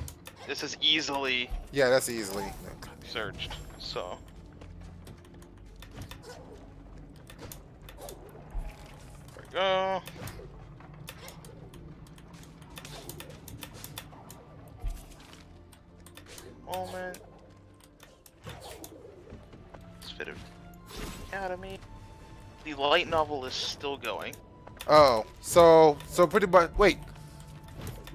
[SPEAKER 1] This is easily...
[SPEAKER 4] Yeah, that's easily
[SPEAKER 1] searched, so... There we go. Moment. Misfit of Academy. The light novel is still going.
[SPEAKER 4] Oh, so pretty much. Wait,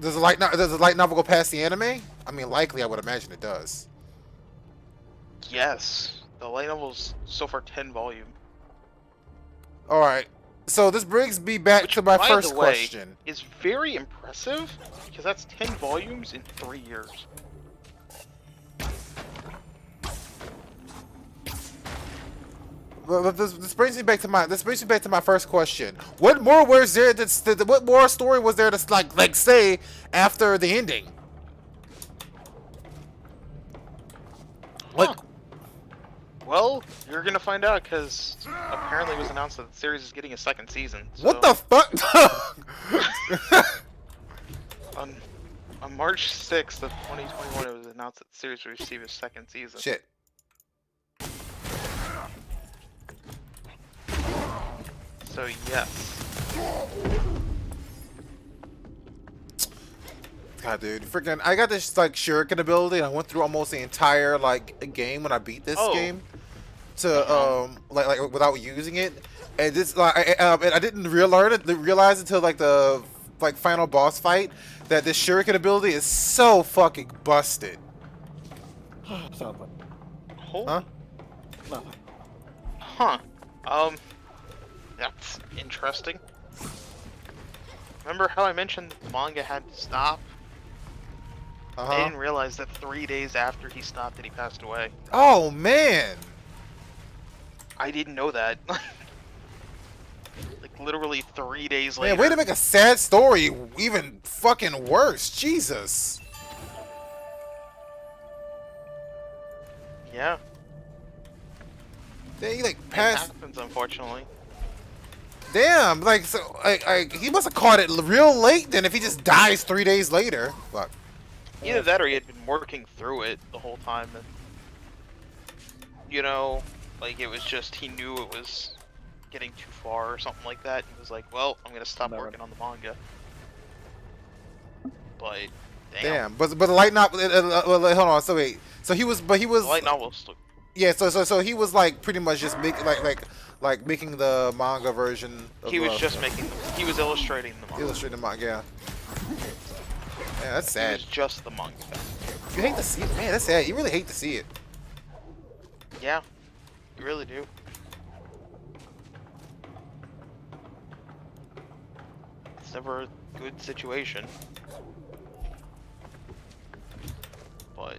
[SPEAKER 4] does the light novel go past the anime? I mean, likely, I would imagine it does.
[SPEAKER 1] Yes, the light novel's so far 10 volume.
[SPEAKER 4] All right, so this brings me back to my first question.
[SPEAKER 1] Is very impressive because that's 10 volumes in 3 years.
[SPEAKER 4] But this brings me back to my first question. What more was there? What more story was there to like say after the ending? Like,
[SPEAKER 1] well, you're gonna find out because apparently it was announced that the series is getting a second season. So...
[SPEAKER 4] What the fuck?
[SPEAKER 1] On March 6th of 2021, it was announced that the series would receive a second season.
[SPEAKER 4] Shit.
[SPEAKER 1] So yes.
[SPEAKER 4] God, dude, freaking! I got this like shuriken ability, and I went through almost the entire like game when I beat this game to like without using it, and this like and I didn't realize until like the final boss fight that this shuriken ability is so fucking busted.
[SPEAKER 3] Sounds
[SPEAKER 1] Huh?
[SPEAKER 3] Nothing.
[SPEAKER 1] Huh. That's interesting. Remember how I mentioned the manga had to stop? I didn't realize that 3 days after he stopped that he passed away.
[SPEAKER 4] Oh man!
[SPEAKER 1] I didn't know that. Like literally 3 days later.
[SPEAKER 4] Man, way to make a sad story even fucking worse. Jesus.
[SPEAKER 1] Yeah.
[SPEAKER 4] Yeah, he like
[SPEAKER 1] It
[SPEAKER 4] passed.
[SPEAKER 1] happens, unfortunately.
[SPEAKER 4] Damn, like so, he must have caught it real late. Then if he just dies 3 days later, fuck.
[SPEAKER 1] Either that or he had been working through it the whole time, and you know, like it was just he knew it was getting too far or something like that. He was like, "Well, I'm gonna stop working on the manga." But
[SPEAKER 4] damn, but the light novel. Hold on, so wait, so he was, but he was
[SPEAKER 1] the light novel still.
[SPEAKER 4] Yeah, so he was like pretty much just making like making the manga version. Of
[SPEAKER 1] He was just making. He was illustrating the manga.
[SPEAKER 4] Illustrating the manga, yeah. Yeah, that's sad.
[SPEAKER 1] It was just the manga.
[SPEAKER 4] You hate to see it, man. That's sad. You really hate to see it.
[SPEAKER 1] Yeah, you really do. It's never a good situation. But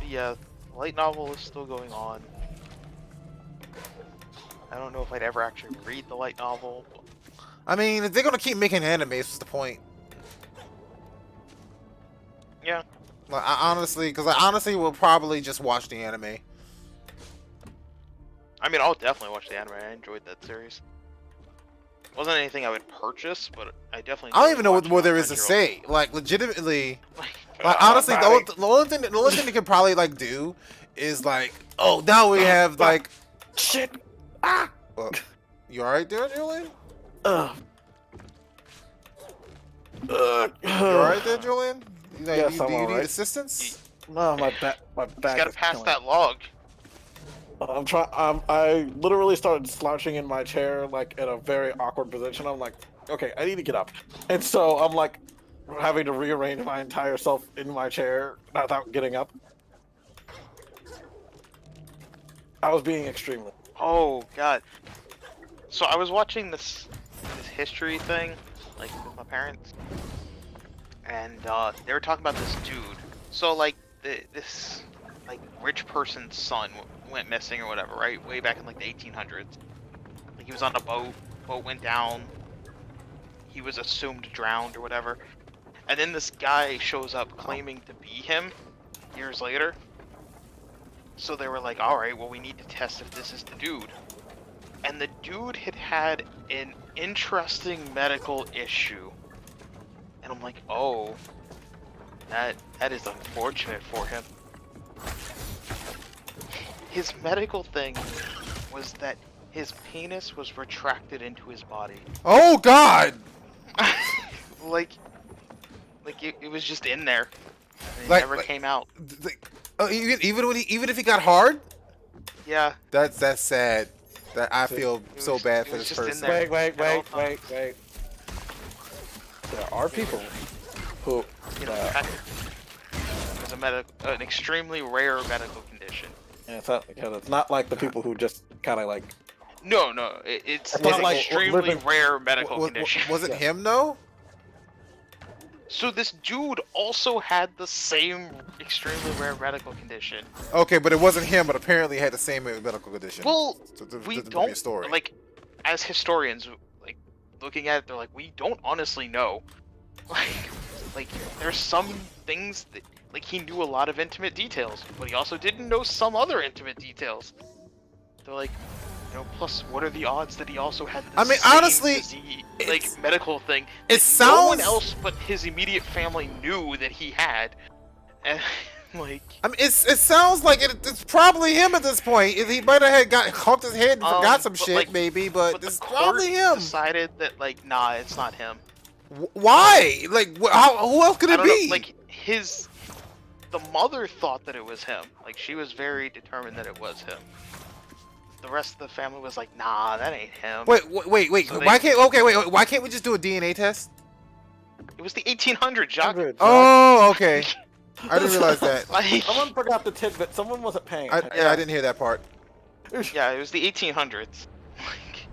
[SPEAKER 1] yeah, the light novel is still going on. I don't know if I'd ever actually read the light novel.
[SPEAKER 4] I mean, if they're gonna keep making anime, what's the point?
[SPEAKER 1] Yeah.
[SPEAKER 4] Like, I honestly will probably just watch the anime.
[SPEAKER 1] I mean, I'll definitely watch the anime. I enjoyed that series. Wasn't anything I would purchase, but I definitely.
[SPEAKER 4] I don't even know what more there is to say. Like, legitimately, like honestly, the only thing they could probably like do is like, oh, now we have like,
[SPEAKER 3] shit.
[SPEAKER 4] Well, you alright there, Julian? You alright there, Julian? Do you need assistance?
[SPEAKER 3] No, my back.
[SPEAKER 1] He's gotta pass that log.
[SPEAKER 3] I'm trying. I literally started slouching in my chair, like in a very awkward position. I'm like, okay, I need to get up, and so I'm like having to rearrange my entire self in my chair without getting up. I was being extremely.
[SPEAKER 1] Oh god. So I was watching this history thing, like with my parents, and they were talking about this dude. So like this like rich person's son went missing or whatever, right? Way back in like the 1800s. Like he was on a boat went down. He was assumed drowned or whatever. And then this guy shows up claiming to be him years later. So they were like, alright, well we need to test if this is the dude. And the dude had an interesting medical issue. And I'm like, oh, that is unfortunate for him. His medical thing was that his penis was retracted into his body.
[SPEAKER 4] Oh God!
[SPEAKER 1] like it was just in there. And it
[SPEAKER 4] like,
[SPEAKER 1] never came out.
[SPEAKER 4] Even if he got hard?
[SPEAKER 1] Yeah.
[SPEAKER 4] That's sad. That I feel so bad for this person.
[SPEAKER 3] Wait. There are people who,
[SPEAKER 1] you know, there's an extremely rare medical condition.
[SPEAKER 3] Yeah, it's not like the people who just kind of like.
[SPEAKER 1] No, it's an like extremely rare medical condition.
[SPEAKER 4] Was it him though?
[SPEAKER 1] So this dude also had the same extremely rare medical condition.
[SPEAKER 4] Okay, but it wasn't him, but apparently he had the same medical condition.
[SPEAKER 1] Well,
[SPEAKER 4] so
[SPEAKER 1] we don't, like, as historians, like, looking at it, they're like, we don't honestly know. Like, there's some things that, like, he knew a lot of intimate details, but he also didn't know some other intimate details. They're like, plus, what are the odds that he also had the
[SPEAKER 4] honestly,
[SPEAKER 1] like medical thing?
[SPEAKER 4] It sounds.
[SPEAKER 1] No one else but his immediate family knew that he had, and like.
[SPEAKER 4] It sounds like it's probably him at this point. He might have humped his head and forgot some shit,
[SPEAKER 1] like,
[SPEAKER 4] maybe, but it's probably him.
[SPEAKER 1] Decided that like, nah, it's not him.
[SPEAKER 4] Why? Like, who else could it be?
[SPEAKER 1] Know, like the mother thought that it was him. Like, she was very determined that it was him. The rest of the family was like, nah, that ain't him.
[SPEAKER 4] Wait. So why can't we just do a DNA test?
[SPEAKER 1] It was the 1800s, Jacques.
[SPEAKER 4] Oh, okay. I didn't realize that.
[SPEAKER 3] Like, someone forgot the tidbit. Someone wasn't paying attention.
[SPEAKER 4] I didn't hear that part.
[SPEAKER 1] Yeah, it was the 1800s. Like,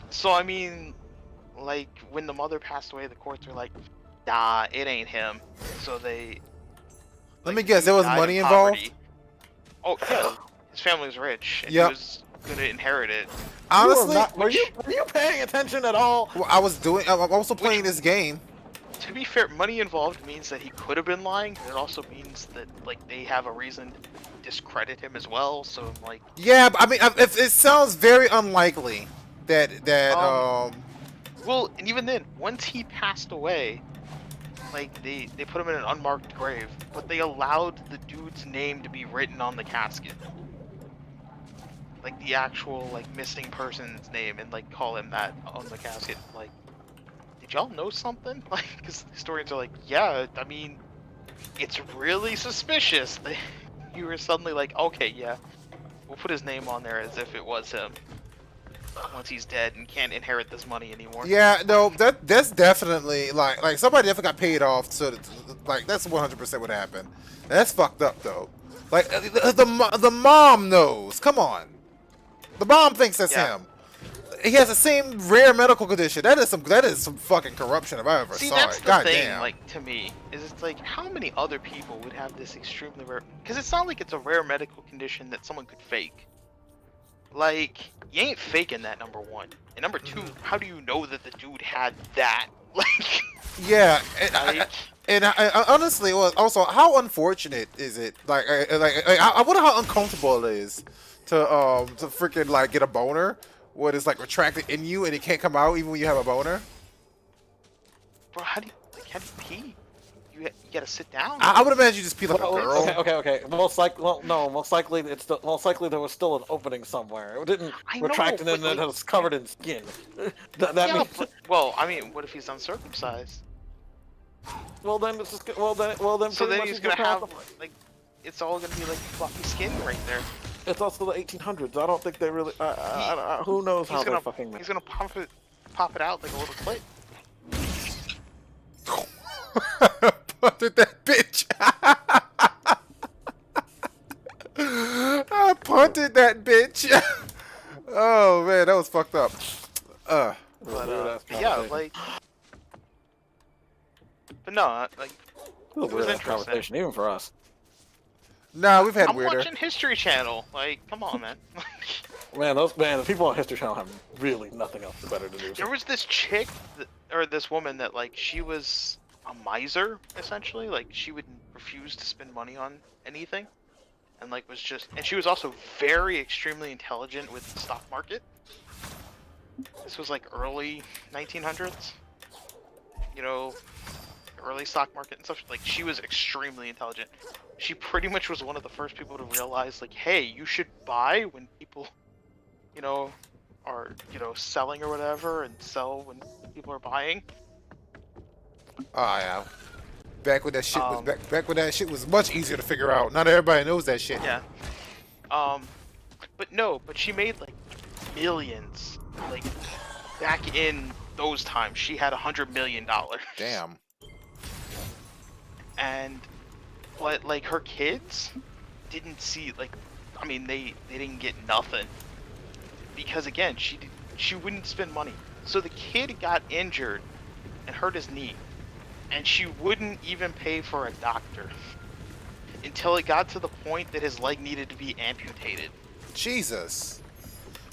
[SPEAKER 1] so I mean, like, when the mother passed away, the courts were like, nah, it ain't him. So they.
[SPEAKER 4] Let me guess, there was money involved?
[SPEAKER 1] Oh, yeah. His family was rich, and he was gonna inherit it.
[SPEAKER 4] Honestly,
[SPEAKER 3] were you paying attention at all?
[SPEAKER 4] Well, I'm also playing this game.
[SPEAKER 1] To be fair, money involved means that he could have been lying. It also means that, like, they have a reason to discredit him as well. So, like.
[SPEAKER 4] Yeah, but, I mean, it sounds very unlikely that
[SPEAKER 1] Well, and even then, once he passed away, like, they put him in an unmarked grave, but they allowed the dude's name to be written on the casket. Like, the actual, like, missing person's name, and, like, call him that on the casket. Like, did y'all know something? Like, because historians are like, yeah, I mean, it's really suspicious. You were suddenly like, okay, yeah, we'll put his name on there as if it was him. Once he's dead and can't inherit this money anymore.
[SPEAKER 4] Yeah, no, that's definitely like somebody definitely got paid off. So like that's 100% what happened. That's fucked up though. Like the mom knows. Come on, the mom thinks that's him. He has the same rare medical condition. That is some fucking corruption if I ever saw
[SPEAKER 1] that's
[SPEAKER 4] it.
[SPEAKER 1] The thing, like, to me, is it's like, how many other people would have this extremely rare? Because it's not like it's a rare medical condition that someone could fake. Like, you ain't faking that, number one. And number two, how do you know that the dude had that? Like,
[SPEAKER 4] yeah, and I honestly, well, also, how unfortunate is it? Like I wonder how uncomfortable it is to freaking like get a boner when it's like retracted in you and it can't come out even when you have a boner.
[SPEAKER 1] Bro, how do you pee? You gotta sit down.
[SPEAKER 4] I would imagine you just pee like a girl.
[SPEAKER 3] Okay. Most likely there was still an opening somewhere. It didn't retract and then it was covered in skin. that means.
[SPEAKER 1] Well, I mean, what if he's uncircumcised?
[SPEAKER 3] Well then it's just
[SPEAKER 1] So then he's gonna have like, it's all gonna be like fluffy skin right there.
[SPEAKER 3] It's also the 1800s. I don't think they really. Who knows how they're fucking.
[SPEAKER 1] He's gonna pop it out like a little clit.
[SPEAKER 4] Punted that bitch. I punted that bitch. Oh man, that was fucked up.
[SPEAKER 1] Yeah, like. But no, like.
[SPEAKER 3] It was a conversation even for us.
[SPEAKER 4] Nah, we've had
[SPEAKER 1] I'm
[SPEAKER 4] weirder.
[SPEAKER 1] watching History Channel. Like, come on, man.
[SPEAKER 3] the people on History Channel have really nothing else better to do.
[SPEAKER 1] There was this chick, or this woman that, like, she was a miser, essentially. Like, she would refuse to spend money on anything. And, like, and she was also very extremely intelligent with the stock market. This was, like, early 1900s. You know, early stock market and stuff. Like, she was extremely intelligent. She pretty much was one of the first people to realize, like, hey, you should buy when people, you know, are, you know, selling or whatever, and sell when people are buying.
[SPEAKER 4] Oh yeah. Back when that shit was back when that shit was much easier to figure out. Not everybody knows that shit.
[SPEAKER 1] Yeah. But she made like millions. Like, back in those times, she had $100 million.
[SPEAKER 4] Damn.
[SPEAKER 1] And but like her kids didn't see, like, I mean, they didn't get nothing because, again, she wouldn't spend money. So the kid got injured and hurt his knee, and she wouldn't even pay for a doctor until it got to the point that his leg needed to be amputated.
[SPEAKER 4] Jesus.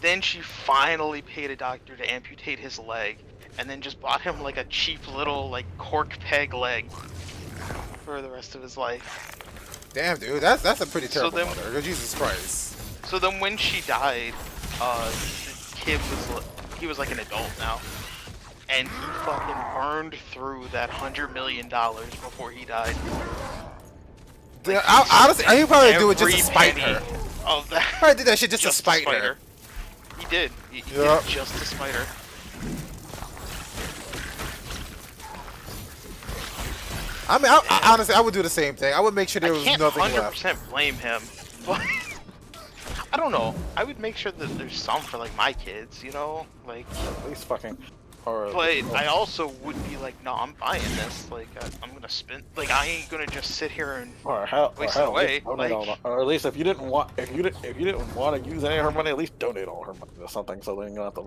[SPEAKER 1] Then she finally paid a doctor to amputate his leg, and then just bought him like a cheap little like cork peg leg for the rest of his life.
[SPEAKER 4] Damn, dude, that's a pretty terrible mother. Jesus Christ.
[SPEAKER 1] So then when she died, the kid was like an adult now, and he fucking burned through that $100 million before he died.
[SPEAKER 4] Like, honestly, he probably do it just to spite her.
[SPEAKER 1] Of that,
[SPEAKER 4] Probably did that shit just to spite her.
[SPEAKER 1] He did. He did it just to spite her.
[SPEAKER 4] I mean, honestly, I would do the same thing. I would make sure there was nothing left.
[SPEAKER 1] I can't 100% blame him, but I don't know. I would make sure that there's some for like my kids, you know, like
[SPEAKER 3] at least fucking. Or,
[SPEAKER 1] but I also would be like, no, I'm buying this. Like, I'm gonna spend. Like, I ain't gonna just sit here and waste it away. Like,
[SPEAKER 3] or at least if you didn't want, if you didn't want to use any of her money, at least donate all her money or something. So then you don't have to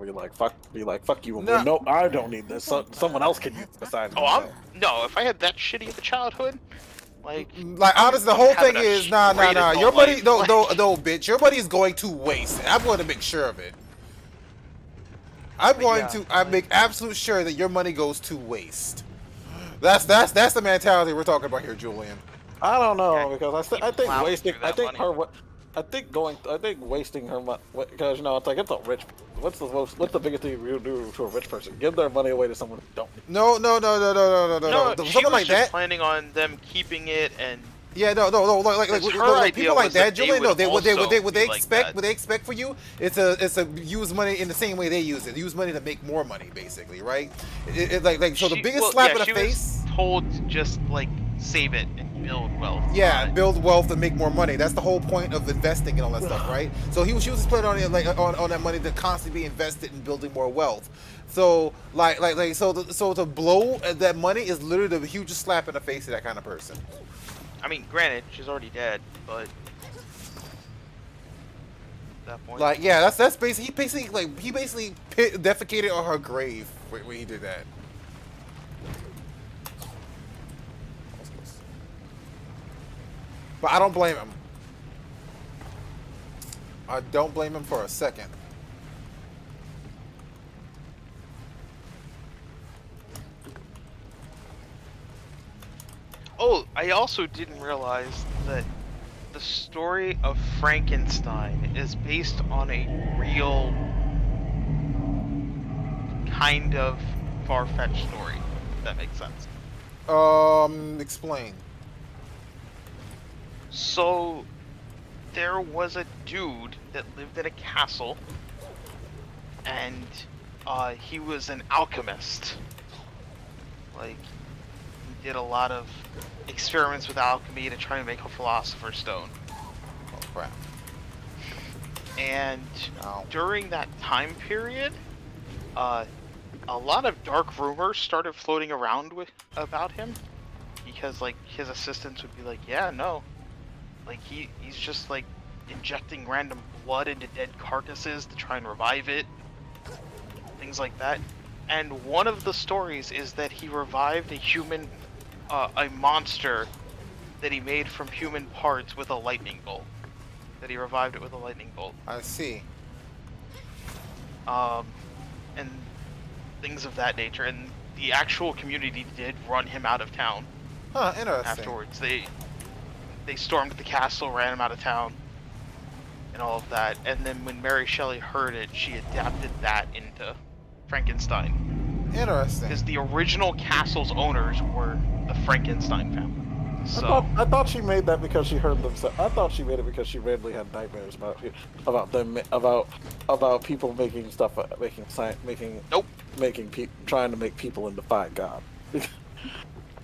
[SPEAKER 3] be like, fuck you.
[SPEAKER 4] No,
[SPEAKER 3] no, I don't need this. So, someone else can use it besides.
[SPEAKER 1] Oh, no. If I had that shitty of a childhood, like
[SPEAKER 4] honestly, the whole thing is nah. Your money, no, bitch. Your money is going to waste. I'm going to make sure of it. I make absolute sure that your money goes to waste. That's the mentality we're talking about here, Julian.
[SPEAKER 3] I don't know because I think wasting. I think wasting her money because it's like it's a rich. What's the biggest thing you do to a rich person? Give their money away to someone who don't.
[SPEAKER 4] No. Something like that.
[SPEAKER 1] Planning on them keeping it and.
[SPEAKER 4] Yeah, no, like people like that, Julian. No, would they expect for you? It's a use money in the same way they use it. Use money to make more money, basically, right? So the biggest slap in the face.
[SPEAKER 1] Was told to just like save it and build wealth.
[SPEAKER 4] Yeah, build wealth and make more money. That's the whole point of investing and all that stuff, right? So she was planning on it on that money to constantly be invested in building more wealth. So so to blow that money is literally the hugest slap in the face of that kind of person.
[SPEAKER 1] I mean, granted, she's already dead, but at that point,
[SPEAKER 4] like, yeah, that's basically he basically defecated on her grave when he did that. But I don't blame him. I don't blame him for a second.
[SPEAKER 1] Oh, I also didn't realize that the story of Frankenstein is based on a real kind of far-fetched story, if that makes sense.
[SPEAKER 4] Explain.
[SPEAKER 1] So, there was a dude that lived in a castle, and he was an alchemist. Like, he did a lot of experiments with alchemy to try and make a philosopher's stone.
[SPEAKER 4] Oh crap.
[SPEAKER 1] And during that time period, a lot of dark rumors started floating around about him, because like his assistants would be like, yeah, no, like he's just like injecting random blood into dead carcasses to try and revive it, things like that. And one of the stories is that he revived a monster that he made from human parts with a lightning bolt. That he revived it with a lightning bolt.
[SPEAKER 4] I see.
[SPEAKER 1] And things of that nature. And the actual community did run him out of town.
[SPEAKER 4] Huh, interesting.
[SPEAKER 1] Afterwards, they stormed the castle, ran him out of town, and all of that. And then when Mary Shelley heard it, she adapted that into Frankenstein.
[SPEAKER 4] Interesting.
[SPEAKER 1] Because the original castle's owners were the Frankenstein family. So
[SPEAKER 3] I thought she made that because she heard them. I thought she made it because she randomly had nightmares about people making stuff,
[SPEAKER 1] nope,
[SPEAKER 3] trying to make people and defy God.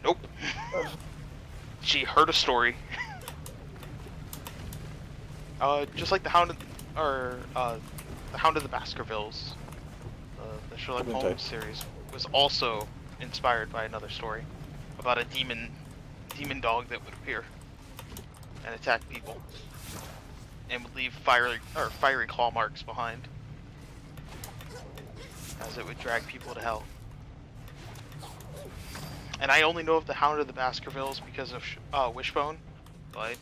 [SPEAKER 1] Nope. She heard a story. Just like the Hound of the Baskervilles, the Sherlock Holmes series was also inspired by another story about a demon dog that would appear and attack people and would leave fiery claw marks behind as it would drag people to hell. And I only know of the Hound of the Baskervilles because of Wishbone, but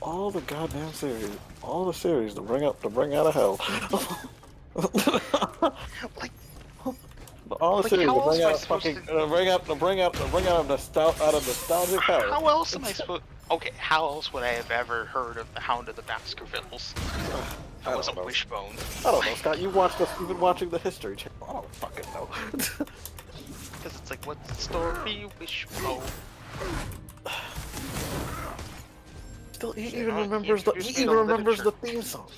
[SPEAKER 3] all the goddamn series, all the series to bring out of hell.
[SPEAKER 1] like,
[SPEAKER 3] all the series to bring out fucking bring out of nostalgic hell.
[SPEAKER 1] How else am I supposed? Okay, how else would I have ever heard of the Hound of the Baskervilles? That wasn't Wishbone.
[SPEAKER 3] I don't know, Scott. You've been watching the History Channel. I don't fucking know.
[SPEAKER 1] Because it's like, what's the story, Wishbone?
[SPEAKER 3] Still, he even remembers the theme song.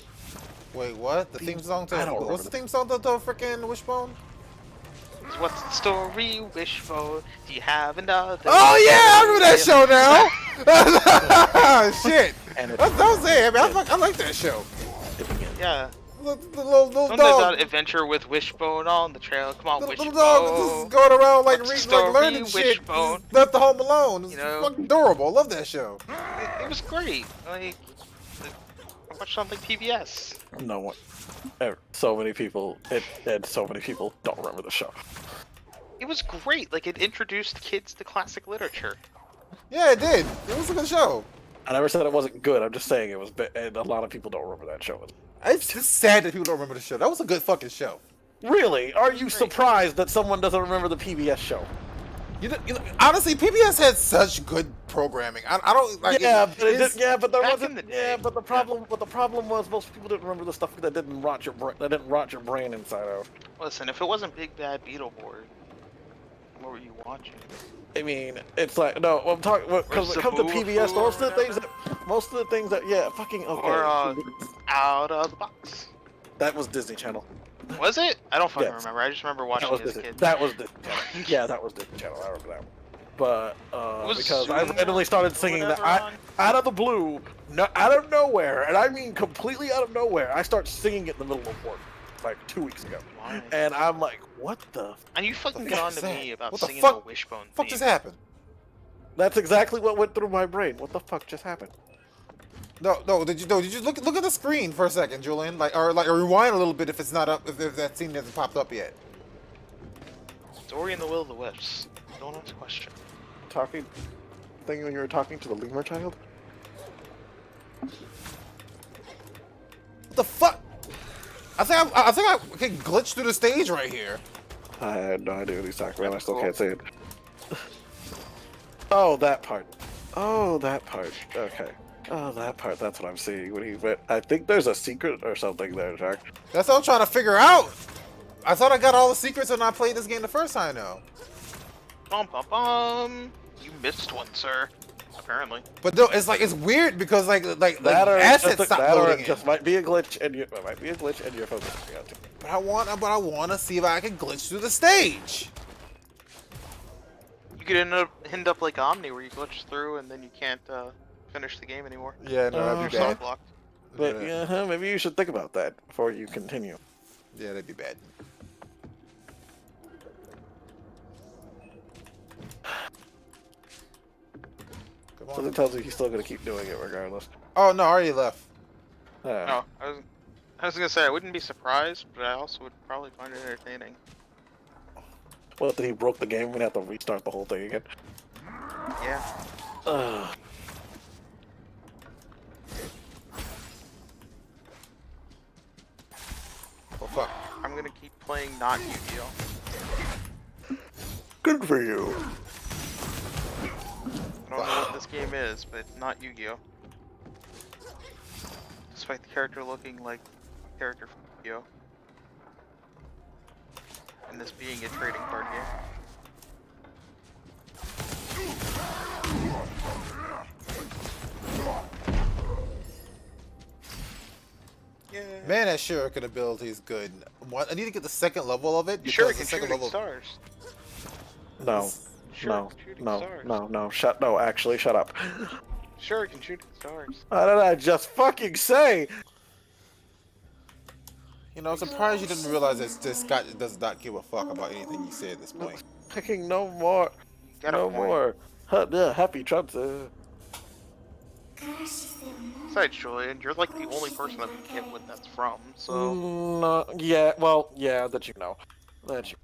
[SPEAKER 4] Wait, what? The theme song to what's the theme song to freaking Wishbone?
[SPEAKER 1] What's the story, Wishbone? Do you have another?
[SPEAKER 4] Oh yeah, I remember that show now. Shit, that's what I'm saying. I mean, I like that show.
[SPEAKER 1] Yeah.
[SPEAKER 4] The little
[SPEAKER 1] Something
[SPEAKER 4] dog.
[SPEAKER 1] about adventure with Wishbone on the trail. Come on, Wishbone.
[SPEAKER 4] Little dog just going around like reading, like learning
[SPEAKER 1] Wishbone?
[SPEAKER 4] shit. Left the home alone. It's
[SPEAKER 1] You know?
[SPEAKER 4] fucking adorable. I love that show.
[SPEAKER 1] It was great. Like, I watched on like PBS.
[SPEAKER 3] No one. So many people. And so many people don't remember the show.
[SPEAKER 1] It was great. Like, it introduced kids to classic literature.
[SPEAKER 4] Yeah, it did. It was a good show.
[SPEAKER 3] I never said it wasn't good. I'm just saying it was. And a lot of people don't remember that show.
[SPEAKER 4] It's just sad that people don't remember the show. That was a good fucking show.
[SPEAKER 3] Really? Are you surprised that someone doesn't remember the PBS show?
[SPEAKER 4] You know, honestly, PBS had such good programming. I don't like.
[SPEAKER 3] Yeah, but there
[SPEAKER 1] back
[SPEAKER 3] wasn't.
[SPEAKER 1] in the
[SPEAKER 3] Yeah,
[SPEAKER 1] day,
[SPEAKER 3] but the problem was most people didn't remember the stuff that didn't rot your brain inside out.
[SPEAKER 1] Listen, if it wasn't Big Bad Beetleborg, what were you watching?
[SPEAKER 3] I mean, it's like no. I'm talking because when it comes to PBS, most of the things that yeah, fucking okay.
[SPEAKER 1] Or Out of the Box.
[SPEAKER 3] That was Disney Channel.
[SPEAKER 1] Was it? I don't fucking
[SPEAKER 3] Yes.
[SPEAKER 1] remember. I just remember watching it as a kid.
[SPEAKER 3] That was Disney Channel. Yeah, that was Disney Channel. I remember that one. But
[SPEAKER 1] was
[SPEAKER 3] because I
[SPEAKER 1] Zoom
[SPEAKER 3] randomly started singing that out of the blue, out of nowhere, and I mean completely out of nowhere, I start singing it in the middle of work, like 2 weeks ago, and I'm like, what the?
[SPEAKER 1] And you fucking get on to me about
[SPEAKER 4] What the
[SPEAKER 1] singing
[SPEAKER 4] fuck?
[SPEAKER 1] the Wishbone
[SPEAKER 4] Fuck
[SPEAKER 1] theme.
[SPEAKER 4] just happened?
[SPEAKER 3] That's exactly what went through my brain. What the fuck just happened?
[SPEAKER 4] No. Did you look at the screen for a second, Julian? Or rewind a little bit if it's not up, if that scene hasn't popped up yet.
[SPEAKER 1] Story in the Will of the Wisps. Don't ask a question.
[SPEAKER 3] Talking thing when you were talking to the lemur child?
[SPEAKER 4] What the fuck? I think I can glitch through the stage right here.
[SPEAKER 3] I had no idea what he's talking about. I still can't say it. Oh, that part. Oh, that part. Okay. Oh, that part. That's what I'm seeing. When he went, I think there's a secret or something there, Jack.
[SPEAKER 4] That's what I'm trying to figure out. I thought I got all the secrets when I played this game the first time, though.
[SPEAKER 1] Bum bum bum. You missed one, sir. Apparently.
[SPEAKER 4] But no, it's weird because like
[SPEAKER 3] That or
[SPEAKER 4] assets stop loading
[SPEAKER 3] it just might be a glitch, and you're focusing on it.
[SPEAKER 4] But I want to see if I can glitch through the stage.
[SPEAKER 1] You could end up like Omni, where you glitch through and then you can't finish the game anymore.
[SPEAKER 4] Yeah, no, that'd be
[SPEAKER 1] You're
[SPEAKER 4] bad.
[SPEAKER 1] blocked.
[SPEAKER 3] But yeah, maybe you should think about that before you continue.
[SPEAKER 4] Yeah, that'd be bad.
[SPEAKER 3] So it tells you he's still gonna keep doing it regardless.
[SPEAKER 4] Oh no, I already left.
[SPEAKER 1] No, I was gonna say I wouldn't be surprised, but I also would probably find it entertaining.
[SPEAKER 3] Well, then he broke the game. We're gonna have to restart the whole thing again.
[SPEAKER 1] Yeah.
[SPEAKER 3] Ugh.
[SPEAKER 4] Oh fuck.
[SPEAKER 1] I'm gonna keep playing not Yu-Gi-Oh.
[SPEAKER 3] Good for you.
[SPEAKER 1] I don't know what this game is, but it's not Yu-Gi-Oh. Despite the character looking like a character from Yu-Gi-Oh. And this being a trading card game. Yeah.
[SPEAKER 4] Man, that Shuriken ability is good. I need to get the second level of it.
[SPEAKER 1] Sure,
[SPEAKER 4] Because
[SPEAKER 1] it
[SPEAKER 4] the
[SPEAKER 1] can
[SPEAKER 4] second
[SPEAKER 1] shoot
[SPEAKER 4] level.
[SPEAKER 1] stars.
[SPEAKER 3] No.
[SPEAKER 1] Sure, shooting stars.
[SPEAKER 3] No, actually, shut up.
[SPEAKER 1] Sure, it can shoot stars.
[SPEAKER 3] What did I just fucking say?
[SPEAKER 4] You know, I'm surprised you didn't realize that Scott does not give a fuck about anything you say at this point.
[SPEAKER 3] Fucking no more.
[SPEAKER 1] Got a
[SPEAKER 3] No
[SPEAKER 1] point.
[SPEAKER 3] more. Yeah, happy Trump.
[SPEAKER 1] Besides, Julian, you're like the only person that we get what that's from, so...
[SPEAKER 3] No, yeah, well, yeah, that you know. That you...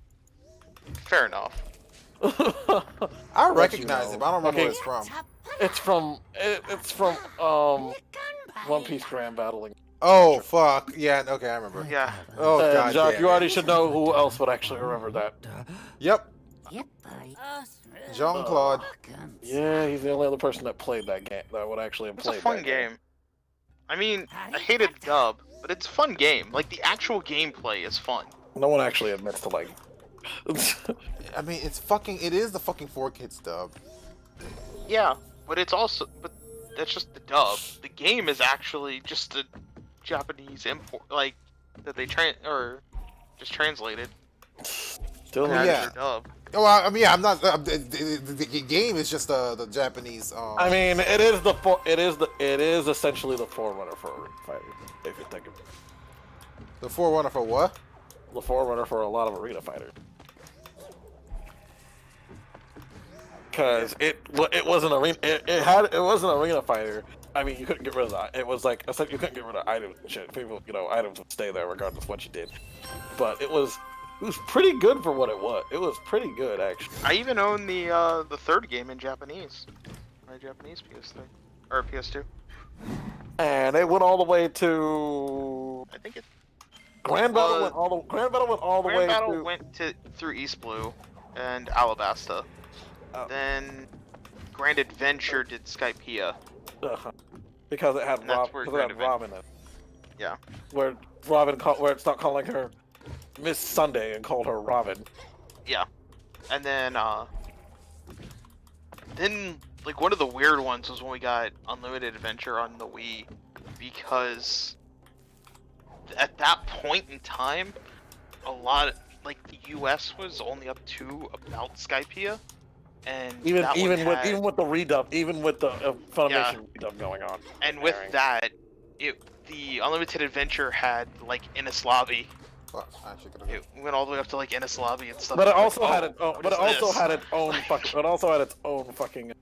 [SPEAKER 1] Fair enough.
[SPEAKER 4] I recognize it, but I don't remember where it's from.
[SPEAKER 3] It's from, One Piece Grand Battling.
[SPEAKER 4] Oh, fuck. Yeah, okay, I remember.
[SPEAKER 1] Yeah.
[SPEAKER 4] Oh, god
[SPEAKER 3] Jacques,
[SPEAKER 4] damn
[SPEAKER 3] you
[SPEAKER 4] it.
[SPEAKER 3] already should know who else would actually remember that.
[SPEAKER 4] Yep. Jean-Claude.
[SPEAKER 3] Yeah, he's the only other person that played that game that would actually have played.
[SPEAKER 1] It's a fun game. I mean, I hated the dub, but it's a fun game. Like the actual gameplay is fun.
[SPEAKER 3] No one actually admits to like.
[SPEAKER 4] I mean, it is the fucking 4Kids dub.
[SPEAKER 1] Yeah, but that's just the dub. The game is actually just a Japanese import, like that they just translated.
[SPEAKER 3] Still,
[SPEAKER 1] yeah. Dub.
[SPEAKER 4] Oh, I mean, yeah, I'm not. The game is just the Japanese.
[SPEAKER 3] I mean, it is essentially the forerunner for fighting. If you think of it.
[SPEAKER 4] The forerunner for what?
[SPEAKER 3] The forerunner for a lot of arena fighters. Because it was an arena. It was an arena fighter. I mean, you couldn't get rid of that. It was like you couldn't get rid of items and shit. People, items would stay there regardless of what you did. But it was pretty good for what it was. It was pretty good actually.
[SPEAKER 1] I even own the third game in Japanese. My Japanese PS3 or PS2.
[SPEAKER 3] And it went all the way to.
[SPEAKER 1] I think it.
[SPEAKER 3] Grand Battle went all the way.
[SPEAKER 1] Grand Battle went through East Blue and Alabasta.
[SPEAKER 3] Oh.
[SPEAKER 1] Then Grand Adventure did Skypiea.
[SPEAKER 3] Because it had Robin in it.
[SPEAKER 1] Yeah.
[SPEAKER 3] Where it stopped calling her Miss Sunday and called her Robin.
[SPEAKER 1] Yeah. And then like one of the weird ones was when we got Unlimited Adventure on the Wii, because at that point in time, a lot of, like the US was only up to about Skypiea. And
[SPEAKER 3] even with the redub, even with the Funimation redub going on.
[SPEAKER 1] And with that, the Unlimited Adventure had like Innis Lobby. It went all the way up to like Innis Lobby and stuff.
[SPEAKER 3] But it also had its own fucking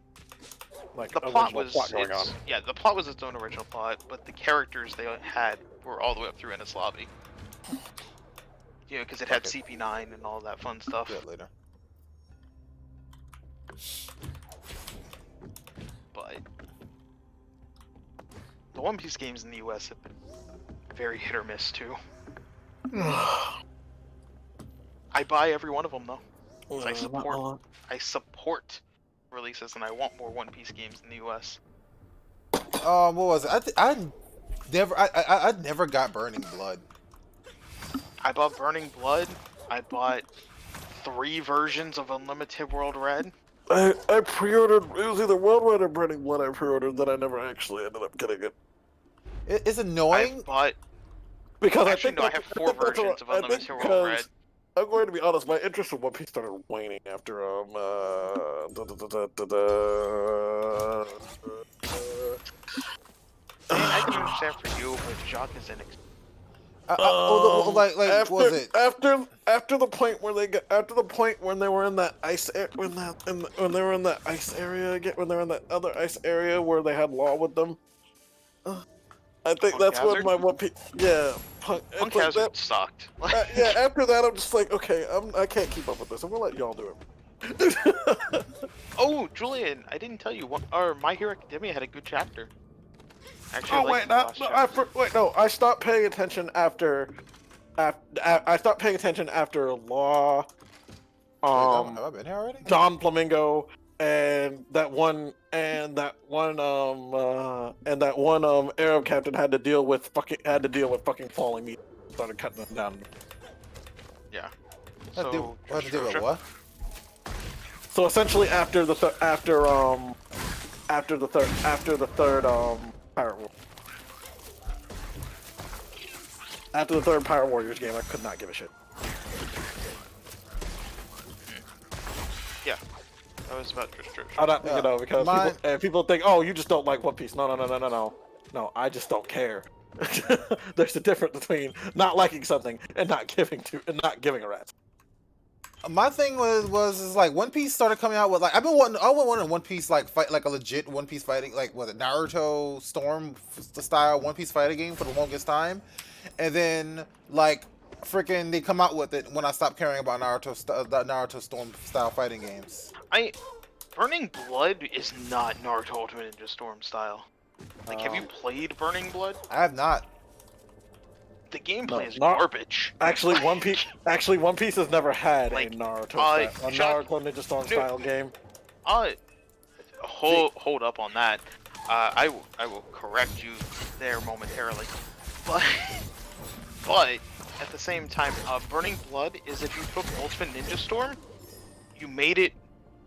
[SPEAKER 3] like
[SPEAKER 1] the plot was
[SPEAKER 3] going on.
[SPEAKER 1] Yeah, the plot was its own original plot, but the characters they had were all the way up through Innis Lobby. You know, because it had CP9 and all that fun stuff.
[SPEAKER 4] Yeah, later.
[SPEAKER 1] But the One Piece games in the US have been very hit or miss too. I buy every one of them though. I support releases, and I want more One Piece games in the US.
[SPEAKER 4] What was it? I never got Burning Blood.
[SPEAKER 1] I bought Burning Blood. I bought 3 versions of Unlimited World Red.
[SPEAKER 3] I pre-ordered. It was either World Red or Burning Blood. I pre-ordered that I never actually ended up getting it.
[SPEAKER 4] It's annoying.
[SPEAKER 3] Because
[SPEAKER 1] I have 4 versions of Unlimited World Red.
[SPEAKER 3] I'm going to be honest. My interest in One Piece started waning after
[SPEAKER 1] I can understand for you, but Jacques is inexperienced.
[SPEAKER 4] Was it
[SPEAKER 3] after the point where when they were in that ice when they were in that ice area again, when they were in that other ice area where they had Law with them. I think that's when my One Piece. Yeah,
[SPEAKER 1] Punk Hazard sucked.
[SPEAKER 3] Yeah, after that I'm just like, okay, I can't keep up with this. I'm gonna let y'all do it.
[SPEAKER 1] Oh, Julian, I didn't tell you. My Hero Academia had a good chapter. Actually,
[SPEAKER 3] I stopped paying attention after Law.
[SPEAKER 4] Have I been here already?
[SPEAKER 3] Don Flamingo and that one Arab captain had to deal with fucking falling meat. Started cutting them down.
[SPEAKER 1] Yeah.
[SPEAKER 4] So what to do with what?
[SPEAKER 3] So essentially, after the third Pirate War. After the third Pirate Warriors game, I could not give a shit.
[SPEAKER 1] Yeah, that was about true.
[SPEAKER 3] I don't, because people think, oh, you just don't like One Piece. No, I just don't care. There's a difference between not liking something and not giving a rat's.
[SPEAKER 4] My thing was like One Piece started coming out with like I wanted One Piece fight like a legit One Piece fighting like was it Naruto Storm style One Piece fighting game for the longest time, and then like freaking they come out with it when I stopped caring about Naruto Storm style fighting games.
[SPEAKER 1] Burning Blood is not Naruto Ultimate Ninja Storm style. Like, have you played Burning Blood?
[SPEAKER 4] I have not.
[SPEAKER 1] the gameplay is garbage.
[SPEAKER 3] Actually, One Piece has never had a Naruto Ninja Storm style game.
[SPEAKER 1] Hold up on that. I will correct you there momentarily, but at the same time, Burning Blood is if you took Ultimate Ninja Storm, you made it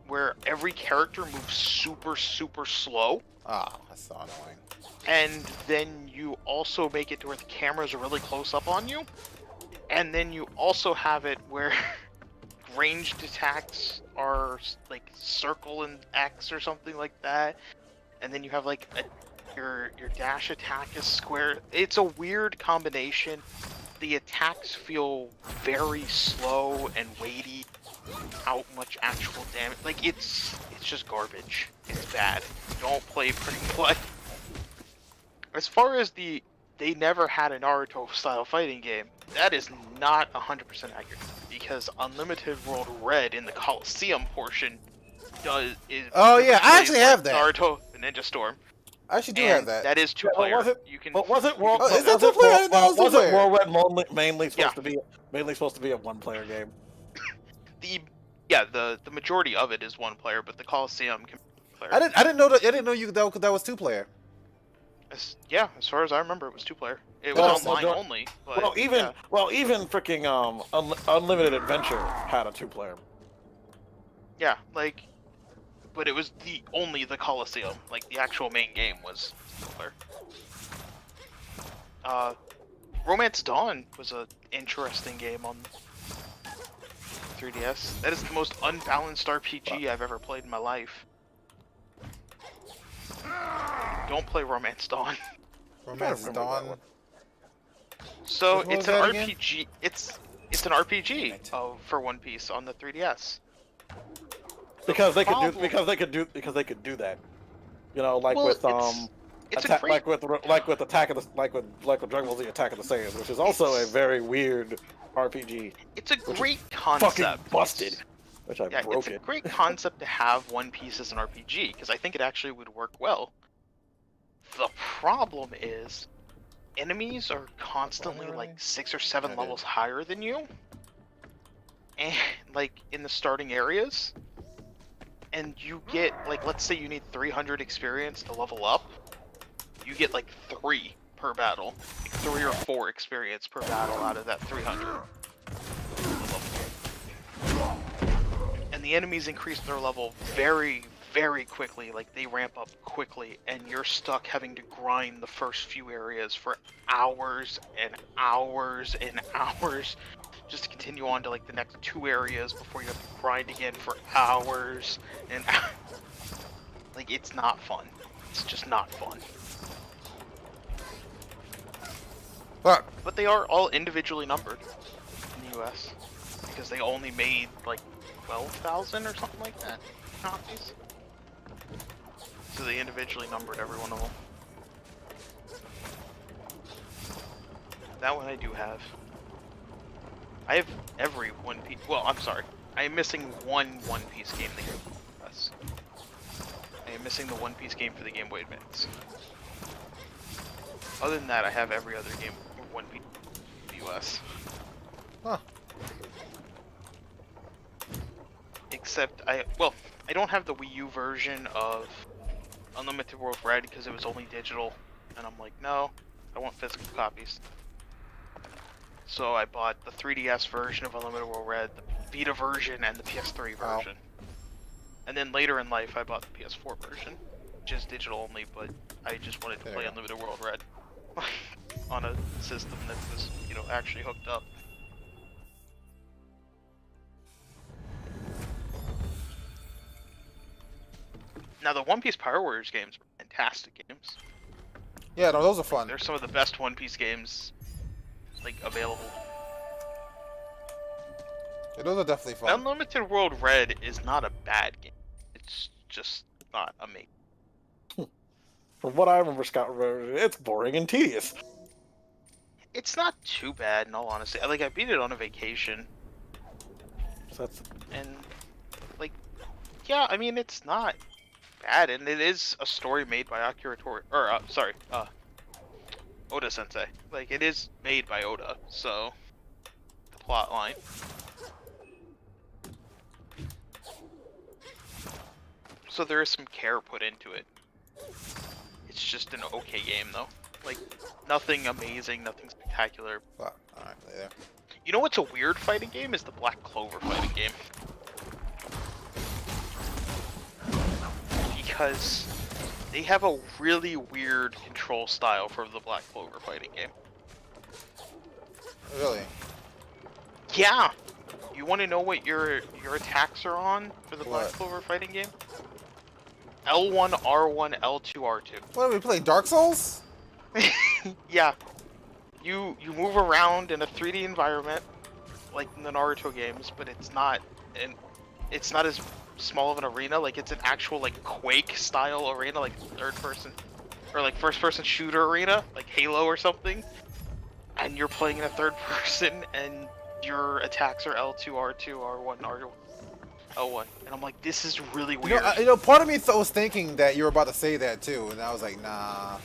[SPEAKER 1] where every character moves super slow.
[SPEAKER 4] Ah, that's so annoying.
[SPEAKER 1] And then you also make it to where the cameras are really close up on you, and then you also have it where ranged attacks are like circle and X or something like that, and then you have like your dash attack is square. It's a weird combination. The attacks feel very slow and weighty without much actual damage. Like it's just garbage. It's bad. Don't play Burning Blood. As far as they never had a Naruto style fighting game, that is not 100% accurate, because Unlimited World Red in the Coliseum portion I
[SPEAKER 4] actually have that.
[SPEAKER 1] Naruto the Ninja Storm.
[SPEAKER 4] I actually do have that.
[SPEAKER 1] That is 2-player.
[SPEAKER 3] Was it World?
[SPEAKER 4] Is that 2-player?
[SPEAKER 3] Was it World Red mainly supposed to be a 1-player game?
[SPEAKER 1] The majority of it is 1-player, but the Coliseum can be 2-player.
[SPEAKER 4] I didn't know that was 2-player.
[SPEAKER 1] As far as I remember, it was 2-player. It was online only. But,
[SPEAKER 3] even freaking Unlimited Adventure had a 2-player.
[SPEAKER 1] Yeah, but it was only the Coliseum. Like the actual main game was 2-player. Romance Dawn was an interesting game on 3DS. That is the most unbalanced RPG I've ever played in my life. Don't play Romance Dawn.
[SPEAKER 4] Romance Dawn.
[SPEAKER 1] So it's an RPG. It's an RPG for One Piece on the 3DS.
[SPEAKER 3] Because they could do that. You know, like with Attack of Dragon Ball Z Attack of the Saiyans, which is also a very weird RPG.
[SPEAKER 1] It's a great concept.
[SPEAKER 3] Fucking busted. Which I broke
[SPEAKER 1] it's a great concept to have One Piece as an RPG, because I think it actually would work well. The problem is, enemies are constantly like 6 or 7 levels higher than you, and like in the starting areas, and you get let's say you need 300 experience to level up, you get like 3 per battle, like 3 or 4 experience per battle out of that 300. And the enemies increase their level very quickly, like they ramp up quickly, and you're stuck having to grind the first few areas for hours and hours and hours just to continue on to like the next 2 areas before you have to grind again for hours and like it's not fun. It's just not fun. But they are all individually numbered in the US because they only made like 12,000 or something like that copies. So they individually numbered every one of them. That one I do have. I have every One Piece. Well, I'm sorry. I am missing one One Piece game that came from us. I am missing the One Piece game for the Game Boy Advance. Other than that, I have every other game One Piece in the US.
[SPEAKER 4] Huh.
[SPEAKER 1] Except I don't have the Wii U version of Unlimited World Red because it was only digital, and I'm like, no, I want physical copies. So I bought the 3DS version of Unlimited World Red, the Vita version, and the PS3 version. And then later in life, I bought the PS4 version, which is digital only, but I just wanted to play Unlimited World Red on a system that was, actually hooked up. Now, the One Piece Power Warriors games are fantastic games.
[SPEAKER 4] Yeah, no, those are fun.
[SPEAKER 1] They're some of the best One Piece games, available.
[SPEAKER 4] Yeah, those are definitely fun.
[SPEAKER 1] Unlimited World Red is not a bad game. It's just not amazing.
[SPEAKER 3] From what I remember, Scott, it's boring and tedious.
[SPEAKER 1] It's not too bad, in all honesty. I beat it on a vacation.
[SPEAKER 3] So
[SPEAKER 1] it's not bad, and it is a story made by Akira Oda Sensei. Like, it is made by Oda, so the plot line. So there is some care put into it. It's just an okay game, though. Like, nothing amazing, nothing spectacular.
[SPEAKER 4] Well, alright, there.
[SPEAKER 1] You know what's a weird fighting game? Is the Black Clover fighting game. Because they have a really weird control style for the Black Clover fighting game.
[SPEAKER 4] Really?
[SPEAKER 1] Yeah! You want to know what your attacks are on for the Black
[SPEAKER 4] What?
[SPEAKER 1] Clover fighting game? L1, R1, L2, R2.
[SPEAKER 4] What are we playing? Dark Souls?
[SPEAKER 1] Yeah. You move around in a 3D environment, like in the Naruto games, but it's not as small of an arena. Like, it's an actual like Quake style arena, like third person or like first person shooter arena, like Halo or something. And you're playing in a third person, and your attacks are L2, R2, R1, R1, L1. And I'm like, this is really weird.
[SPEAKER 4] You know, part of me was thinking that you were about to say that too, and I was like, nah.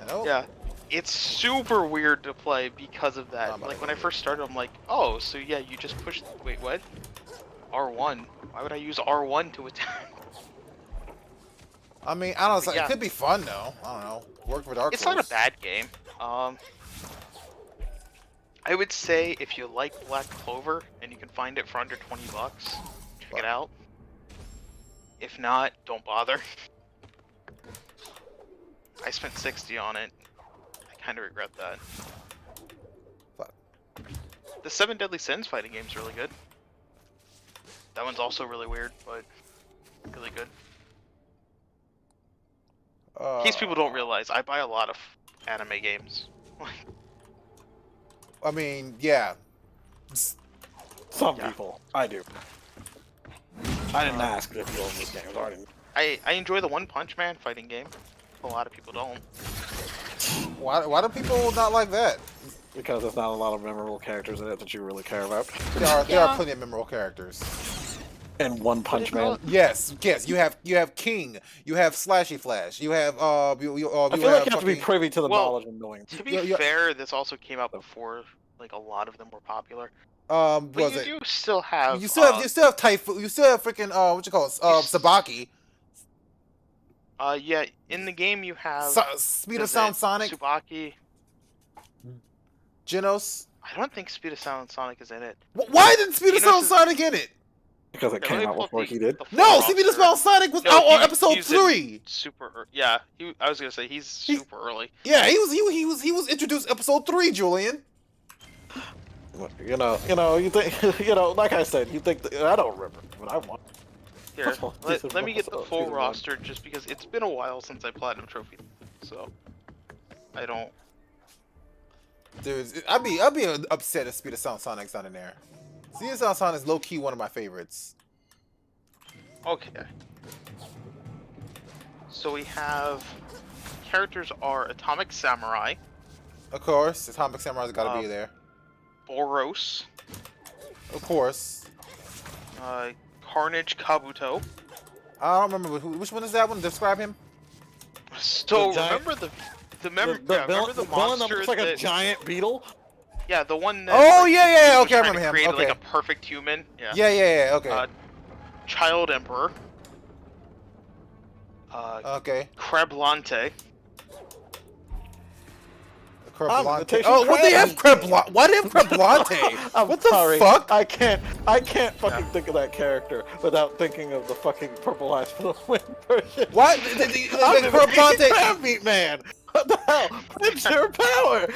[SPEAKER 4] Nope.
[SPEAKER 1] Yeah. It's super weird to play because of that. Like, when I first started, I'm like, oh, so yeah, you just push... Wait, what? R1? Why would I use R1 to attack?
[SPEAKER 4] I mean, I don't know.
[SPEAKER 1] Yeah.
[SPEAKER 4] It could be fun, though. I don't know. Work for Dark Souls.
[SPEAKER 1] It's not a bad game. I would say if you like Black Clover and you can find it for under 20 bucks, check it out. If not, don't bother. I spent 60 on it. I kind of regret that.
[SPEAKER 4] Fuck.
[SPEAKER 1] The 7 Deadly Sins fighting game's really good. That one's also really weird, but really good. In case people don't realize, I buy a lot of anime games.
[SPEAKER 4] I mean, yeah.
[SPEAKER 3] Some people. I do. I didn't ask if you own these games.
[SPEAKER 1] I enjoy the One Punch Man fighting game. A lot of people don't.
[SPEAKER 4] Why do people not like that?
[SPEAKER 3] Because there's not a lot of memorable characters in it that you really care about.
[SPEAKER 4] There are plenty of memorable characters.
[SPEAKER 3] And One Punch Man.
[SPEAKER 4] Yes. You have King. You have Slashy Flash. You have
[SPEAKER 3] I feel like you have to be privy to the knowledge and knowing.
[SPEAKER 1] To be fair, this also came out before like a lot of them were popular.
[SPEAKER 4] But
[SPEAKER 1] you do still have
[SPEAKER 4] you still have Typhoon. You still have freaking what you call it? Sabaki.
[SPEAKER 1] Yeah, in the game you have
[SPEAKER 4] Speed of Sound Sonic.
[SPEAKER 1] Tsubaki.
[SPEAKER 4] Genos.
[SPEAKER 1] I don't think Speed of Sound Sonic is in it.
[SPEAKER 4] Why didn't Speed of Sound Sonic in it?
[SPEAKER 3] Because it came out before he did.
[SPEAKER 4] No, Speed of Sound Sonic was out on episode 3.
[SPEAKER 1] Yeah, I was gonna say he's super early.
[SPEAKER 4] Yeah, he was introduced episode 3, Julian.
[SPEAKER 3] You think, like I said, you think I don't remember, but I want.
[SPEAKER 1] Here, let me get the full roster, just because it's been a while since I Platinum Trophy, so I don't.
[SPEAKER 4] Dude, I'd be upset if Speed of Sound Sonic's not in there. Speed of Sound Sonic is low key one of my favorites.
[SPEAKER 1] Okay. So we have characters are Atomic Samurai.
[SPEAKER 4] Of course, Atomic Samurai's gotta be there.
[SPEAKER 1] Boros.
[SPEAKER 4] Of course.
[SPEAKER 1] Carnage Kabuto.
[SPEAKER 4] I don't remember which one is that one. Describe him.
[SPEAKER 1] So remember the
[SPEAKER 3] villain that looks like a giant beetle.
[SPEAKER 1] Yeah, the one. That,
[SPEAKER 4] yeah. Okay, I remember him.
[SPEAKER 1] Created,
[SPEAKER 4] okay.
[SPEAKER 1] Like a perfect human. Yeah.
[SPEAKER 4] Yeah. Okay.
[SPEAKER 1] Child Emperor.
[SPEAKER 4] Okay.
[SPEAKER 1] Creblante.
[SPEAKER 4] Creblante. Oh, what they have Creblante? Why do they have Creblante? What the fuck?
[SPEAKER 3] I can't fucking think of that character without thinking of the fucking Purple Eyes for the Win version.
[SPEAKER 4] What? The Creblante
[SPEAKER 3] Meat Man. What the hell? It's your power.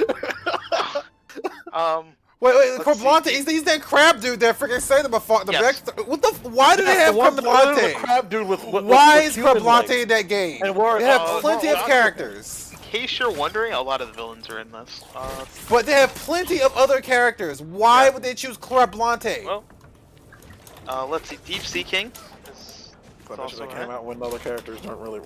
[SPEAKER 4] Wait, Creblante, he's that crab dude that freaking said the
[SPEAKER 1] Yes.
[SPEAKER 4] What the? Why do they have Creblante?
[SPEAKER 3] Crab dude with
[SPEAKER 4] Why is Creblante in that game?
[SPEAKER 3] And
[SPEAKER 4] they have plenty of characters.
[SPEAKER 1] In case you're wondering, a lot of the villains are in this.
[SPEAKER 4] But they have plenty of other characters. Why would they choose Creblante?
[SPEAKER 1] Well, let's see, Deep Sea King.
[SPEAKER 3] Also came out when other characters didn't really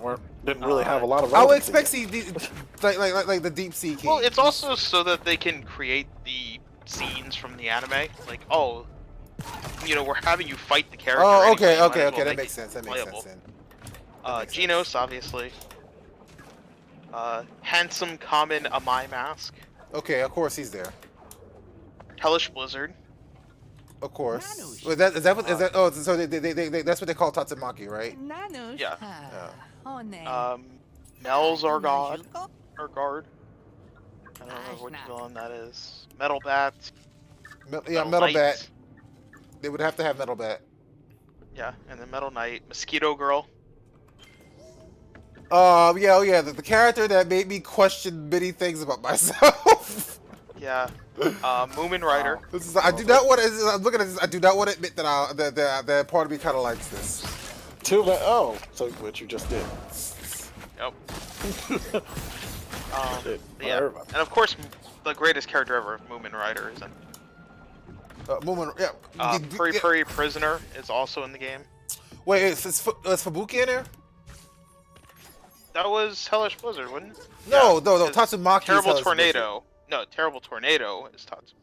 [SPEAKER 3] have a lot of.
[SPEAKER 4] I would expect like the Deep Sea King.
[SPEAKER 1] Well, it's also so that they can create the scenes from the anime. Like, oh, we're having you fight the character.
[SPEAKER 4] Oh,
[SPEAKER 1] anyway,
[SPEAKER 4] okay. That makes sense. That makes sense.
[SPEAKER 1] Genos, obviously. Handsome Common Amai Mask.
[SPEAKER 4] Okay, of course he's there.
[SPEAKER 1] Hellish Blizzard.
[SPEAKER 4] Of course. Wait, is that what is that? Oh, so that's what they call Tatsumaki, right?
[SPEAKER 1] Yeah.
[SPEAKER 4] Yeah.
[SPEAKER 1] Mel's Guard. I don't remember which villain that is. Metal Bat.
[SPEAKER 4] Metal Bat. They would have to have Metal Bat.
[SPEAKER 1] Yeah, and then Metal Knight. Mosquito Girl.
[SPEAKER 4] Yeah, the character that made me question many things about myself.
[SPEAKER 1] Yeah. Moomin Rider.
[SPEAKER 4] I do not want to. I'm looking at this. I do not want to admit that part of me kind of likes this.
[SPEAKER 3] Oh, so what you just did.
[SPEAKER 1] Yep. Yeah, and of course, the greatest character ever, Moomin Rider, is in.
[SPEAKER 4] Moomin, yeah.
[SPEAKER 1] Furry Prisoner is also in the game.
[SPEAKER 4] Wait, is Fubuki in there?
[SPEAKER 1] That was Hellish Blizzard, wasn't it?
[SPEAKER 4] No, Tatsumaki.
[SPEAKER 1] Terrible Tornado. No, Terrible Tornado is Tatsumaki.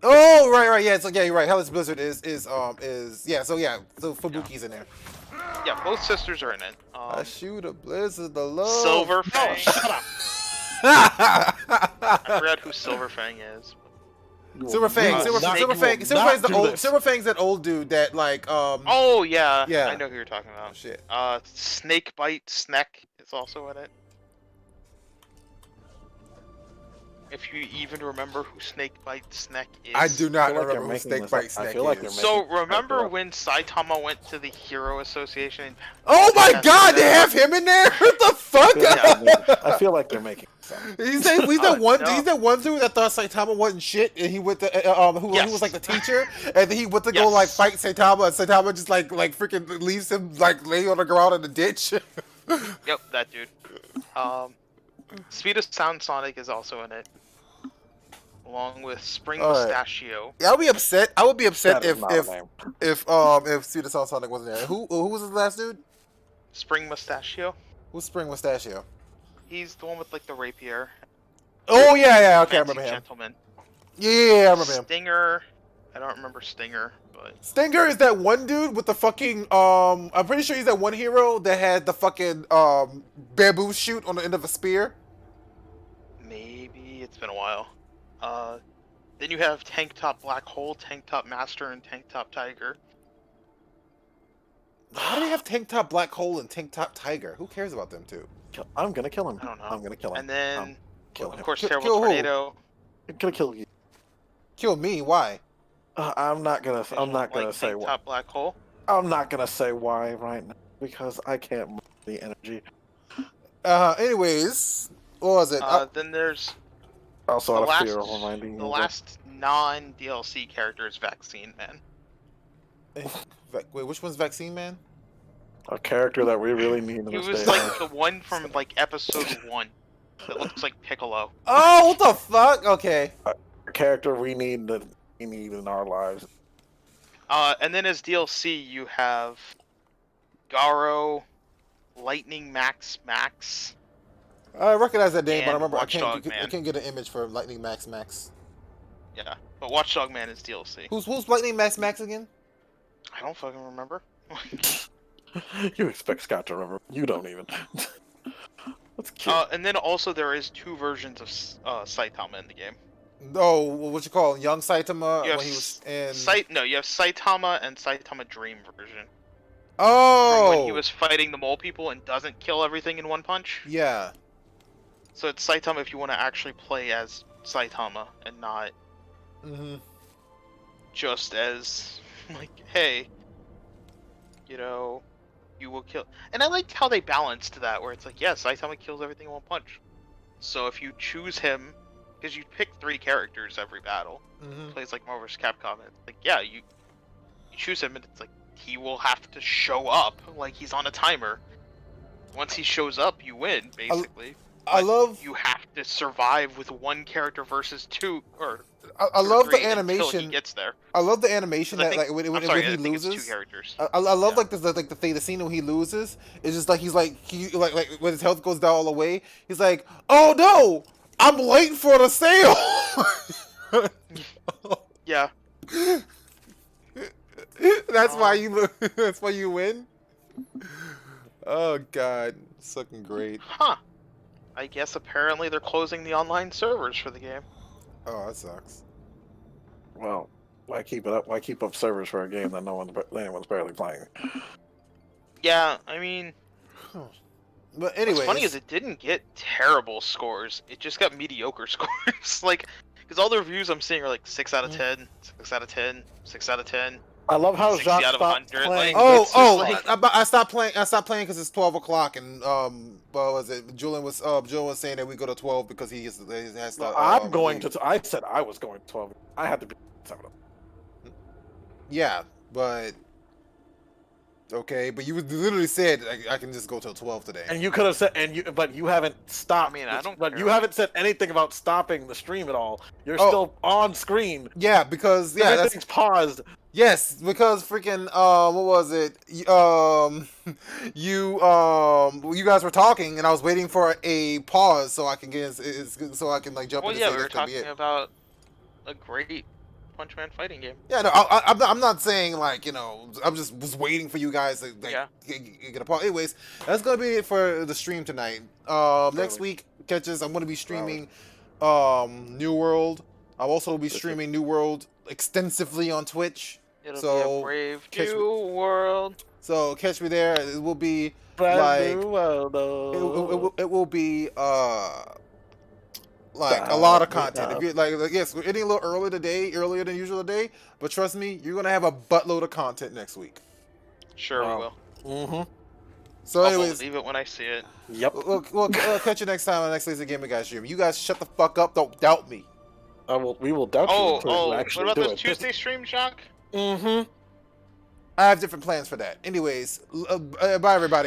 [SPEAKER 4] Oh, right, yeah. So yeah, you're right. Hellish Blizzard is yeah. So Fubuki's in there.
[SPEAKER 1] Yeah, both sisters are in it.
[SPEAKER 4] I shoot a blizzard, the love.
[SPEAKER 1] Silverfang.
[SPEAKER 3] No, shut up.
[SPEAKER 1] I forgot who Silverfang is.
[SPEAKER 4] Silverfang's that old dude that like
[SPEAKER 1] Oh yeah.
[SPEAKER 4] Yeah.
[SPEAKER 1] I know who you're talking about.
[SPEAKER 4] Oh, shit.
[SPEAKER 1] Snakebite Sneck is also in it. If you even remember who Snakebite Sneck is.
[SPEAKER 4] I do not remember who Snakebite Sneck is.
[SPEAKER 1] So remember when Saitama went to the Hero Association?
[SPEAKER 4] Oh my God! They have him in there. What the fuck?
[SPEAKER 3] I feel like they're making sense.
[SPEAKER 4] He's that one dude that thought Saitama wasn't shit, and he went to who was like the teacher, and then he went to go like fight Saitama, and Saitama just like freaking leaves him like laying on the ground in the ditch.
[SPEAKER 1] Yep, that dude. Speed of Sound Sonic is also in it, along with Spring Mustachio.
[SPEAKER 4] Yeah, I would be upset if Speed of Sound Sonic wasn't there. Who was his last dude?
[SPEAKER 1] Spring Mustachio.
[SPEAKER 4] Who's Spring Mustachio?
[SPEAKER 1] He's the one with like the rapier.
[SPEAKER 4] Oh yeah, okay, I remember him.
[SPEAKER 1] Gentleman.
[SPEAKER 4] Yeah, I remember him.
[SPEAKER 1] Stinger. I don't remember Stinger, but
[SPEAKER 4] Stinger is that one dude with the fucking I'm pretty sure he's that one hero that had the fucking bamboo shoot on the end of a spear.
[SPEAKER 1] Maybe it's been a while. Then you have Tank Top Black Hole, Tank Top Master, and Tank Top Tiger.
[SPEAKER 4] How do they have Tank Top Black Hole and Tank Top Tiger? Who cares about them two?
[SPEAKER 3] I'm gonna kill him.
[SPEAKER 1] I don't know.
[SPEAKER 3] I'm gonna kill him.
[SPEAKER 1] And then, of course,
[SPEAKER 4] Kill
[SPEAKER 1] Terrible Tornado.
[SPEAKER 3] I'm gonna kill you.
[SPEAKER 4] Kill me? Why?
[SPEAKER 3] I'm not gonna say
[SPEAKER 1] Tank
[SPEAKER 3] why.
[SPEAKER 1] Top Black Hole.
[SPEAKER 3] I'm not gonna say why right now because I can't move the energy.
[SPEAKER 4] Anyways, what was it?
[SPEAKER 1] Then there's
[SPEAKER 3] Also,
[SPEAKER 1] the
[SPEAKER 3] out of fear of reminding
[SPEAKER 1] the last non-DLC character is Vaccine Man.
[SPEAKER 4] Wait, which one's Vaccine Man?
[SPEAKER 3] A character that we really need in
[SPEAKER 1] He
[SPEAKER 3] this
[SPEAKER 1] was
[SPEAKER 3] day.
[SPEAKER 1] like the one from like episode 1 that looks like Piccolo.
[SPEAKER 4] Oh, what the fuck? Okay.
[SPEAKER 3] A character we need in our lives.
[SPEAKER 1] And then as DLC you have Garo, Lightning Max.
[SPEAKER 4] I recognize that name, but I remember I
[SPEAKER 1] Watchdog
[SPEAKER 4] can't get an image for Lightning Max.
[SPEAKER 1] Yeah, but Watchdog Man is DLC.
[SPEAKER 4] Who's Lightning Max again?
[SPEAKER 1] I don't fucking remember.
[SPEAKER 3] You expect Scott to remember? You don't even. That's cute.
[SPEAKER 1] And then also there is 2 versions of Saitama in the game.
[SPEAKER 4] Oh, what you call him? Young Saitama
[SPEAKER 1] You have
[SPEAKER 4] when he was in.
[SPEAKER 1] you have Saitama and Saitama Dream version.
[SPEAKER 4] Oh.
[SPEAKER 1] From when he was fighting the mole people and doesn't kill everything in one punch.
[SPEAKER 4] Yeah.
[SPEAKER 1] So it's Saitama if you want to actually play as Saitama and not just as like, hey, you know, you will kill. And I liked how they balanced that, where it's like, yes, Saitama kills everything in one punch. So if you choose him, because you pick 3 characters every battle, plays like Marvel vs. Capcom. It's like, yeah, you choose him, and it's like he will have to show up, like he's on a timer. Once he shows up, you win, basically. You have to survive with 1 character versus 2, or
[SPEAKER 4] I love the
[SPEAKER 1] until
[SPEAKER 4] animation.
[SPEAKER 1] he gets there.
[SPEAKER 4] I love the animation that like when he loses.
[SPEAKER 1] It's 2 characters.
[SPEAKER 4] I love like the scene when he loses. It's just like he when his health goes down all the way. He's like, oh no, I'm late for the sale.
[SPEAKER 1] Yeah.
[SPEAKER 4] That's why you. That's why you win. Oh god, it's fucking great.
[SPEAKER 1] Huh. I guess apparently they're closing the online servers for the game.
[SPEAKER 4] Oh, that sucks.
[SPEAKER 3] Well, why keep it up? Why keep up servers for a game that anyone's barely playing?
[SPEAKER 1] Yeah, I mean,
[SPEAKER 4] but anyways,
[SPEAKER 1] what's funny is it didn't get terrible scores. It just got mediocre scores. Like, because all the reviews I'm seeing are like 6 out of 10, 6 out of 10, 6 out of 10.
[SPEAKER 3] I love how
[SPEAKER 1] 60
[SPEAKER 3] Jacques
[SPEAKER 1] out of
[SPEAKER 3] stopped
[SPEAKER 1] 100.
[SPEAKER 3] playing.
[SPEAKER 1] Like,
[SPEAKER 4] I stopped playing. I stopped playing because it's 12 o'clock, and what was it? Julian was saying that we go to 12 because he has to.
[SPEAKER 3] No, I'm going to. I said I was going to 12. I had to be 7.
[SPEAKER 4] Yeah, but okay, but you literally said I can just go till 12 today.
[SPEAKER 3] And you could have said, but you haven't stopped.
[SPEAKER 1] I mean, I don't.
[SPEAKER 3] But you haven't said anything about stopping the stream at all. You're still on screen.
[SPEAKER 4] Yeah, because
[SPEAKER 3] everything's paused.
[SPEAKER 4] Yes, because freaking what was it? You guys were talking, and I was waiting for a pause so I can so I can like jump.
[SPEAKER 1] Well,
[SPEAKER 4] in
[SPEAKER 1] yeah, we were talking about a great Punch Man fighting game.
[SPEAKER 4] Yeah, no, I'm not saying like I'm just was waiting for you guys to get a pause. Anyways, that's gonna be it for the stream tonight. Next week, catches. I'm gonna be streaming New World. I'll also be streaming New World extensively on Twitch.
[SPEAKER 1] It'll be a brave new world.
[SPEAKER 4] So catch me there. It will be
[SPEAKER 3] brand
[SPEAKER 4] new
[SPEAKER 3] world.
[SPEAKER 4] it will be like a lot of content. If you like, yes, we're ending a little earlier than usual today, but trust me, you're gonna have a buttload of content next week.
[SPEAKER 1] Sure, we will.
[SPEAKER 3] Mm-hmm.
[SPEAKER 4] So,
[SPEAKER 1] I'll
[SPEAKER 4] anyways,
[SPEAKER 1] believe it when I see it.
[SPEAKER 3] Yep.
[SPEAKER 4] We'll catch you next time on the next Laser Gaming Guys stream. You guys shut the fuck up. Don't doubt me.
[SPEAKER 3] We will doubt you.
[SPEAKER 1] What about those Tuesday streams, Jacques?
[SPEAKER 3] Mm-hmm.
[SPEAKER 4] I have different plans for that. Anyways, bye everybody.